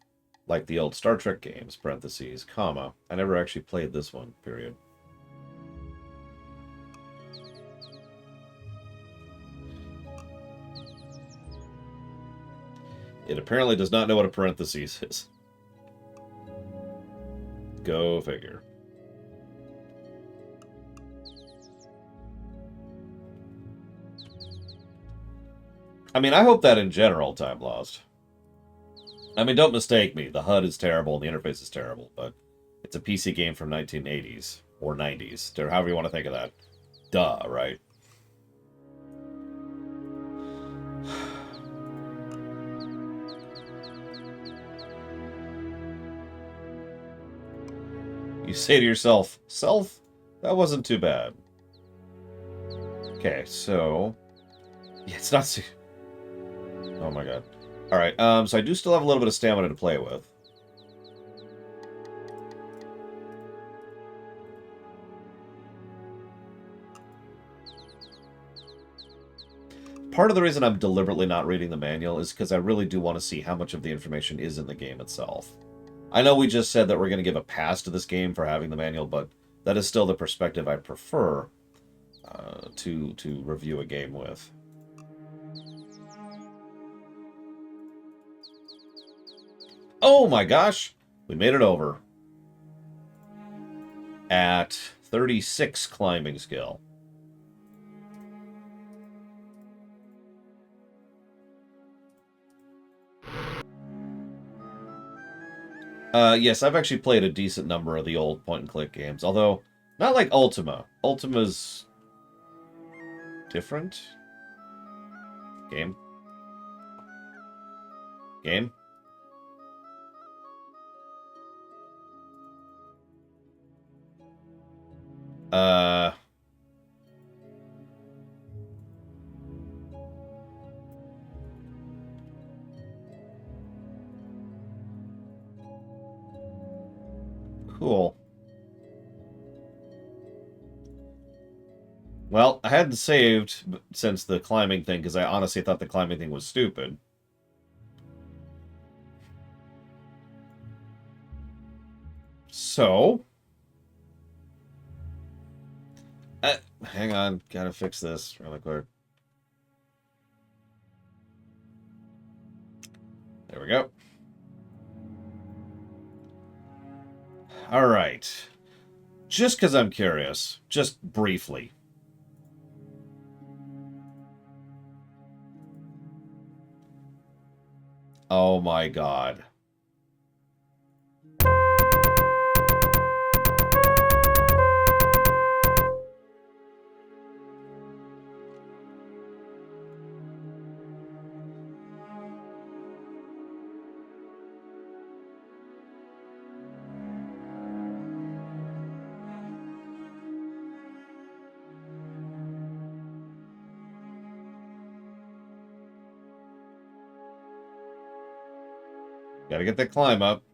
like the old Star Trek games, parentheses, comma, I never actually played this one, period. It apparently does not know what a parentheses is. Go figure. I mean, I hope that in general, time lost. I mean, don't mistake me. The HUD is terrible and the interface is terrible, but it's a PC game from 1980s or 90s, or however you want to think of that. Duh, right? You say to yourself, self, that wasn't too bad. Okay, so... Yeah, it's not... Oh my god. Alright, so I do still have a little bit of stamina to play with. Part of the reason I'm deliberately not reading the manual is because I really do want to see how much of the information is in the game itself. I know we just said that we're going to give a pass to this game for having the manual, but that is still the perspective I prefer to review a game with. Oh my gosh! We made it over. At 36 climbing skill. Yes, I've actually played a decent number of the old point-and-click games, although not like Ultima. Ultima's different. Game. Game. Uh... Cool. Well, I hadn't saved since the climbing thing, because I honestly thought the climbing thing was stupid. So... hang on, gotta fix this really quick. There we go. Alright. Just because I'm curious, just briefly. Oh my god. Gotta get that climb up.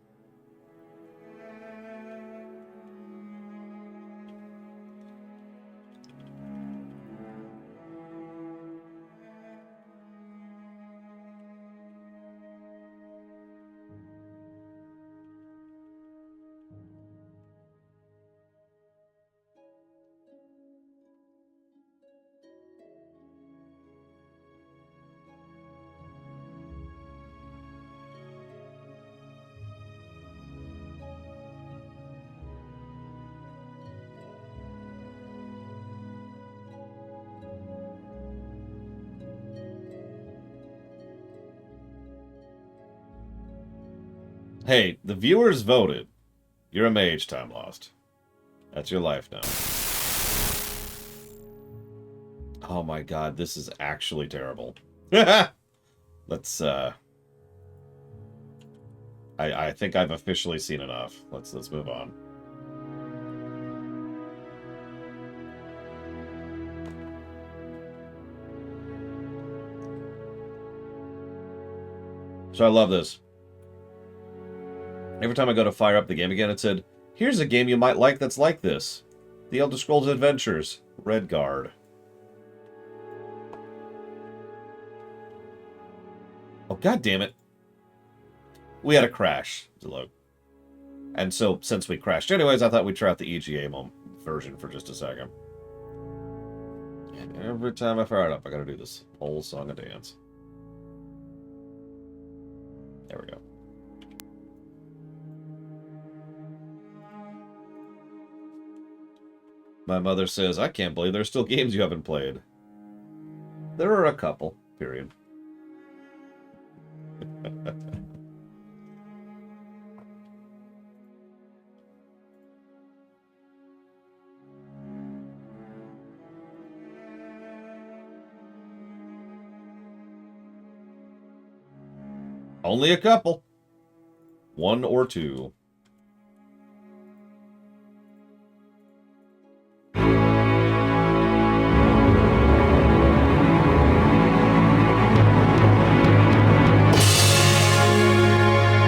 Hey, the viewers voted. You're a mage, time lost. That's your life now. Oh my god, this is actually terrible. Let's, I think I've officially seen enough. Let's move on. So I love this. Every time I go to fire up the game again, it said, here's a game you might like that's like this. The Elder Scrolls Adventures, Redguard. Oh, god damn it. We had a crash, Zilog. And so, since we crashed anyways, I thought we'd try out the EGA version for just a second. And every time I fire it up, I gotta do this whole song and dance. There we go. My mother says, I can't believe there's still games you haven't played. There are a couple, period. Only a couple. One or two.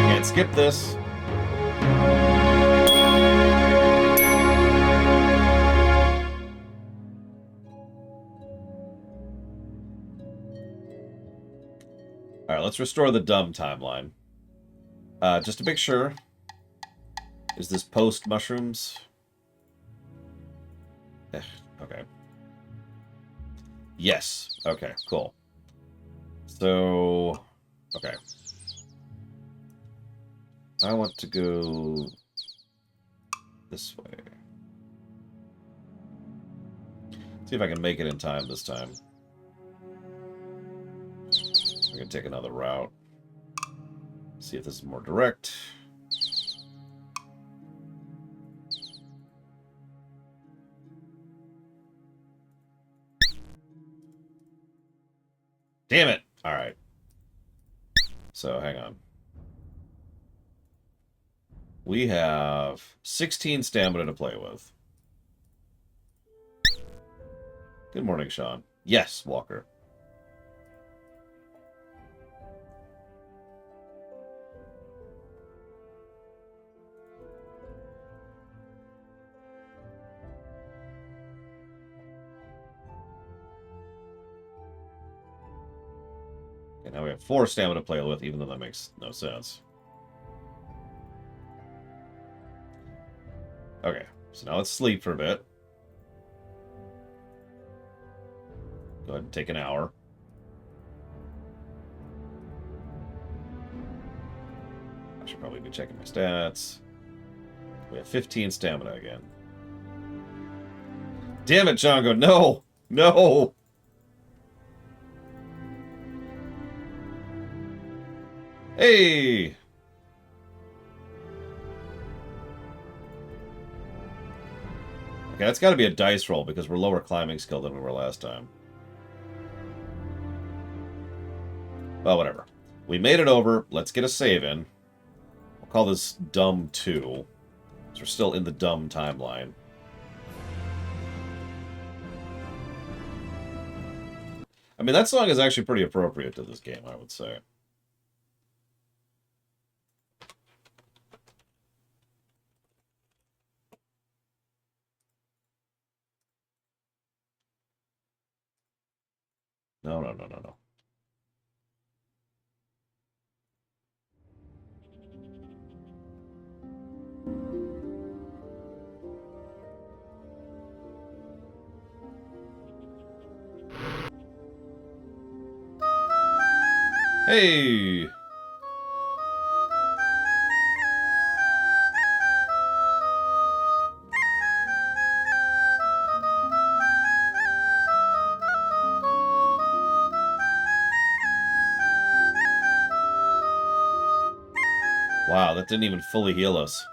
Can't skip this. Alright, let's restore the dumb timeline. Just to make sure. Is this post mushrooms? Okay. Yes. Okay, cool. So, okay. I want to go this way. See if I can make it in time this time. I'm going to take another route. See if this is more direct. Damn it! Alright. So, hang on. We have 16 stamina to play with. Good morning, Sean. Yes, Walker. Okay, now we have 4 stamina to play with, even though that makes no sense. Okay, so now let's sleep for a bit. Go ahead and take an hour. I should probably be checking my stats. We have 15 stamina again. Damn it, Django! No! No! Hey! Okay, that's got to be a dice roll because we're lower climbing skill than we were last time. Well, whatever. We made it over. Let's get a save in. We'll call this Dumb 2. So we're still in the Dumb timeline. I mean, that song is actually pretty appropriate to this game, I would say. No, no, no, no, no. Hey! Wow, that didn't even fully heal us.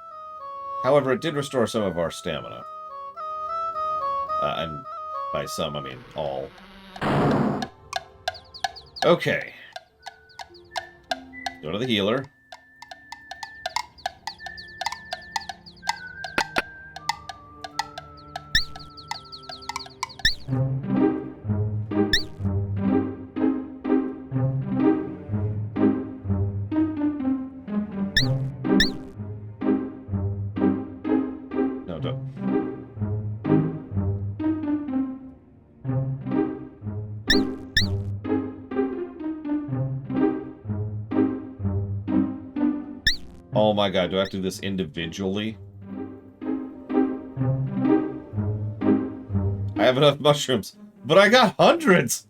However, it did restore some of our stamina. And by some, I mean all. Okay. Go to the healer. No, don't. Oh my god, do I have to do this individually? I have enough mushrooms, but I got hundreds!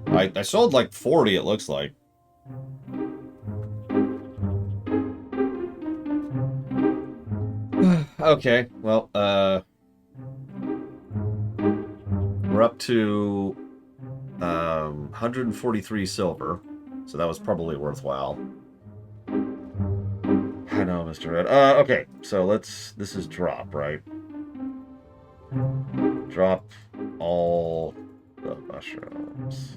I sold like 40, it looks like. Okay, well, we're up to 143 silver, so that was probably worthwhile. I know, Mr. Red. Okay, so let's... This is drop, right? Drop all the mushrooms.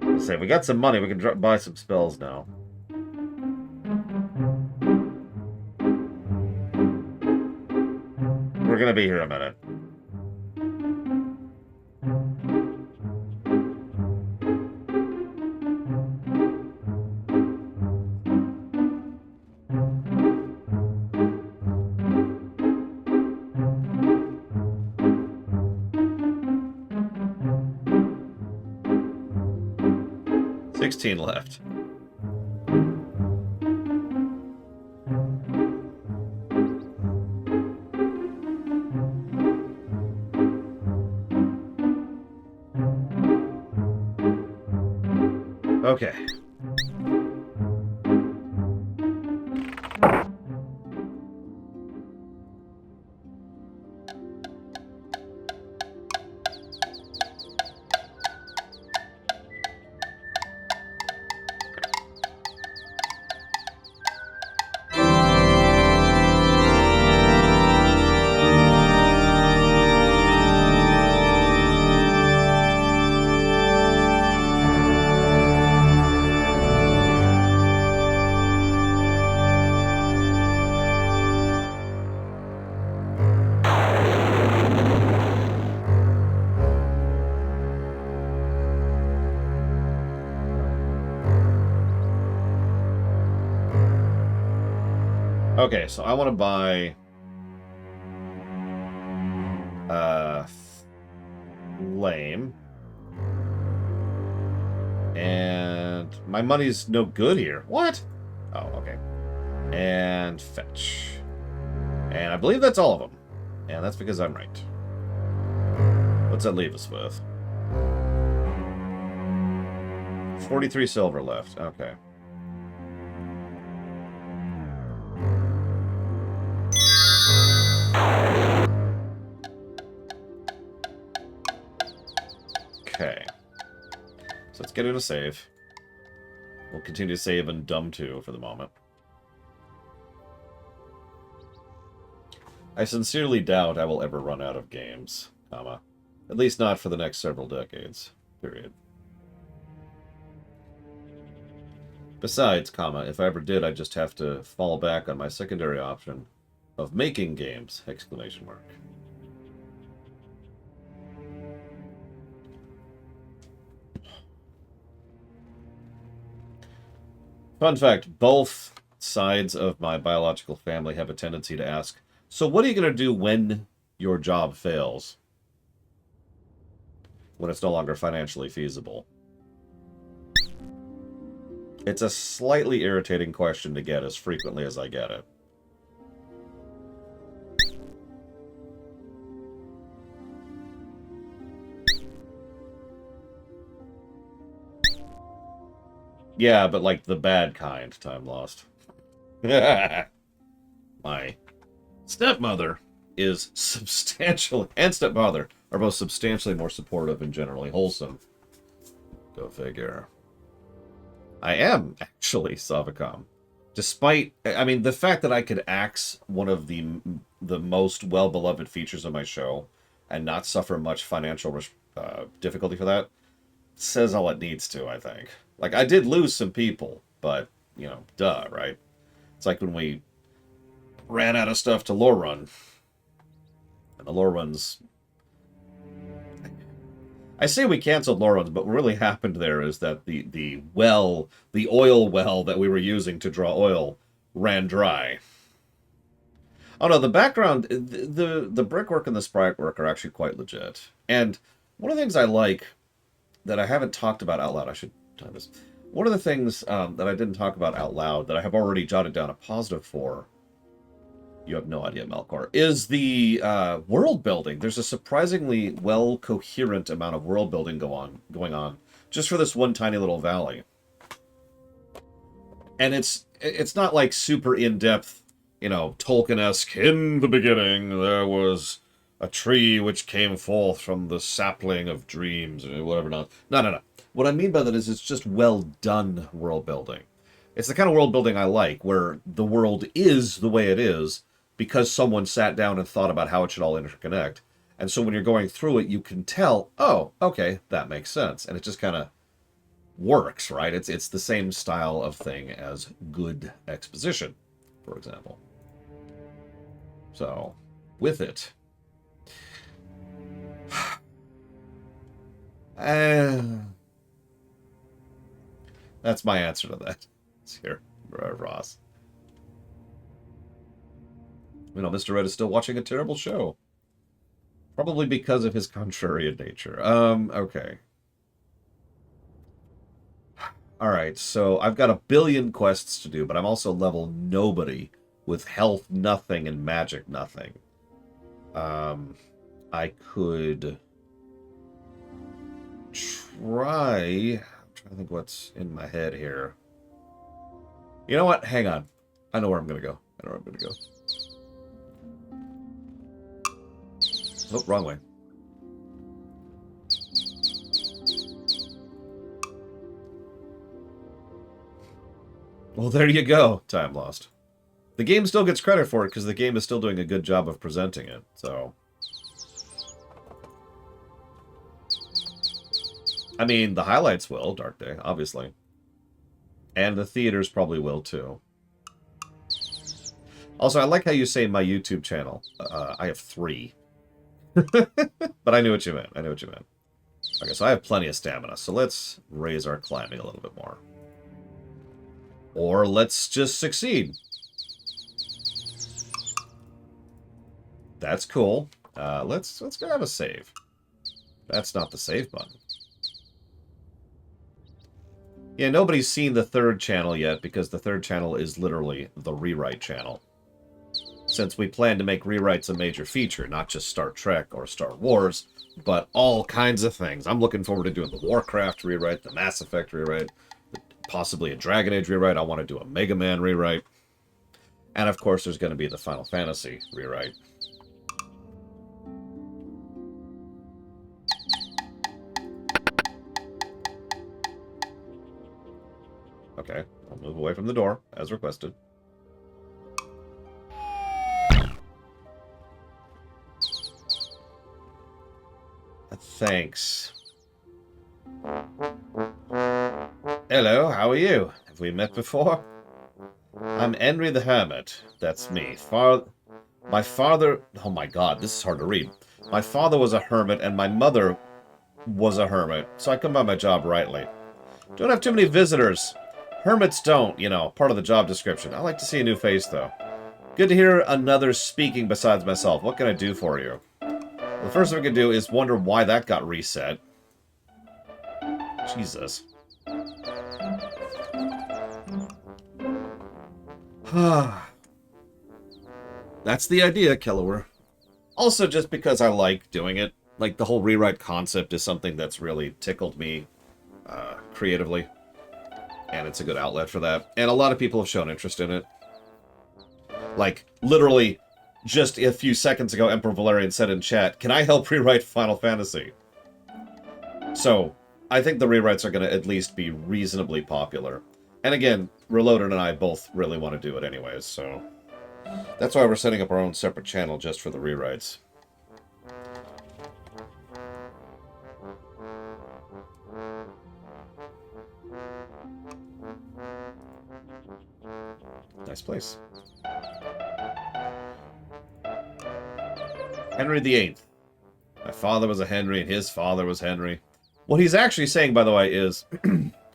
Let's say we got some money. We can buy some spells now. We're gonna be here a minute. $16 left. Okay. Okay, so I want to buy Flame. And my money's no good here. What? Oh, okay. And Fetch. And I believe that's all of them. And that's because I'm right. What's that leave us with? 43 silver left. Okay. Okay. So let's get in a save. We'll continue to save in Dumb 2 for the moment. I sincerely doubt I will ever run out of games, comma. At least not for the next several decades. Period. Besides, comma, if I ever did, I'd just have to fall back on my secondary option of making games, exclamation mark. Fun fact, both sides of my biological family have a tendency to ask, so what are you going to do when your job fails? When it's no longer financially feasible? It's a slightly irritating question to get as frequently as I get it. Yeah, but like the bad kind, time lost. My stepmother. is substantially, and stepfather, are both substantially more supportive and generally wholesome. Go figure. I am actually Savicom. Despite, I mean, the fact that I could axe one of the most well-beloved features of my show and not suffer much financial difficulty for that says all it needs to, I think. Like, I did lose some people, but, you know, duh, right? It's like when we ran out of stuff to lore run. And the lore runs... I say we canceled lore runs, but what really happened there is that the oil well that we were using to draw oil ran dry. Oh no, the background, the brickwork and the sprite work are actually quite legit. And one of the things I like that I haven't talked about out loud, I should time this. One of the things that I didn't talk about out loud that I have already jotted down a positive for, you have no idea, Melkor, is the world building. There's a surprisingly well-coherent amount of world building going on just for this one tiny little valley. And it's not like super in-depth, you know, Tolkien-esque, in the beginning there was a tree which came forth from the sapling of dreams, or whatever not. No. What I mean by that is it's just well-done world building. It's the kind of world building I like, where the world is the way it is, because someone sat down and thought about how it should all interconnect. And so when you're going through it, you can tell, oh, okay, that makes sense. And it just kind of works, right? It's the same style of thing as good exposition, for example. So, with it. That's my answer to that. It's here, Ross. You know, Mr. Red is still watching a terrible show. Probably because of his contrarian nature. Okay. Alright, so I've got 1 billion quests to do, but I'm also level nobody with health nothing and magic nothing. I could try... I'm trying to think what's in my head here. You know what? Hang on. I know where I'm going to go. Oh, wrong way. Well, there you go. Time lost. The game still gets credit for it because the game is still doing a good job of presenting it, so... I mean, the highlights will, Dark Day, obviously. And the theaters probably will, too. Also, I like how you say my YouTube channel. I have 3. But I knew what you meant. Okay, so I have plenty of stamina, so let's raise our climbing a little bit more. Or let's just succeed. That's cool. Let's go have a save. That's not the save button. Yeah, nobody's seen the 3rd channel yet, because the 3rd channel is literally the rewrite channel. Since we plan to make rewrites a major feature, not just Star Trek or Star Wars, but all kinds of things. I'm looking forward to doing the Warcraft rewrite, the Mass Effect rewrite, possibly a Dragon Age rewrite. I want to do a Mega Man rewrite. And of course, there's going to be the Final Fantasy rewrite. Okay, I'll move away from the door, as requested. Thanks. Hello, how are you? Have we met before? I'm Henry the Hermit. That's me. My father... Oh my god, this is hard to read. My father was a hermit, and my mother was a hermit, so I come by my job rightly. Don't have too many visitors. Hermits don't, you know, part of the job description. I like to see a new face, though. Good to hear another speaking besides myself. What can I do for you? The first thing we can do is wonder why that got reset. Jesus. That's the idea, Kellower. Also, just because I like doing it. Like, the whole rewrite concept is something that's really tickled me creatively. And it's a good outlet for that. And a lot of people have shown interest in it. Like, literally, Just a few seconds ago, Emperor Valerian said in chat, can I help rewrite Final Fantasy? So, I think the rewrites are going to at least be reasonably popular. And again, Reloaded and I both really want to do it anyways, so... That's why we're setting up our own separate channel just for the rewrites. Nice place. Henry VIII. My father was a Henry, and his father was Henry. What he's actually saying, by the way, is...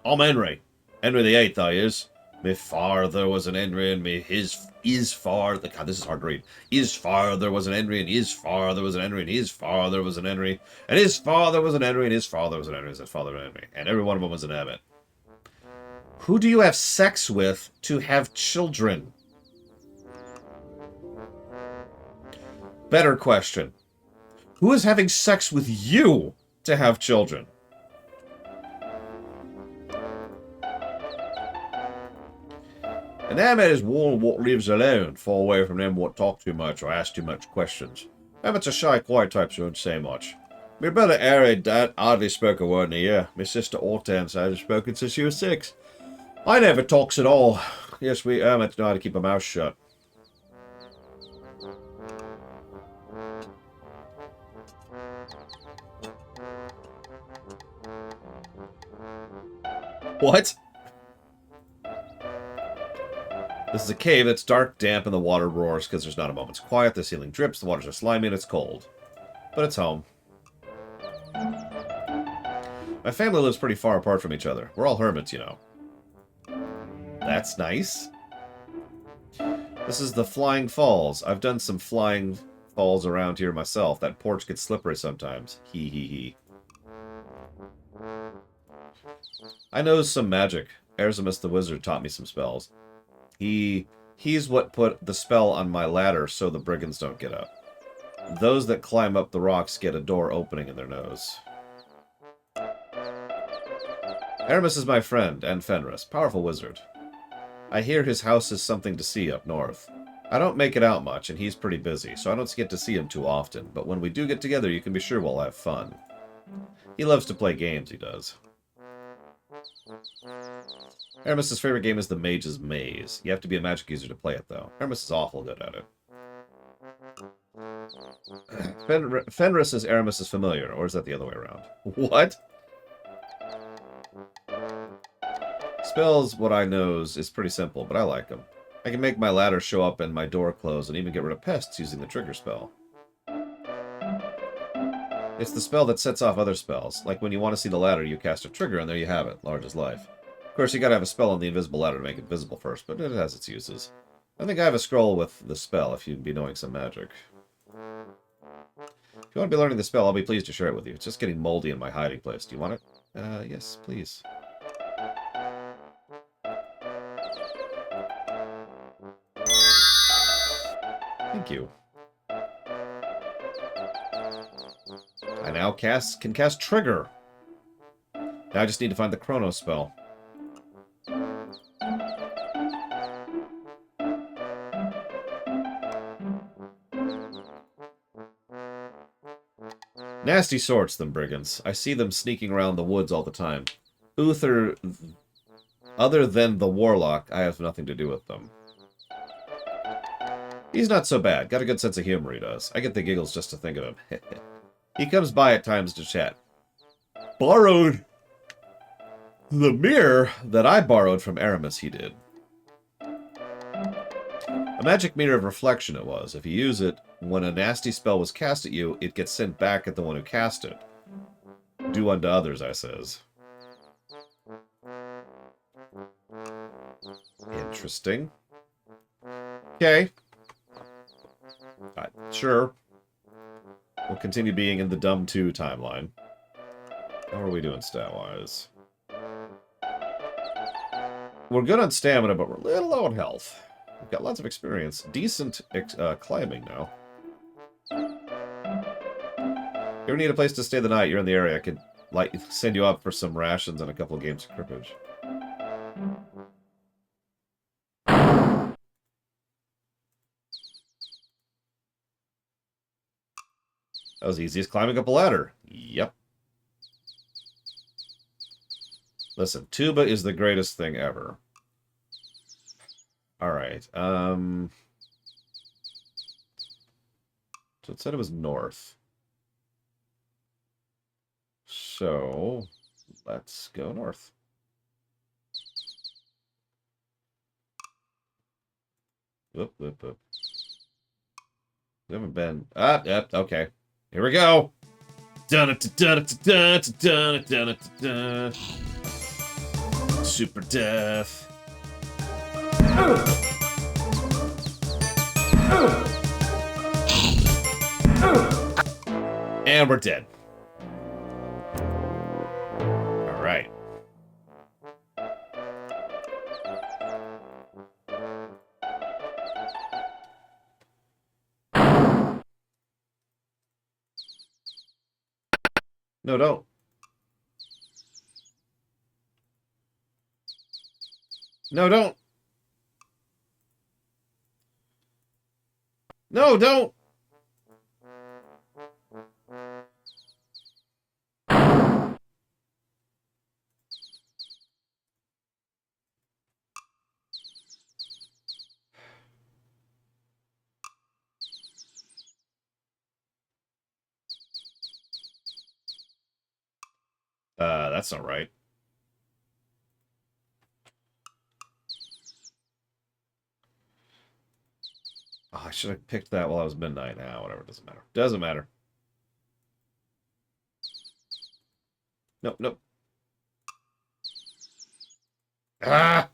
I'm Henry. Henry VIII, I is. My father was an Henry, and his father... God, this is hard to read. His father was an Henry, and his father was an Henry, and his father was an Henry, and his father was an Henry, and his father was an Henry, and his father was an Henry. And every one of them was an abbot. Who do you have sex with to have children? Better question. Who is having sex with you to have children? An abbot is one what lives alone, far away from them what talk too much or ask too much questions. Abbots are shy, quiet types who don't say much. My brother Harry hardly spoke a word in a year. My sister Hortense hasn't spoken since she was 6. I never talks at all. Yes, we hermits know how to keep a mouth shut. What? This is a cave that's dark, damp, and the water roars because there's not a moment's quiet. The ceiling drips, the waters are slimy, and it's cold. But it's home. My family lives pretty far apart from each other. We're all hermits, you know. That's nice. This is the Flying Falls. I've done some flying falls around here myself. That porch gets slippery sometimes. Hee hee hee. I know some magic. Erasmus the wizard taught me some spells. He's what put the spell on my ladder so the brigands don't get up. Those that climb up the rocks get a door opening in their nose. Aramis is my friend, and Fenris, powerful wizard. I hear his house is something to see up north. I don't make it out much, and he's pretty busy, so I don't get to see him too often, but when we do get together, you can be sure we'll have fun. He loves to play games, he does. Aramis' favorite game is the Mage's Maze. You have to be a magic user to play it, though. Aramis is awful good at it. Fenris is Aramis' familiar, or is that the other way around? What? Spells, what I knows, is pretty simple, but I like them. I can make my ladder show up and my door close, and even get rid of pests using the trigger spell. It's the spell that sets off other spells. Like when you want to see the ladder, you cast a trigger, and there you have it, large as life. Of course, you gotta have a spell on the invisible ladder to make it visible first, but it has its uses. I think I have a scroll with the spell, if you'd be knowing some magic. If you want to be learning the spell, I'll be pleased to share it with you. It's just getting moldy in my hiding place. Do you want it? Yes, please. Thank you. I now can cast Trigger. Now I just need to find the Chrono spell. Nasty sorts, them brigands. I see them sneaking around the woods all the time. Other than the warlock, I have nothing to do with them. He's not so bad. Got a good sense of humor, he does. I get the giggles just to think of him. He comes by at times to chat. Borrowed the mirror that I borrowed from Aramis, he did. A magic mirror of reflection it was. If you use it, when a nasty spell was cast at you, it gets sent back at the one who cast it. Do unto others, I says. Interesting. Okay. Sure. We'll continue being in the Dumb 2 timeline. How are we doing stat-wise? We're good on stamina, but we're a little low on health. We've got lots of experience. Decent climbing now. You ever need a place to stay the night? You're in the area. I could send you up for some rations and a couple of games of cribbage. That was easy as climbing up a ladder. Yep. Listen, tuba is the greatest thing ever. Alright, so it said it was north. So, let's go north. Whoop, whoop, whoop. We haven't been... Ah, yep, okay. Here we go! Super death. And we're dead. Alright. No, don't. No, don't. No, don't. That's not right. Oh, I should have picked that while I was midnight. Nah, whatever. Doesn't matter. Doesn't matter. Nope, nope. Ah!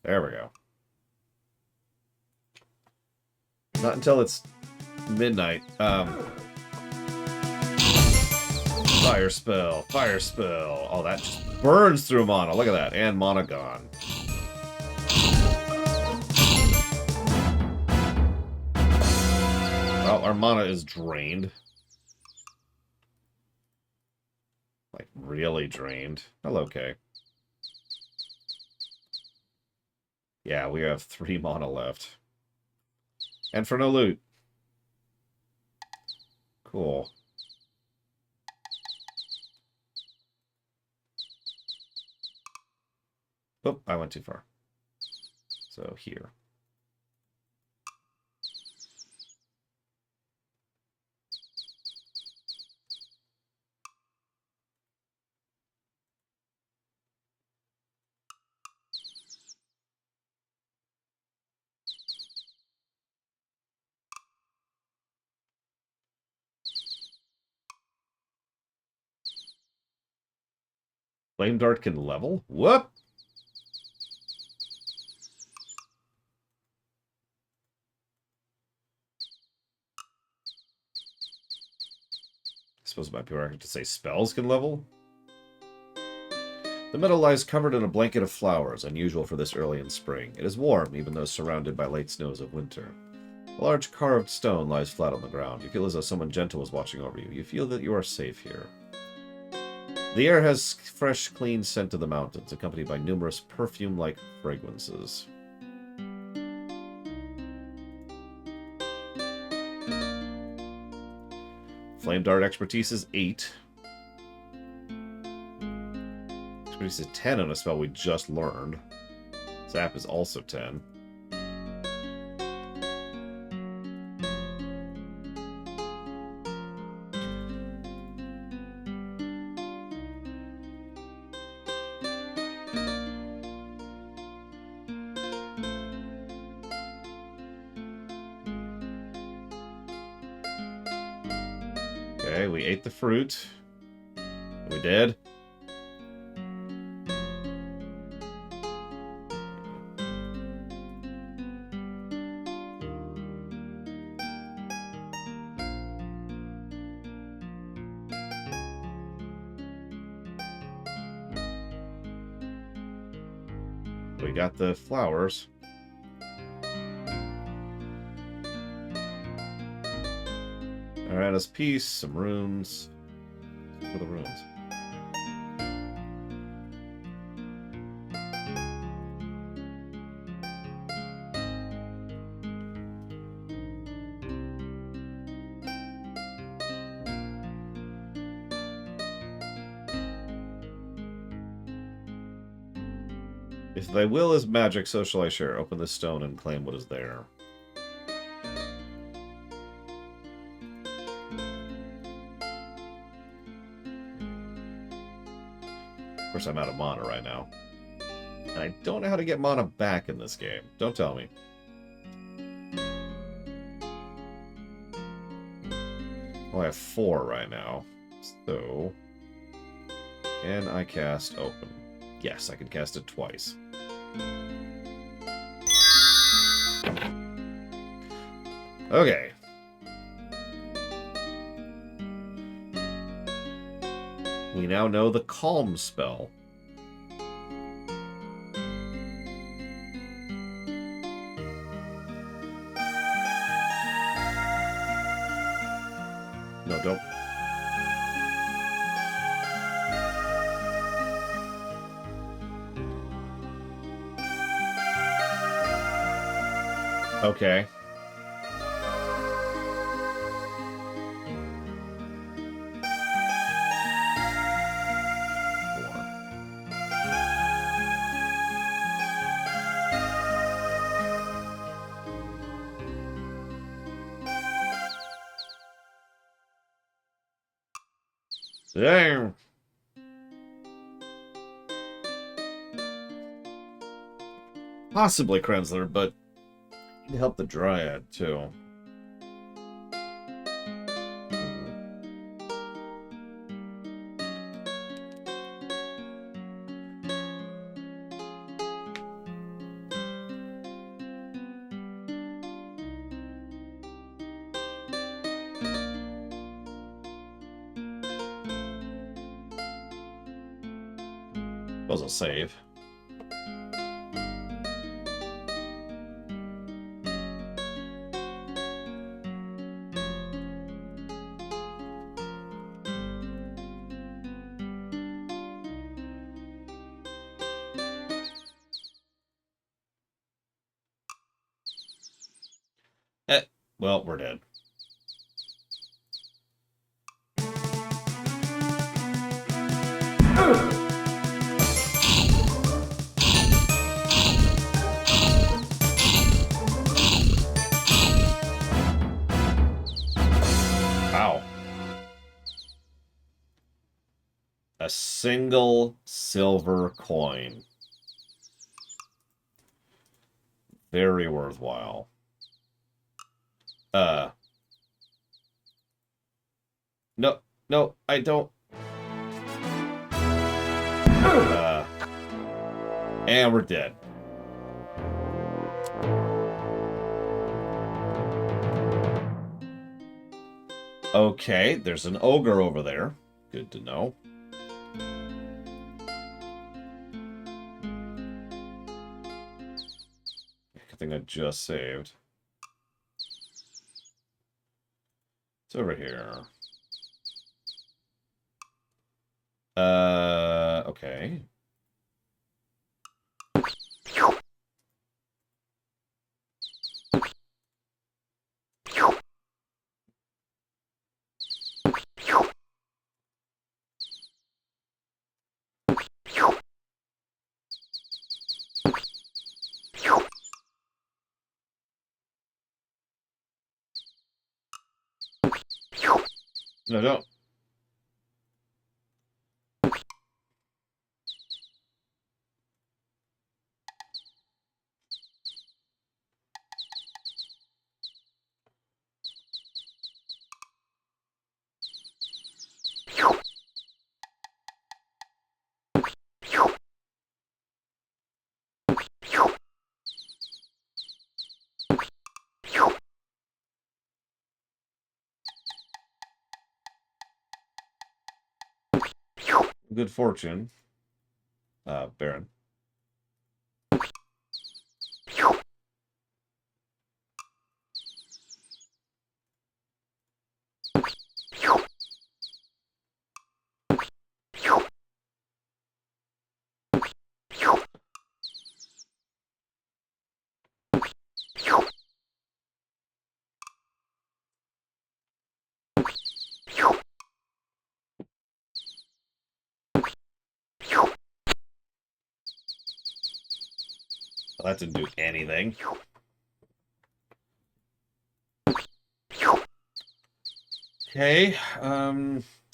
There we go. Not until it's midnight. Fire spell. Fire spell. Oh, that just burns through mana. Look at that. And mana gone. Well, our mana is drained. Like, really drained. Hello, Kay. Yeah, we have 3 mana left. And for no loot. Cool. Oh, I went too far. So, here. Flame Dart can level? Whoop! I suppose it might be right to say spells can level. The meadow lies covered in a blanket of flowers, unusual for this early in spring. It is warm, even though surrounded by late snows of winter. A large carved stone lies flat on the ground. You feel as though someone gentle is watching over you. You feel that you are safe here. The air has fresh, clean scent of the mountains, accompanied by numerous perfume-like fragrances. Flame Dart expertise is 8. Expertise is 10 on a spell we just learned. Zap is also 10. Okay, we ate the fruit. We did. We got the flowers. Alright, us peace, some runes. For the runes. If thy will is magic, so shall I share. Open the stone and claim what is there. Of course, I'm out of mana right now. And I don't know how to get mana back in this game. Don't tell me. Oh, I have 4 right now. So... can I cast open? Yes, I can cast it twice. Okay. We now know the calm spell. No, don't. Okay. Damn. Possibly Krenzler, but need to help the Dryad, too. Was a save. Well, we're dead. Wow. A single silver coin. Very worthwhile. No, no, I don't. And we're dead. Okay, there's an ogre over there. Good to know. Good thing I just saved. It's over here. Okay. No, don't. Good fortune. Baron. That didn't do anything. Okay,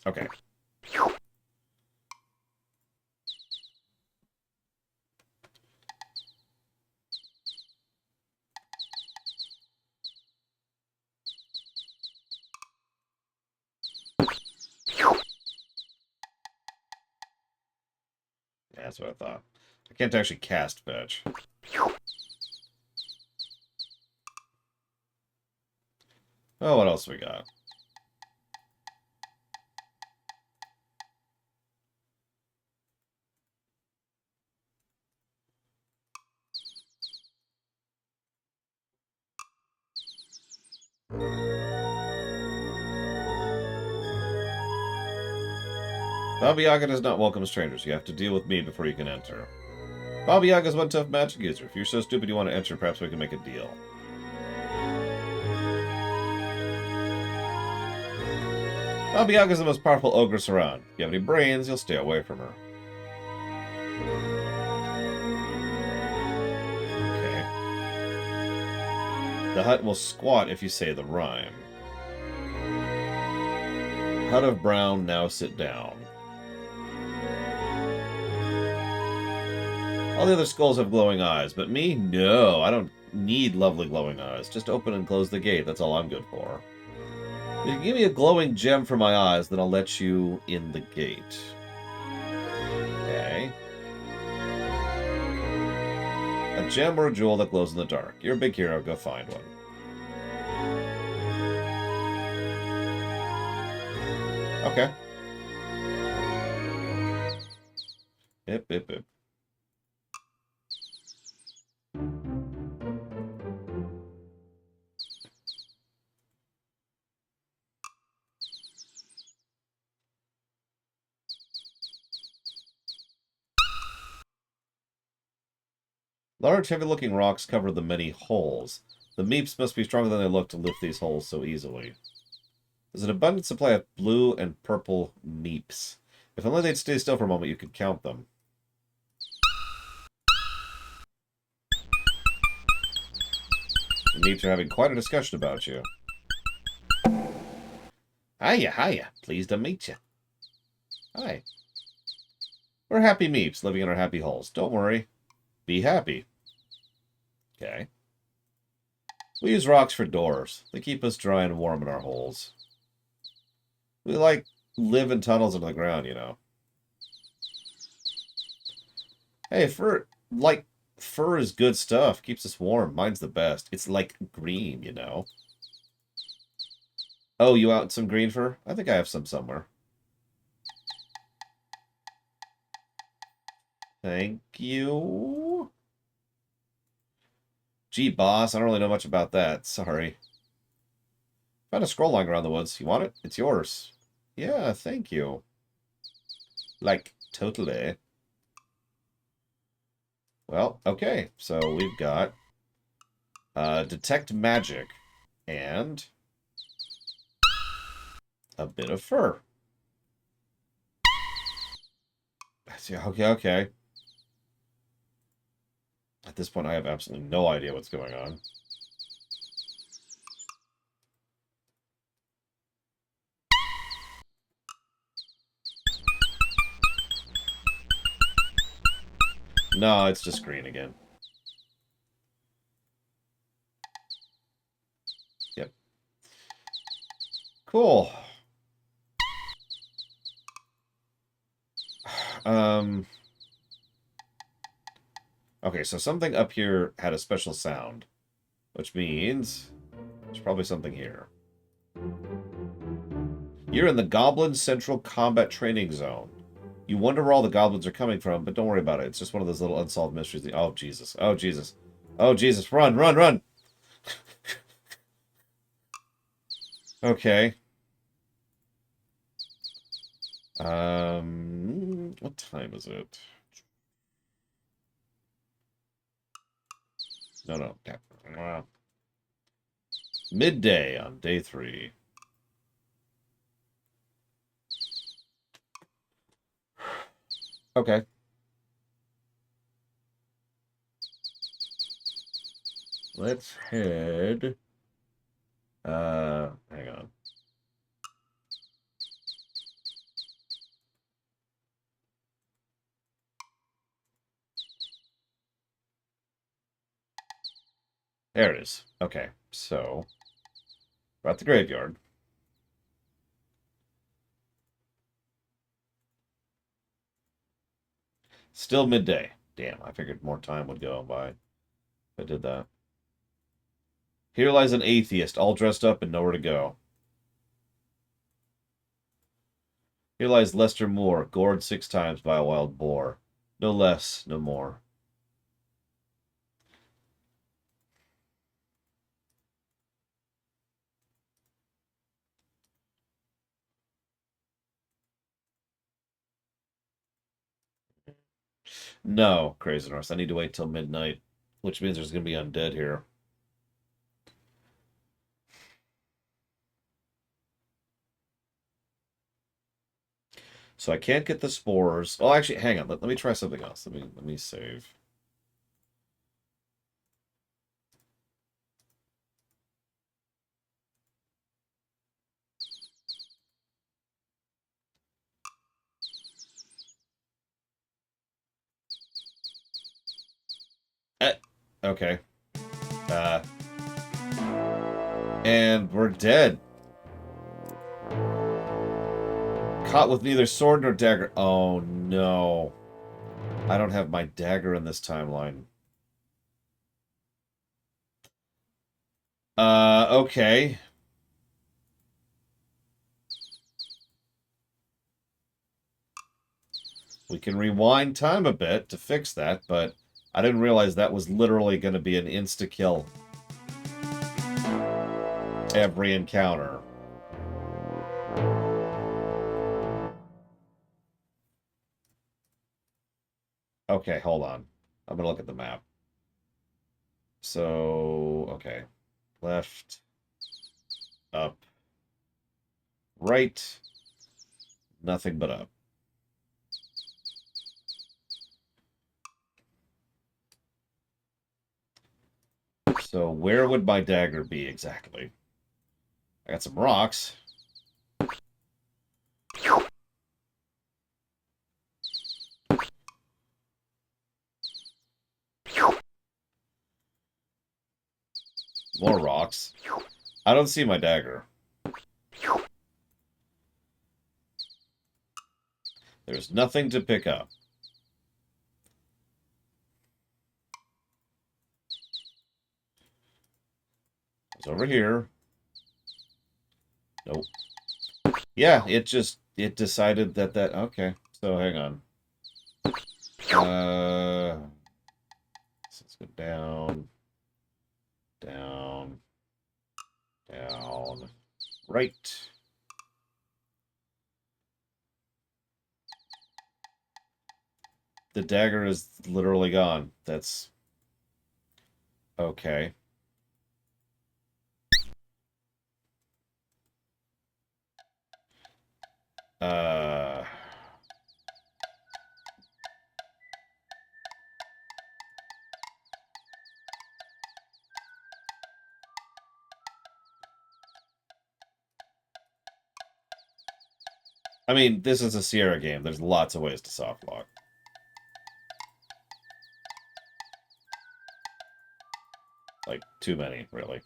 okay. Yeah, that's what I thought. I can't actually cast fetch. Oh, what else we got? Baba Yaga does not welcome strangers. You have to deal with me before you can enter. Baba Yaga is one tough magic user. If you're so stupid you want to enter, perhaps we can make a deal. Baba Yaga is the most powerful ogress around. If you have any brains, you'll stay away from her. Okay. The hut will squat if you say the rhyme. Hut of Brown, now sit down. All the other skulls have glowing eyes, but me? No, I don't need lovely glowing eyes. Just open and close the gate, that's all I'm good for. If you give me a glowing gem for my eyes, then I'll let you in the gate. Okay. A gem or a jewel that glows in the dark. You're a big hero, go find one. Okay. Hip, hip, hip. Large, heavy-looking rocks cover the many holes. The meeps must be stronger than they look to lift these holes so easily. There's an abundant supply of blue and purple meeps. If only they'd stay still for a moment, you could count them. The meeps are having quite a discussion about you. Hiya, hiya. Pleased to meet you. Hi. We're happy meeps living in our happy holes. Don't worry. Be happy. Okay. We use rocks for doors. They keep us dry and warm in our holes. We, like, live in tunnels under the ground, you know. Hey, fur is good stuff. Keeps us warm. Mine's the best. It's like green, you know. Oh, you out some green fur? I think I have some somewhere. Thank you. Gee, boss, I don't really know much about that. Sorry. Found a scroll lying around the woods. You want it? It's yours. Yeah, thank you. Like, totally. Well, okay. So we've got detect magic and a bit of fur. Okay, okay. At this point, I have absolutely no idea what's going on. No, it's just green again. Yep. Cool. Okay, so something up here had a special sound, which means there's probably something here. You're in the Goblin Central Combat Training Zone. You wonder where all the goblins are coming from, but don't worry about it. It's just one of those little unsolved mysteries. Oh, Jesus. Oh, Jesus. Oh, Jesus. Run, run, run! Okay. What time is it? No, no. Midday on day 3. Okay. let's head... hang on. There it is. Okay, so we're at the graveyard. Still midday. Damn, I figured more time would go by if I did that. Here lies an atheist, all dressed up and nowhere to go. Here lies Lester Moore, gored 6 times by a wild boar. No less, no more. No, Crazy North. I need to wait till midnight, which means there's going to be undead here. So I can't get the spores. Oh, actually, hang on. Let me try something else. Let me save. Okay. Uh, and we're dead. Caught with neither sword nor dagger. Oh, no. I don't have my dagger in this timeline. Okay. We can rewind time a bit to fix that, but I didn't realize that was literally going to be an insta-kill. Every encounter. Okay, hold on. I'm going to look at the map. So, okay. Left. Up. Right. Nothing but up. So where would my dagger be exactly? I got some rocks. More rocks. I don't see my dagger. There's nothing to pick up. It's over here. Nope. Yeah, it decided that okay. So hang on. So let's go down, down, down, right. The dagger is literally gone. That's okay. Uh, I mean, this is a Sierra game. There's lots of ways to soft lock. Like, too many, really.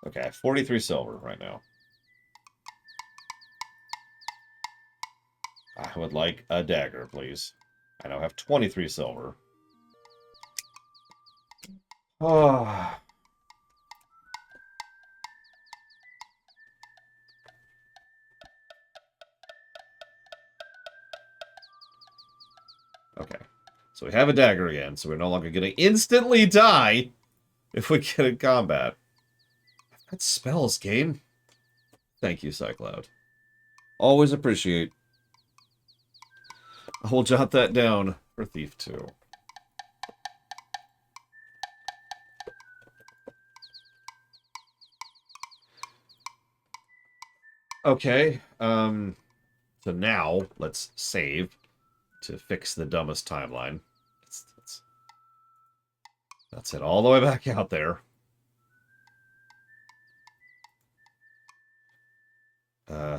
Okay, 43 silver right now. I would like a dagger, please. I now have 23 silver. Oh. Okay. So we have a dagger again, so we're no longer going to instantly die if we get in combat. I've got spells, game. Thank you, Cycloud. Always appreciate. I will jot that down for Thief 2. Okay, so now let's save to fix the dumbest timeline. That's it, all the way back out there.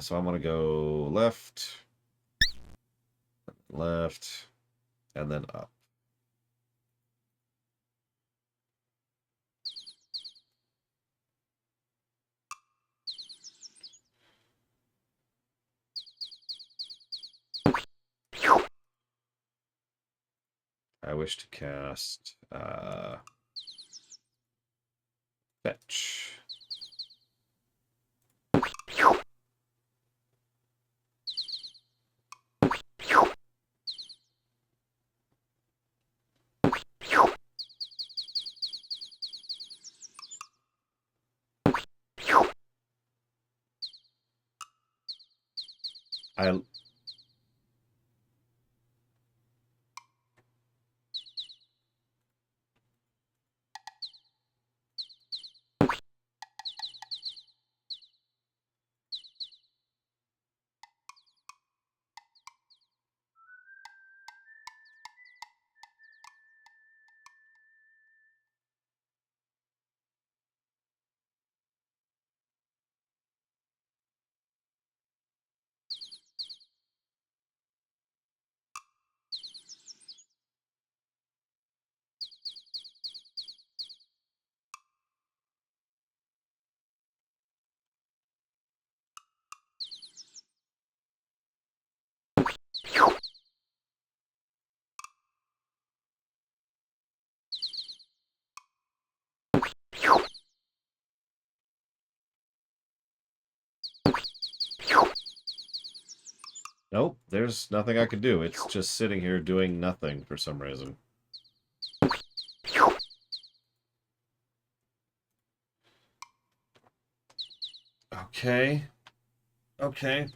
So I'm going to go left, left, and then up. I wish to cast fetch. I Nope, there's nothing I can do. It's just sitting here doing nothing for some reason. Okay. Okay.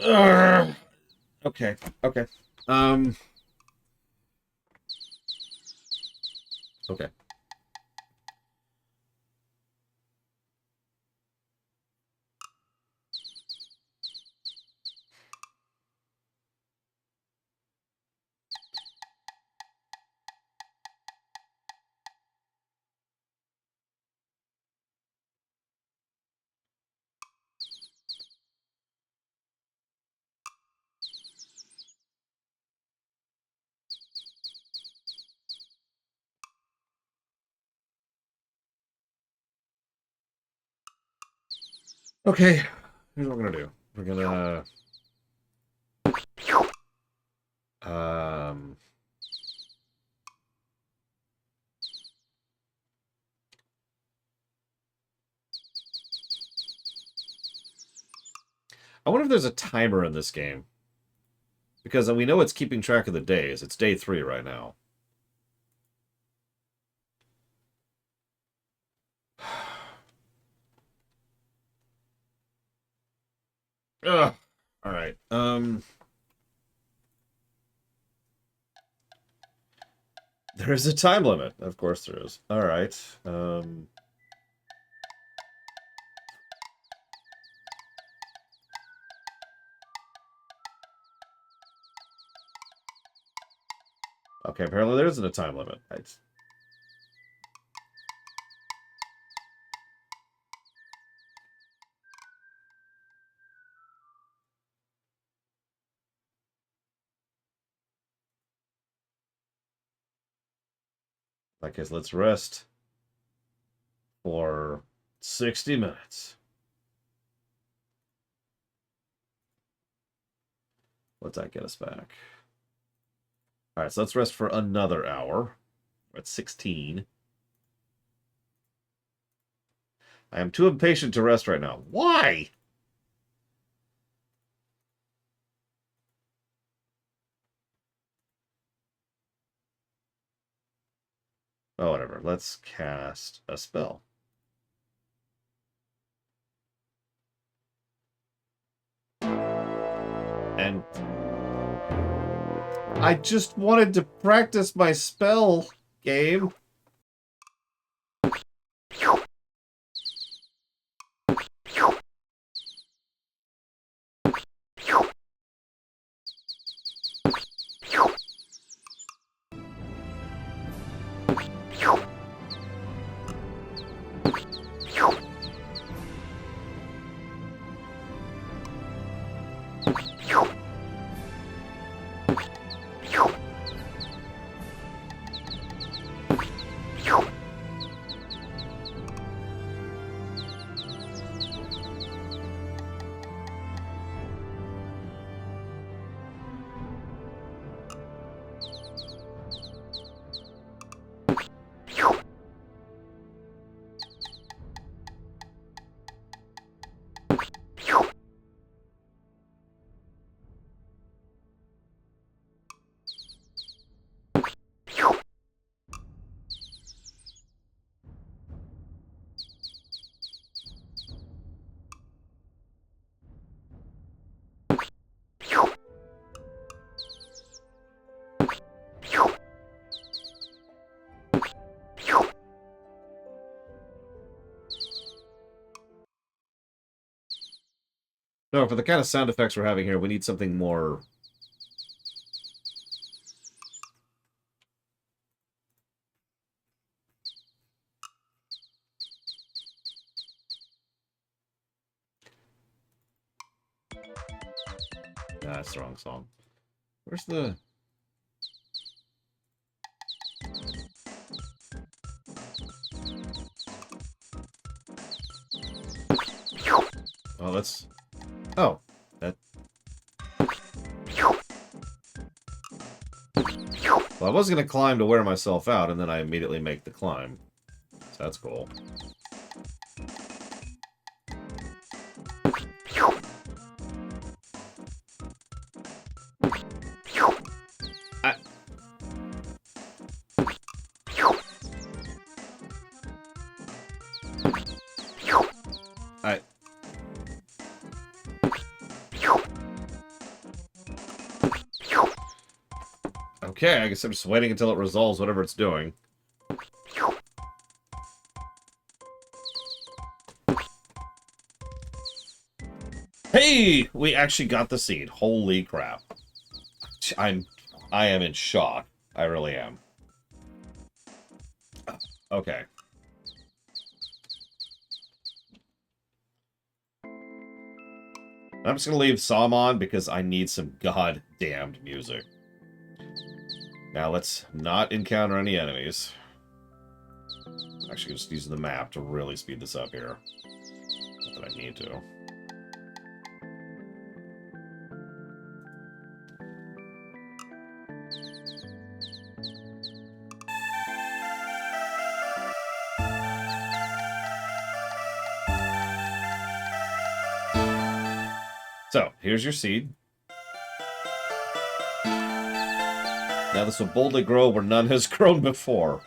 Ugh. Okay. Okay. Okay. Okay. Here's what we're gonna do. We're gonna um I wonder if there's a timer in this game. Because we know it's keeping track of the days. It's day 3 right now. Ugh. All right. There is a time limit. Of course there is. All right. Okay, apparently there isn't a time limit. I guess let's rest for 60 minutes. What's that get us back? All right, so let's rest for another hour. We're at 16. I am too impatient to rest right now. Why? Oh, whatever. Let's cast a spell. And I just wanted to practice my spell, game. No, for the kind of sound effects we're having here, we need something more... Nah, that's the wrong song. Where's the... Oh, that's... Oh, that... Well, I was going to climb to wear myself out, and then I immediately make the climb. So that's cool. Okay, I guess I'm just waiting until it resolves whatever it's doing. Hey! We actually got the seed. Holy crap. I am in shock. I really am. Okay. I'm just gonna leave Psalm on because I need some goddamned music. Now let's not encounter any enemies. I'm actually just using the map to really speed this up here. Not that I need to. So, here's your seed. Now this will boldly grow where none has grown before.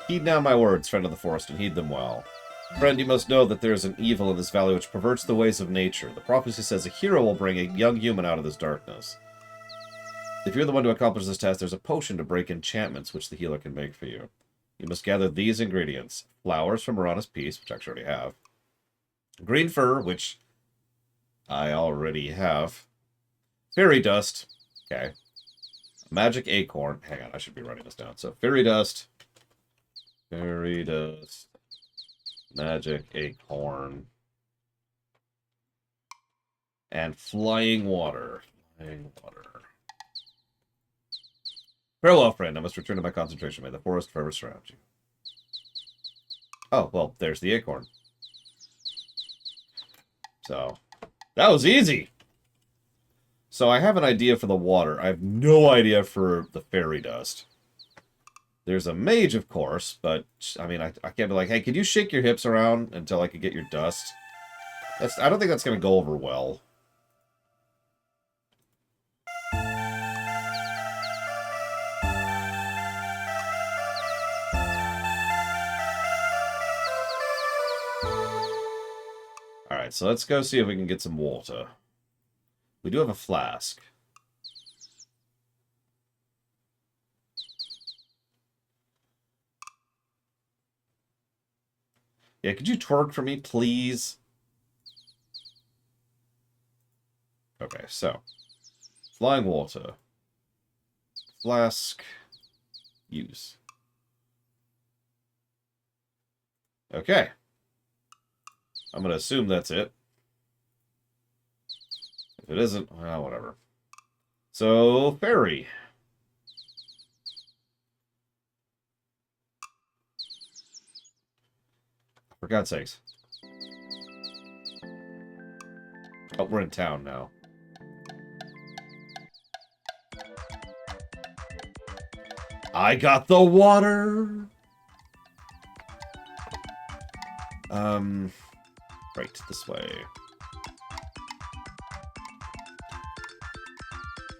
Heed now my words, friend of the forest, and heed them well. Friend, you must know that there is an evil in this valley which perverts the ways of nature. The prophecy says a hero will bring a young human out of this darkness. If you're the one to accomplish this task, there's a potion to break enchantments which the healer can make for you. You must gather these ingredients. Flowers from Marana's Peace, which I actually already have. Green fur, which I already have. Fairy dust. Okay. Magic acorn. Hang on, I should be writing this down. So, fairy dust. Fairy dust. Magic acorn. And flying water. Flying water. Farewell, friend. I must return to my concentration. May the forest forever surround you. Oh, well, there's the acorn. So, that was easy. So I have an idea for the water. I have no idea for the fairy dust. There's a mage, of course, but, I mean, I can't be like, hey, could you shake your hips around until I could get your dust? I don't think that's going to go over well. Alright, so let's go see if we can get some water. We do have a flask. Yeah, could you twerk for me, please? Okay, so. Flying water. Flask. Use. Okay. I'm going to assume that's it. If it isn't, well, whatever. So, ferry. For God's sakes. Oh, we're in town now. I got the water! Right, this way.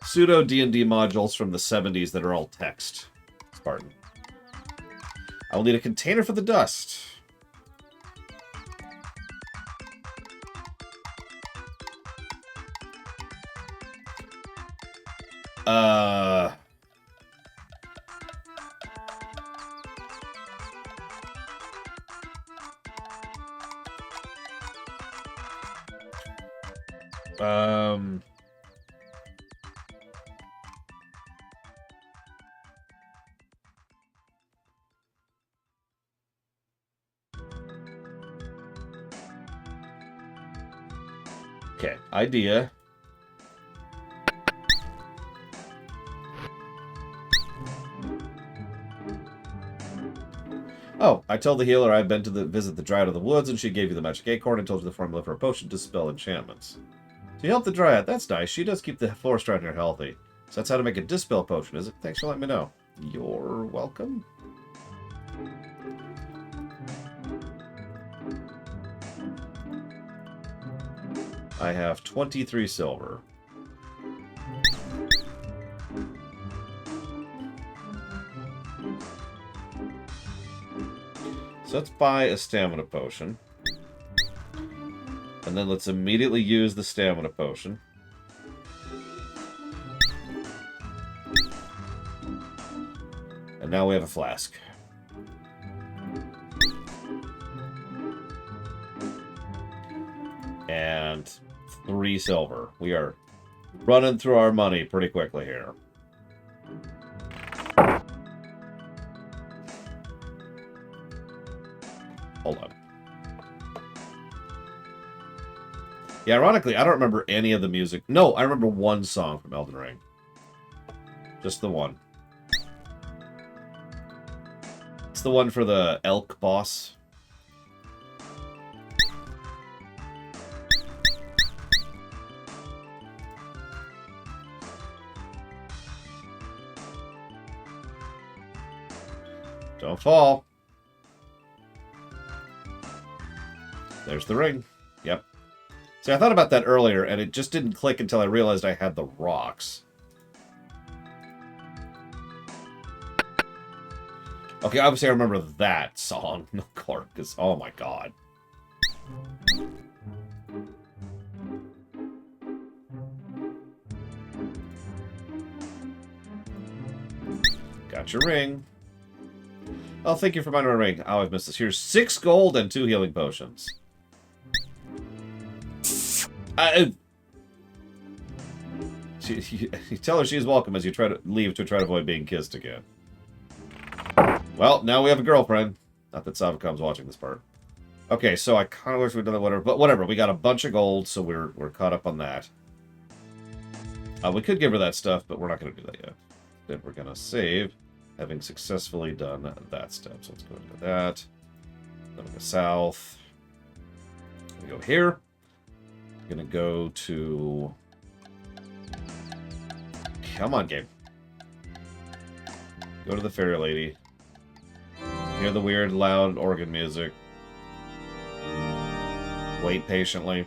Pseudo D&D modules from the 70s that are all text. Spartan. I will need a container for the dust. Okay, idea. Oh, I told the healer I'd been to visit the Dryad of the Woods, and she gave you the magic acorn and told you the formula for a potion to spell enchantments. So you helped the Dryad. That's nice. She does keep the forest around here healthy. So that's how to make a dispel potion, is it? Thanks for letting me know. You're welcome. I have 23 silver. So let's buy a stamina potion. And then let's immediately use the stamina potion. And now we have a flask. And 3 silver. We are running through our money pretty quickly here. Hold on. Yeah, ironically, I don't remember any of the music. No, I remember one song from Elden Ring. Just the one. It's the one for the elk boss. Don't fall. There's the ring. Yep. See, I thought about that earlier, and it just didn't click until I realized I had the rocks. Okay, obviously I remember that song, of course, because, oh my god. Got your ring. Oh, thank you for buying my ring. Oh, I've missed this. Here's 6 gold and 2 healing potions. You tell her she's welcome as you try to leave to try to avoid being kissed again. Well, now we have a girlfriend. Not that Savicom's watching this part. Okay, so I kind of wish we'd done that, whatever. But whatever, we got a bunch of gold, so we're caught up on that. We could give her that stuff, but we're not going to do that yet. Then we're going to save, having successfully done that step. So let's go into that. Then we go south. We go here. We're going to go to... Come on, game. Go to the fairy lady. Hear the weird, loud organ music. Wait patiently.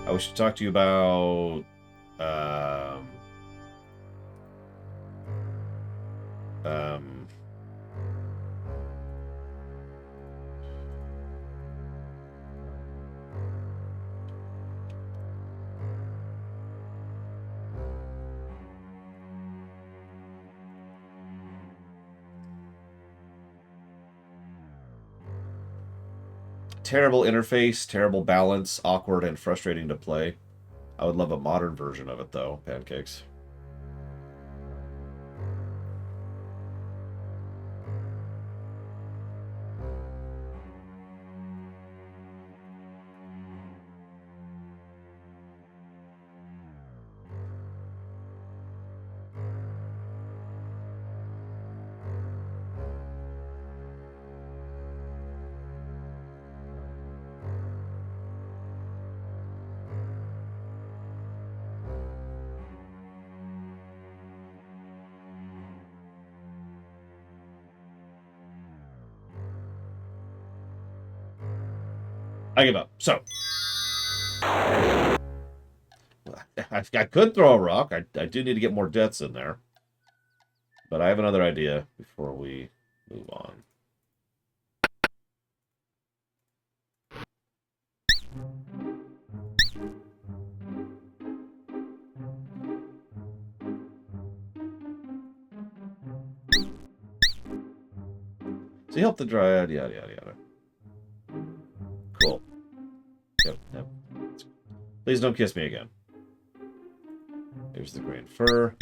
I wish to talk to you about... terrible interface, terrible balance, awkward and frustrating to play. I would love a modern version of it, though, Pancakes. I give up. So, I could throw a rock. I do need to get more deaths in there. But I have another idea before we move on. So you help the dryad, yada, yada, yada. Cool. Yep, yep. Please don't kiss me again. Here's the green fur.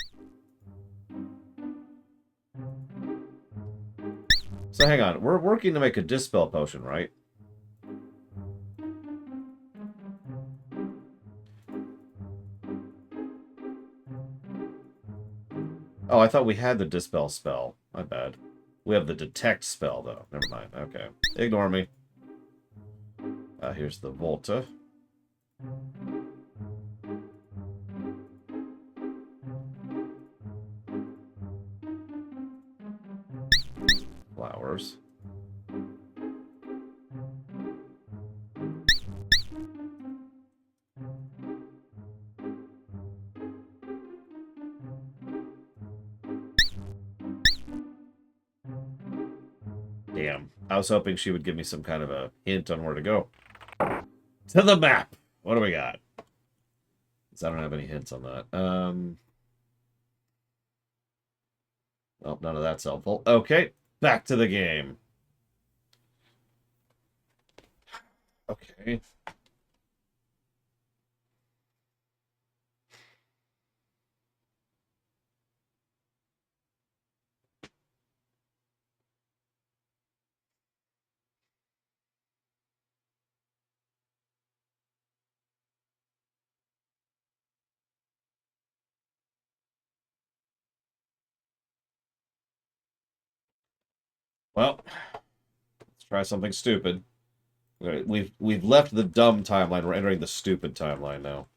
So hang on. We're working to make a dispel potion, right? Oh, I thought we had the dispel spell. My bad. We have the detect spell, though. Never mind. Okay. Ignore me. Here's the Volta. Flowers. Damn. I was hoping she would give me some kind of a hint on where to go. To the map! What do we got? I don't have any hints on that. Oh, none of that's helpful. Okay, back to the game. Okay. Well, let's try something stupid. We've left the dumb timeline. We're entering the stupid timeline now.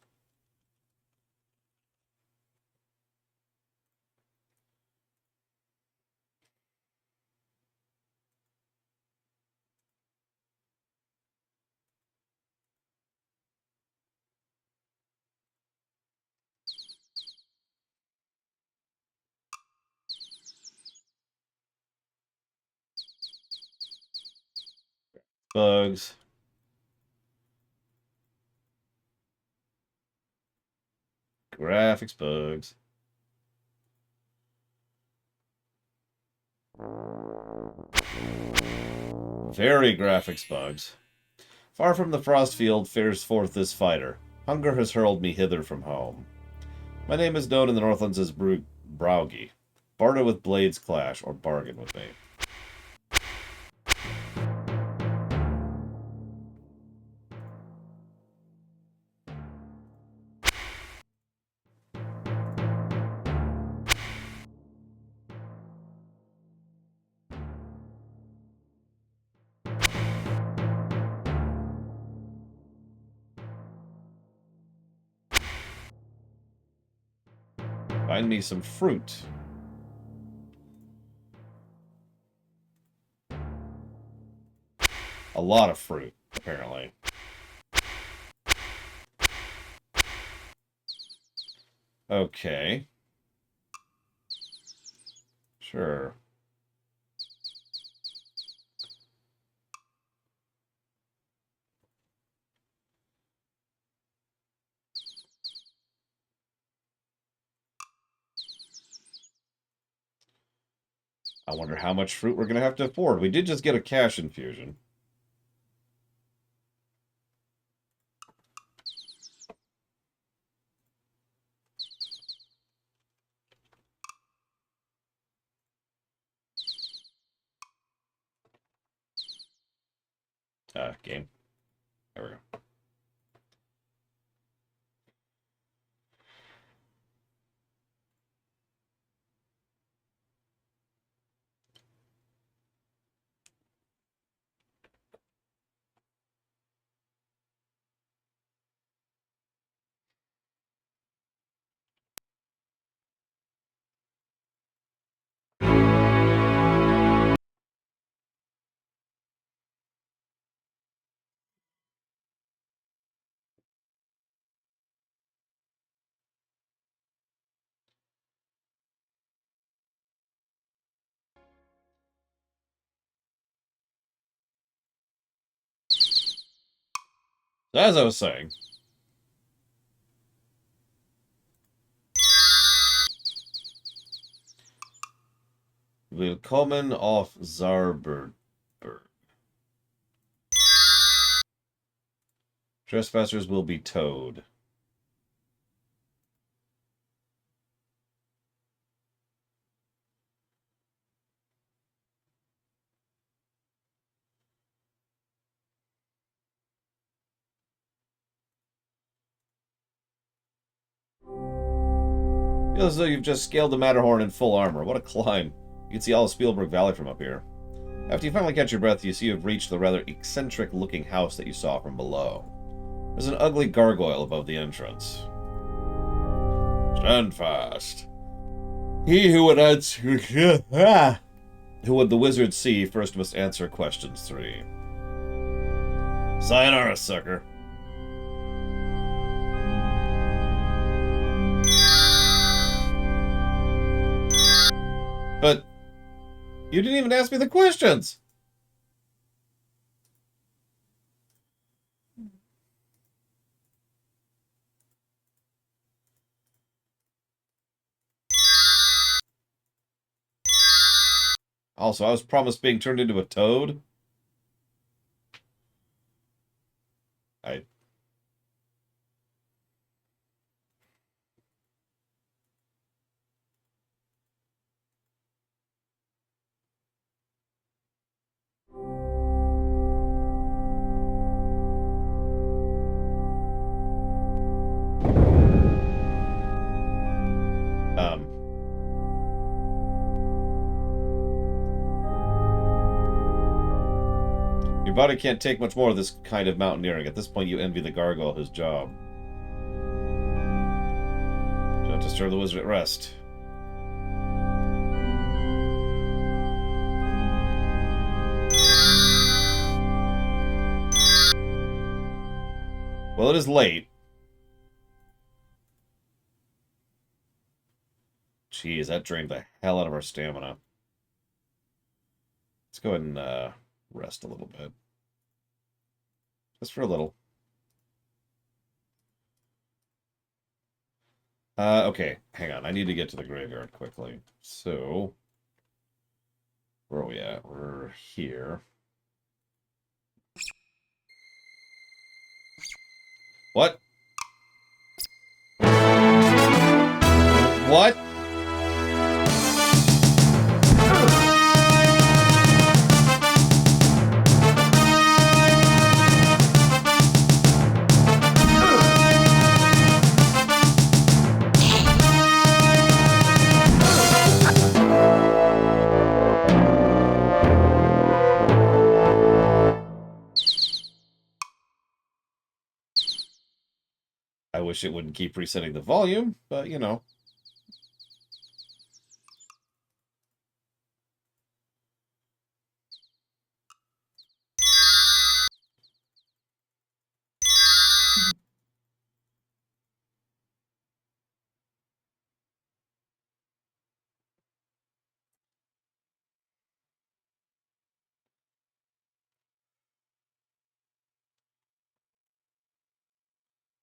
Bugs. Graphics bugs. Very graphics bugs. Far from the frost field fares forth this fighter. Hunger has hurled me hither from home. My name is known in the Northlands as Braugi. Barter with blades clash, or bargain with me. Find me some fruit. A lot of fruit, apparently. Okay. Sure. I wonder how much fruit we're going to have to afford. We did just get a cash infusion. Game. There we go. As I was saying, Willkommen auf Zarberberg. Trespassers will be towed. Feels as though you've just scaled the Matterhorn in full armor. What a climb. You can see all of Spielberg Valley from up here. After you finally catch your breath, you see you've reached the rather eccentric-looking house that you saw from below. There's an ugly gargoyle above the entrance. Stand fast. He who would answer... who would the wizard see first must answer questions 3. Sayonara, sucker. But you didn't even ask me the questions. Also, I was promised being turned into a toad. I... Your body can't take much more of this kind of mountaineering. At this point, you envy the gargoyle his job. Do not disturb the wizard at rest. Well, it is late. Jeez, that drained the hell out of our stamina. Let's go ahead and rest a little bit. Just for a little. Okay, hang on. I need to get to the graveyard quickly. So, where are we at? We're here. What? What? I wish it wouldn't keep resetting the volume, but you know.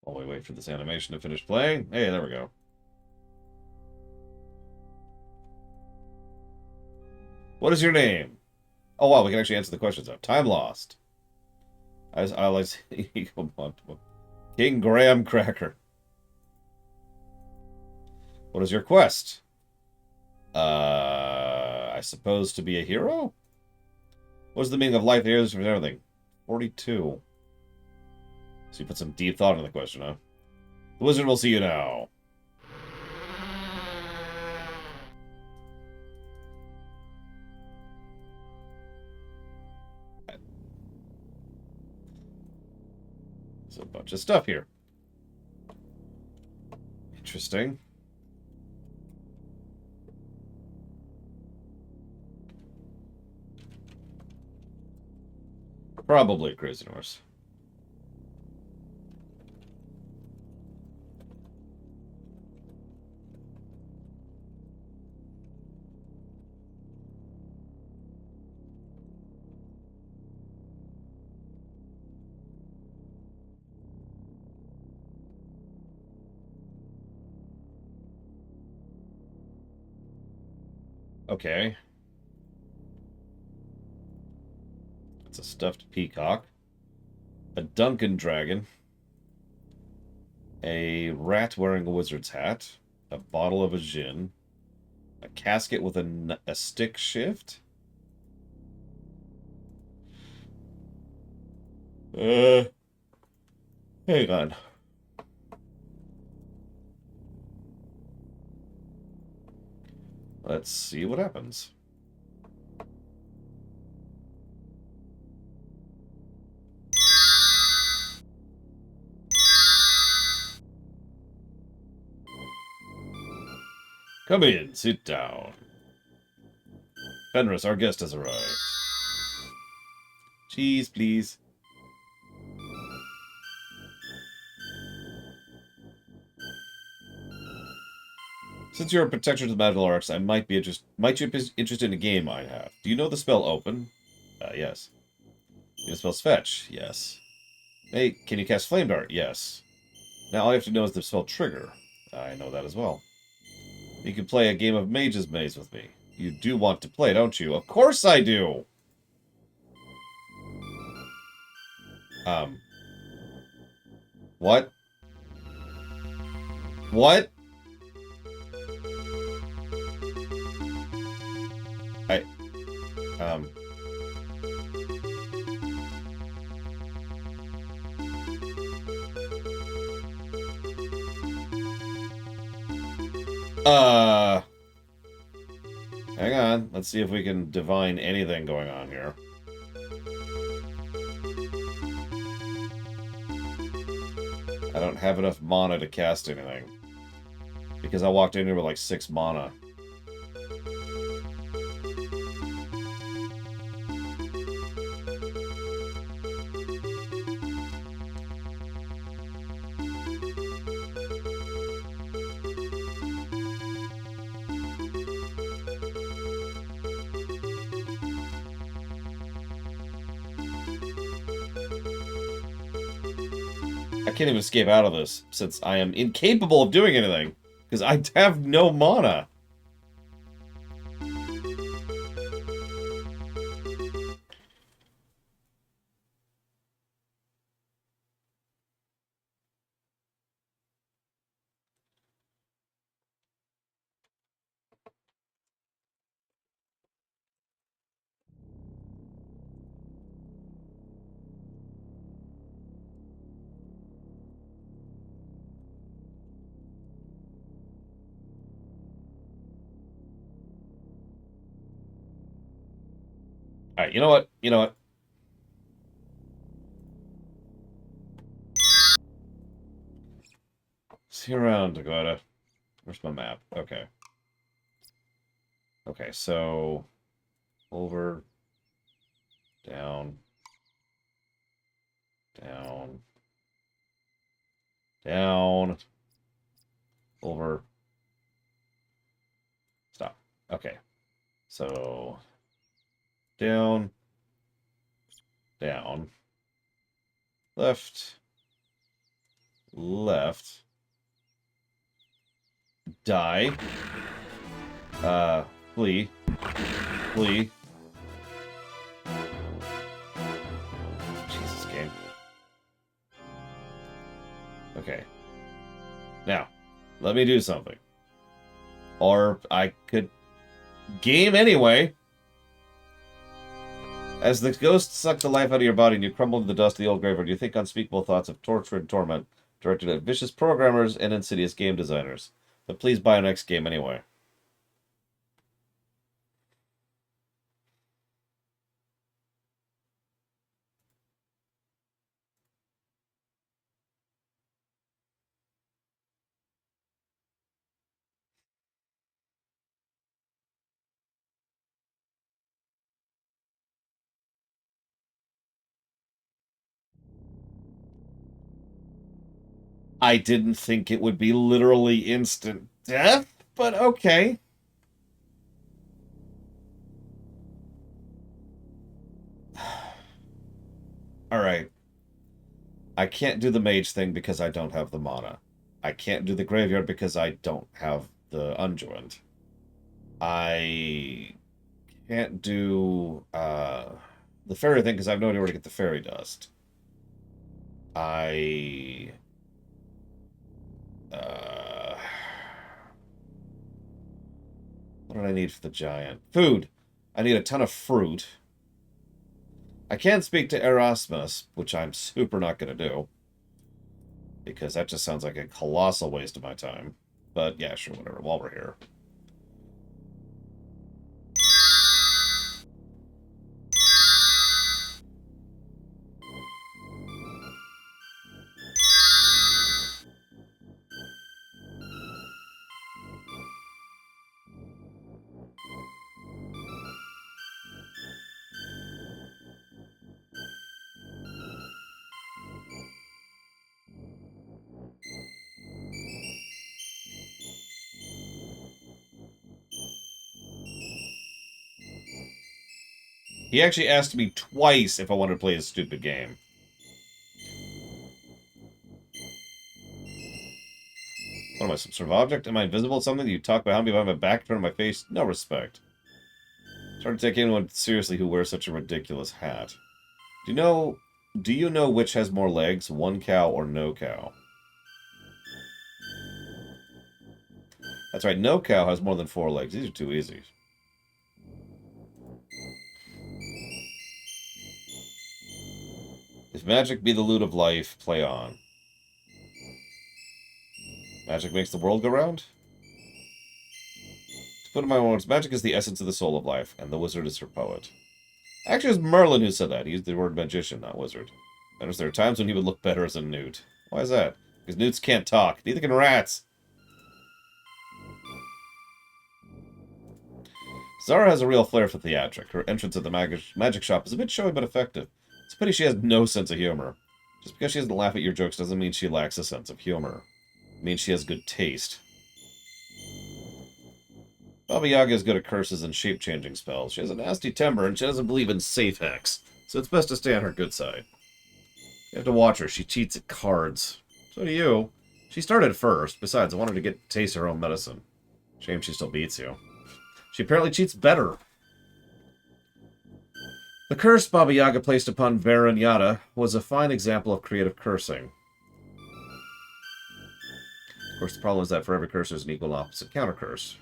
While we wait for this animation to finish playing. Hey, there we go. What is your name? Oh, wow, we can actually answer the questions now. Time lost. I like King Graham Cracker. What is your quest? I suppose to be a hero? What's the meaning of life, heroes, and everything? 42. So you put some deep thought into the question, huh? The wizard will see you now. There's a bunch of stuff here. Interesting. Probably a crazy horse. Okay. It's a stuffed peacock. A Duncan dragon. A rat wearing a wizard's hat. A bottle of a gin. A casket with a stick shift. Uh, Hang on. Let's see what happens. Come in, sit down. Fenris, our guest has arrived. Cheese, please. Since you're a protector to the magical arts, I might be interested in a game I have. Do you know the spell open? Yes. Do you know the spell fetch? Yes. Hey, can you cast flame dart? Yes. Now all you have to know is the spell trigger. I know that as well. You can play a game of Mage's Maze with me. You do want to play, don't you? Of course I do! What? What? I, um... Hang on. Let's see if we can divine anything going on here. I don't have enough mana to cast anything. Because I walked in here with like 6 mana. I can't even escape out of this, since I am incapable of doing anything. Because I have no mana. Alright, you know what? You know what? See you around, Dakota. Where's my map? Okay. Okay, so... Over... Down... Down... Down... Over... Stop. Okay. So... Down... Down... Left... Left... Die... Flee... Flee... Jesus, game. Okay. Now, let me do something. Or I could game anyway. As the ghosts suck the life out of your body and you crumble into the dust of the old graveyard, you think unspeakable thoughts of torture and torment directed at vicious programmers and insidious game designers. But please buy our next game anyway. I didn't think it would be literally instant death, but okay. Alright. I can't do the mage thing because I don't have the mana. I can't do the graveyard because I don't have the unjoined. I can't do the fairy thing because I have no idea where to get the fairy dust. I what did I need for the giant? Food. I need a ton of fruit. I can speak to Erasmus, which I'm super not going to do. Because that just sounds like a colossal waste of my time. But yeah, sure, whatever, while we're here. He actually asked me twice if I wanted to play his stupid game. What am I, some sort of object? Am I invisible to something? You talk about me behind my back, turn my face? No respect. It's hard to take anyone seriously who wears such a ridiculous hat. Do you know which has more legs, one cow or no cow? That's right, no cow has more than 4 legs. These are too easy. If magic be the loot of life, play on. Magic makes the world go round? To put in my words, magic is the essence of the soul of life, and the wizard is her poet. Actually, it was Merlin who said that. He used the word magician, not wizard. Notice there are times when he would look better as a newt. Why is that? Because newts can't talk. Neither can rats. Zara has a real flair for theatric. Her entrance at the magic shop is a bit showy but effective. It's a pity she has no sense of humor. Just because she doesn't laugh at your jokes doesn't mean she lacks a sense of humor. It means she has good taste. Baba Yaga is good at curses and shape-changing spells. She has a nasty temper, and she doesn't believe in safe hex, so it's best to stay on her good side. You have to watch her. She cheats at cards. So do you. She started first. Besides, I wanted to get to taste her own medicine. Shame she still beats you. She apparently cheats better. The curse Baba Yaga placed upon Varanyada was a fine example of creative cursing. Of course, the problem is that for every curse, there's an equal and opposite counter-curse.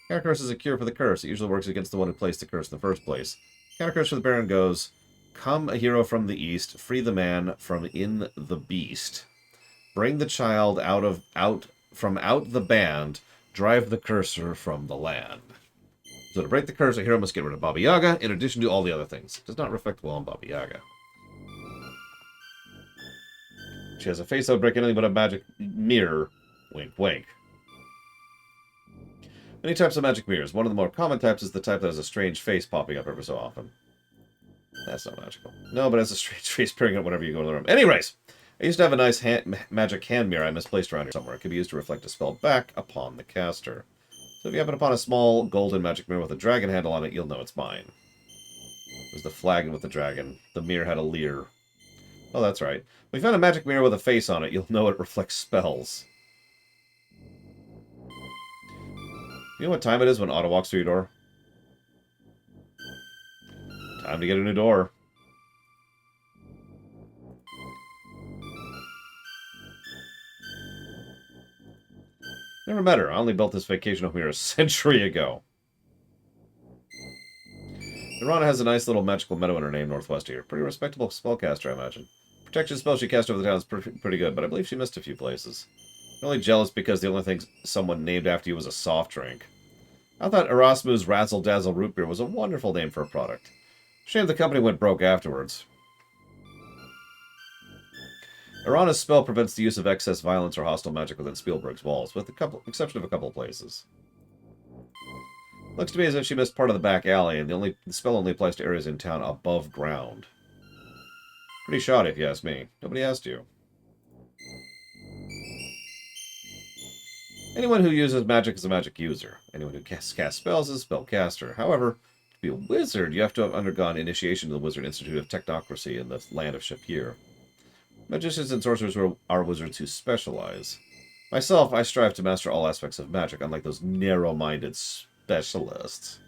Counter-curse is a cure for the curse. It usually works against the one who placed the curse in the first place. Counter-curse for the Baron goes, come a hero from the east, free the man from in the beast. Bring the child from out the band, drive the cursor from the land. So to break the curse, a hero must get rid of Baba Yaga, in addition to all the other things. It does not reflect well on Baba Yaga. She has a face that would break anything but a magic mirror. Wink, wink. Many types of magic mirrors. One of the more common types is the type that has a strange face popping up every so often. That's not magical. No, but it has a strange face appearing up whenever you go to the room. Anyways, I used to have a nice magic hand mirror I misplaced around here somewhere. It could be used to reflect a spell back upon the caster. So if you happen upon a small golden magic mirror with a dragon handle on it, you'll know it's mine. It was the flagon with the dragon. The mirror had a leer. Oh, that's right. If we found a magic mirror with a face on it, you'll know it reflects spells. You know what time it is when Otto walks through your door? Time to get a new door. Never met her. I only built this vacation home here a century ago. Nirana has a nice little magical meadow in her name northwest here. Pretty respectable spellcaster, I imagine. Protection spell she cast over the town is pretty good, but I believe she missed a few places. I'm only jealous because the only thing someone named after you was a soft drink. I thought Erasmus Razzle Dazzle Root Beer was a wonderful name for a product. Shame the company went broke afterwards. Irana's spell prevents the use of excess violence or hostile magic within Spielberg's walls, with the exception of a couple places. Looks to me as if she missed part of the back alley, and the spell only applies to areas in town above ground. Pretty shoddy, if you ask me. Nobody asked you. Anyone who uses magic is a magic user. Anyone who casts spells is a spellcaster. However, to be a wizard, you have to have undergone initiation to the Wizard Institute of Technocracy in the land of Shapir. Magicians and sorcerers are wizards who specialize. Myself, I strive to master all aspects of magic, unlike those narrow-minded specialists.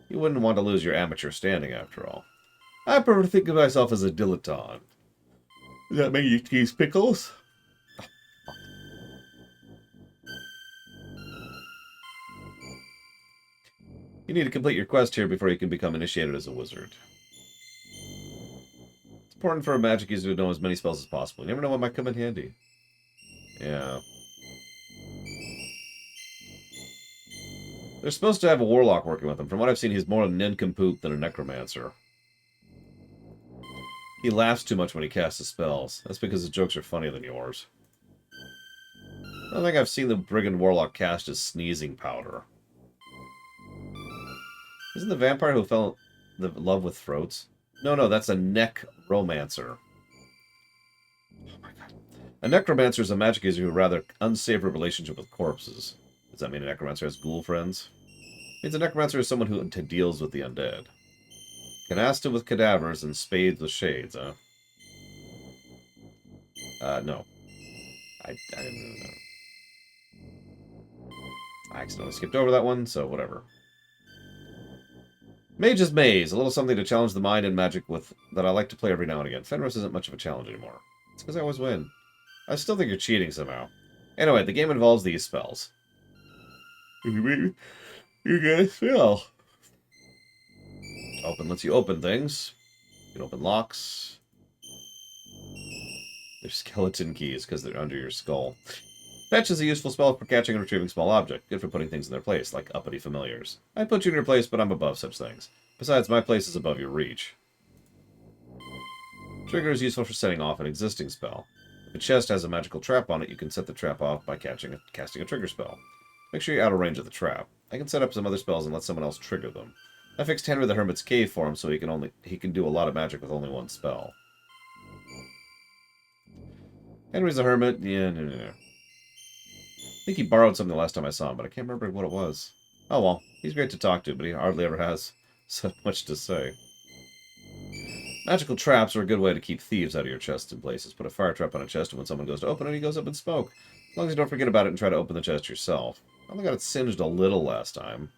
You wouldn't want to lose your amateur standing, after all. I prefer to think of myself as a dilettante. Does that make you tease pickles? You need to complete your quest here before you can become initiated as a wizard. It's important for a magic user to know as many spells as possible. You never know what might come in handy. Yeah. They're supposed to have a warlock working with them. From what I've seen, he's more a nincompoop than a necromancer. He laughs too much when he casts his spells. That's because his jokes are funnier than yours. I don't think I've seen the brigand warlock cast his sneezing powder. Isn't the vampire who fell in love with throats? No, that's a necromancer. Oh my god. A necromancer is a magic user who has a rather unsavory relationship with corpses. Does that mean a necromancer has ghoul friends? It means a necromancer is someone who deals with the undead. Canasta with cadavers and spades with shades, huh? No. I didn't know. I accidentally skipped over that one, so whatever. Mage's Maze, a little something to challenge the mind and magic with that I like to play every now and again. Fenris isn't much of a challenge anymore. It's because I always win. I still think you're cheating somehow. Anyway, the game involves these spells. You get a spell. Open lets you open things. You can open locks. They're skeleton keys because they're under your skull. Fetch is a useful spell for catching and retrieving small objects. Good for putting things in their place, like uppity familiars. I put you in your place, but I'm above such things. Besides, my place is above your reach. Trigger is useful for setting off an existing spell. If a chest has a magical trap on it, you can set the trap off by casting a trigger spell. Make sure you're out of range of the trap. I can set up some other spells and let someone else trigger them. I fixed Henry the Hermit's cave for him so he can do a lot of magic with only one spell. Henry's the Hermit, yeah, no. I think he borrowed something the last time I saw him, but I can't remember what it was. Oh well, he's great to talk to, but he hardly ever has so much to say. Magical traps are a good way to keep thieves out of your chests in places. Put a fire trap on a chest, and when someone goes to open it, he goes up in smoke. As long as you don't forget about it and try to open the chest yourself. I only got it singed a little last time.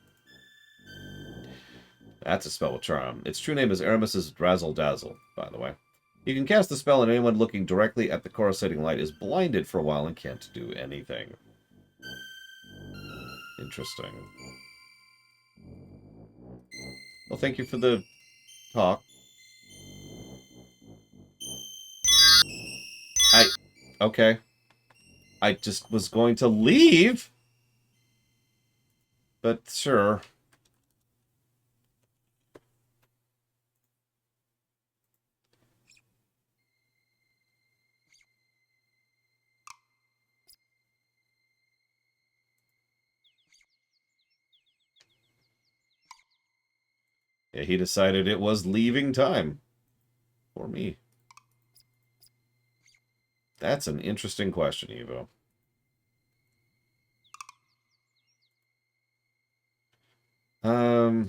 That's a spell with charm. Its true name is Aramis's Razzle Dazzle, by the way. You can cast the spell and anyone looking directly at the coruscating light is blinded for a while and can't do anything. Interesting. Well, thank you for the talk. Okay. I just was going to leave. But sure. Yeah, he decided it was leaving time. For me. That's an interesting question, Evo. Hmm.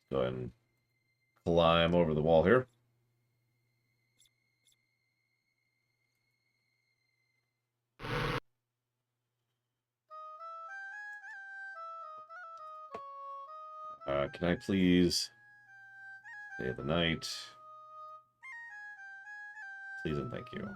Go ahead and climb over the wall here. Can I please stay the night? Please and thank you.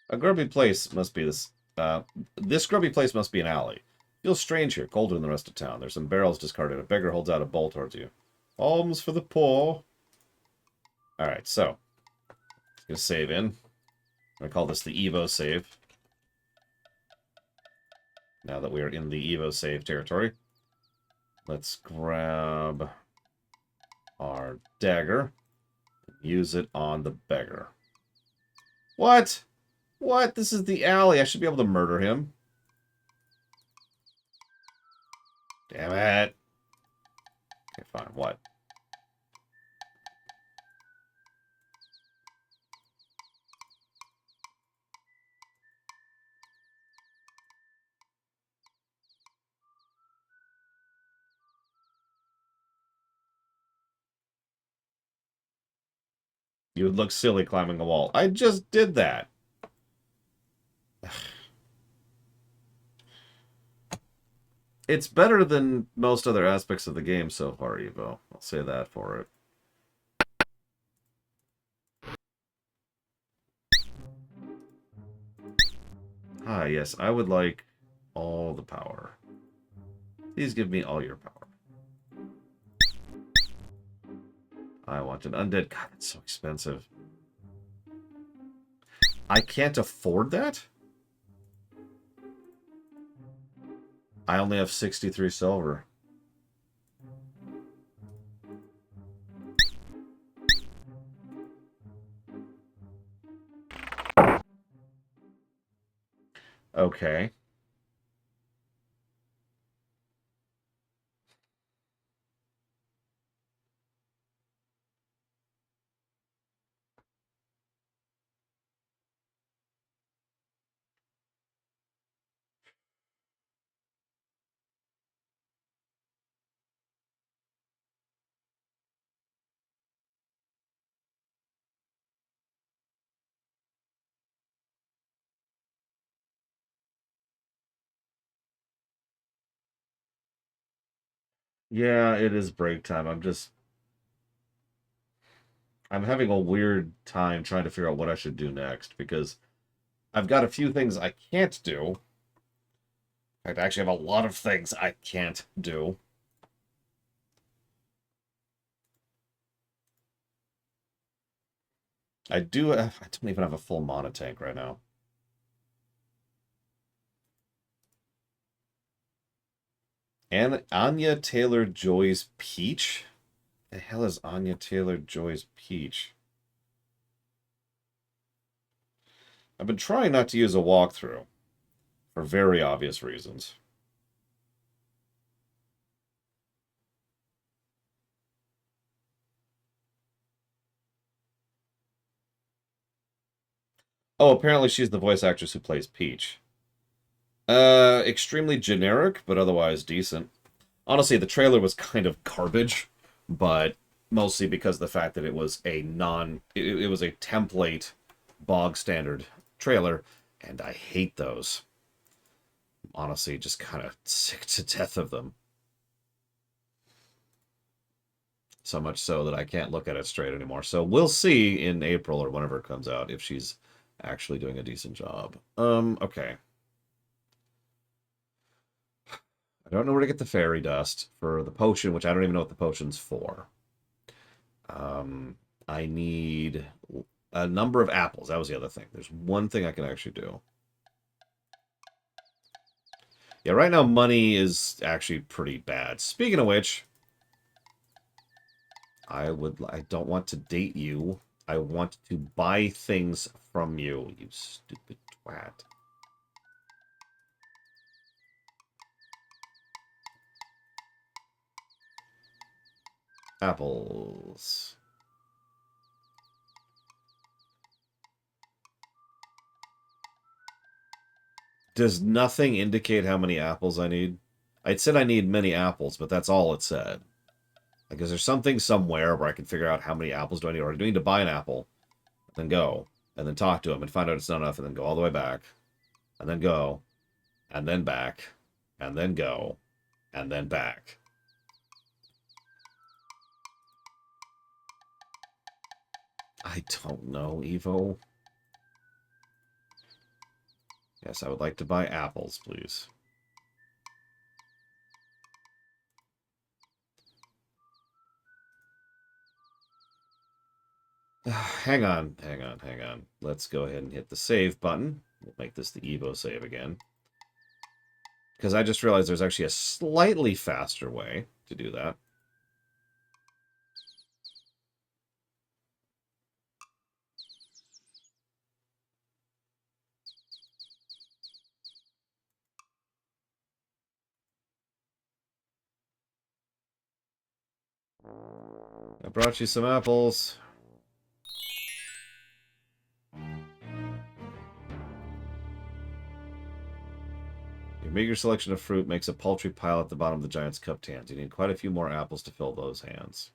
A grubby place must be this. This grubby place must be an alley. Feels strange here, colder than the rest of town. There's some barrels discarded. A beggar holds out a bowl towards you. Alms for the poor. Alright, so. Gonna save in. I'm gonna call this the Evo save. Now that we are in the Evo save territory. Let's grab our dagger. Use it on the beggar. What? What? This is the alley. I should be able to murder him. Damn it. Okay, fine. What? You would look silly climbing a wall. I just did that. It's better than most other aspects of the game so far, Evo. I'll say that for it. Ah, yes, I would like all the power. Please give me all your power. I want an undead. God, that's so expensive. I can't afford that? I only have 63 silver. Okay. Yeah, it is break time. I'm having a weird time trying to figure out what I should do next because I've got a few things I can't do. In fact, I actually have a lot of things I can't do. I don't even have a full mana tank right now. And Anya Taylor-Joy's Peach? The hell is Anya Taylor-Joy's Peach? I've been trying not to use a walkthrough for very obvious reasons. Oh, apparently she's the voice actress who plays Peach. Extremely generic, but otherwise decent. Honestly, the trailer was kind of garbage, but mostly because of the fact that it was it was a template, bog standard trailer, and I hate those. Honestly, just kind of sick to death of them. So much so that I can't look at it straight anymore. So we'll see in April or whenever it comes out if she's actually doing a decent job. Okay. I don't know where to get the fairy dust for the potion, which I don't even know what the potion's for. I need a number of apples. That was the other thing. There's one thing I can actually do. Yeah, right now money is actually pretty bad. Speaking of which, I don't want to date you. I want to buy things from you, you stupid twat. Apples. Does nothing indicate how many apples I need? It said I need many apples, but that's all it said. Like, is there something somewhere where I can figure out how many apples do I need? Or do I need to buy an apple, then go, and then talk to him and find out it's not enough, and then go all the way back, and then go, and then back, and then go, and then back? I don't know, Evo. Yes, I would like to buy apples, please. Hang on, hang on, hang on. Let's go ahead and hit the save button. We'll make this the Evo save again. Because I just realized there's actually a slightly faster way to do that. I brought you some apples. Your meager selection of fruit makes a paltry pile at the bottom of the giant's cupped hands. You need quite a few more apples to fill those hands.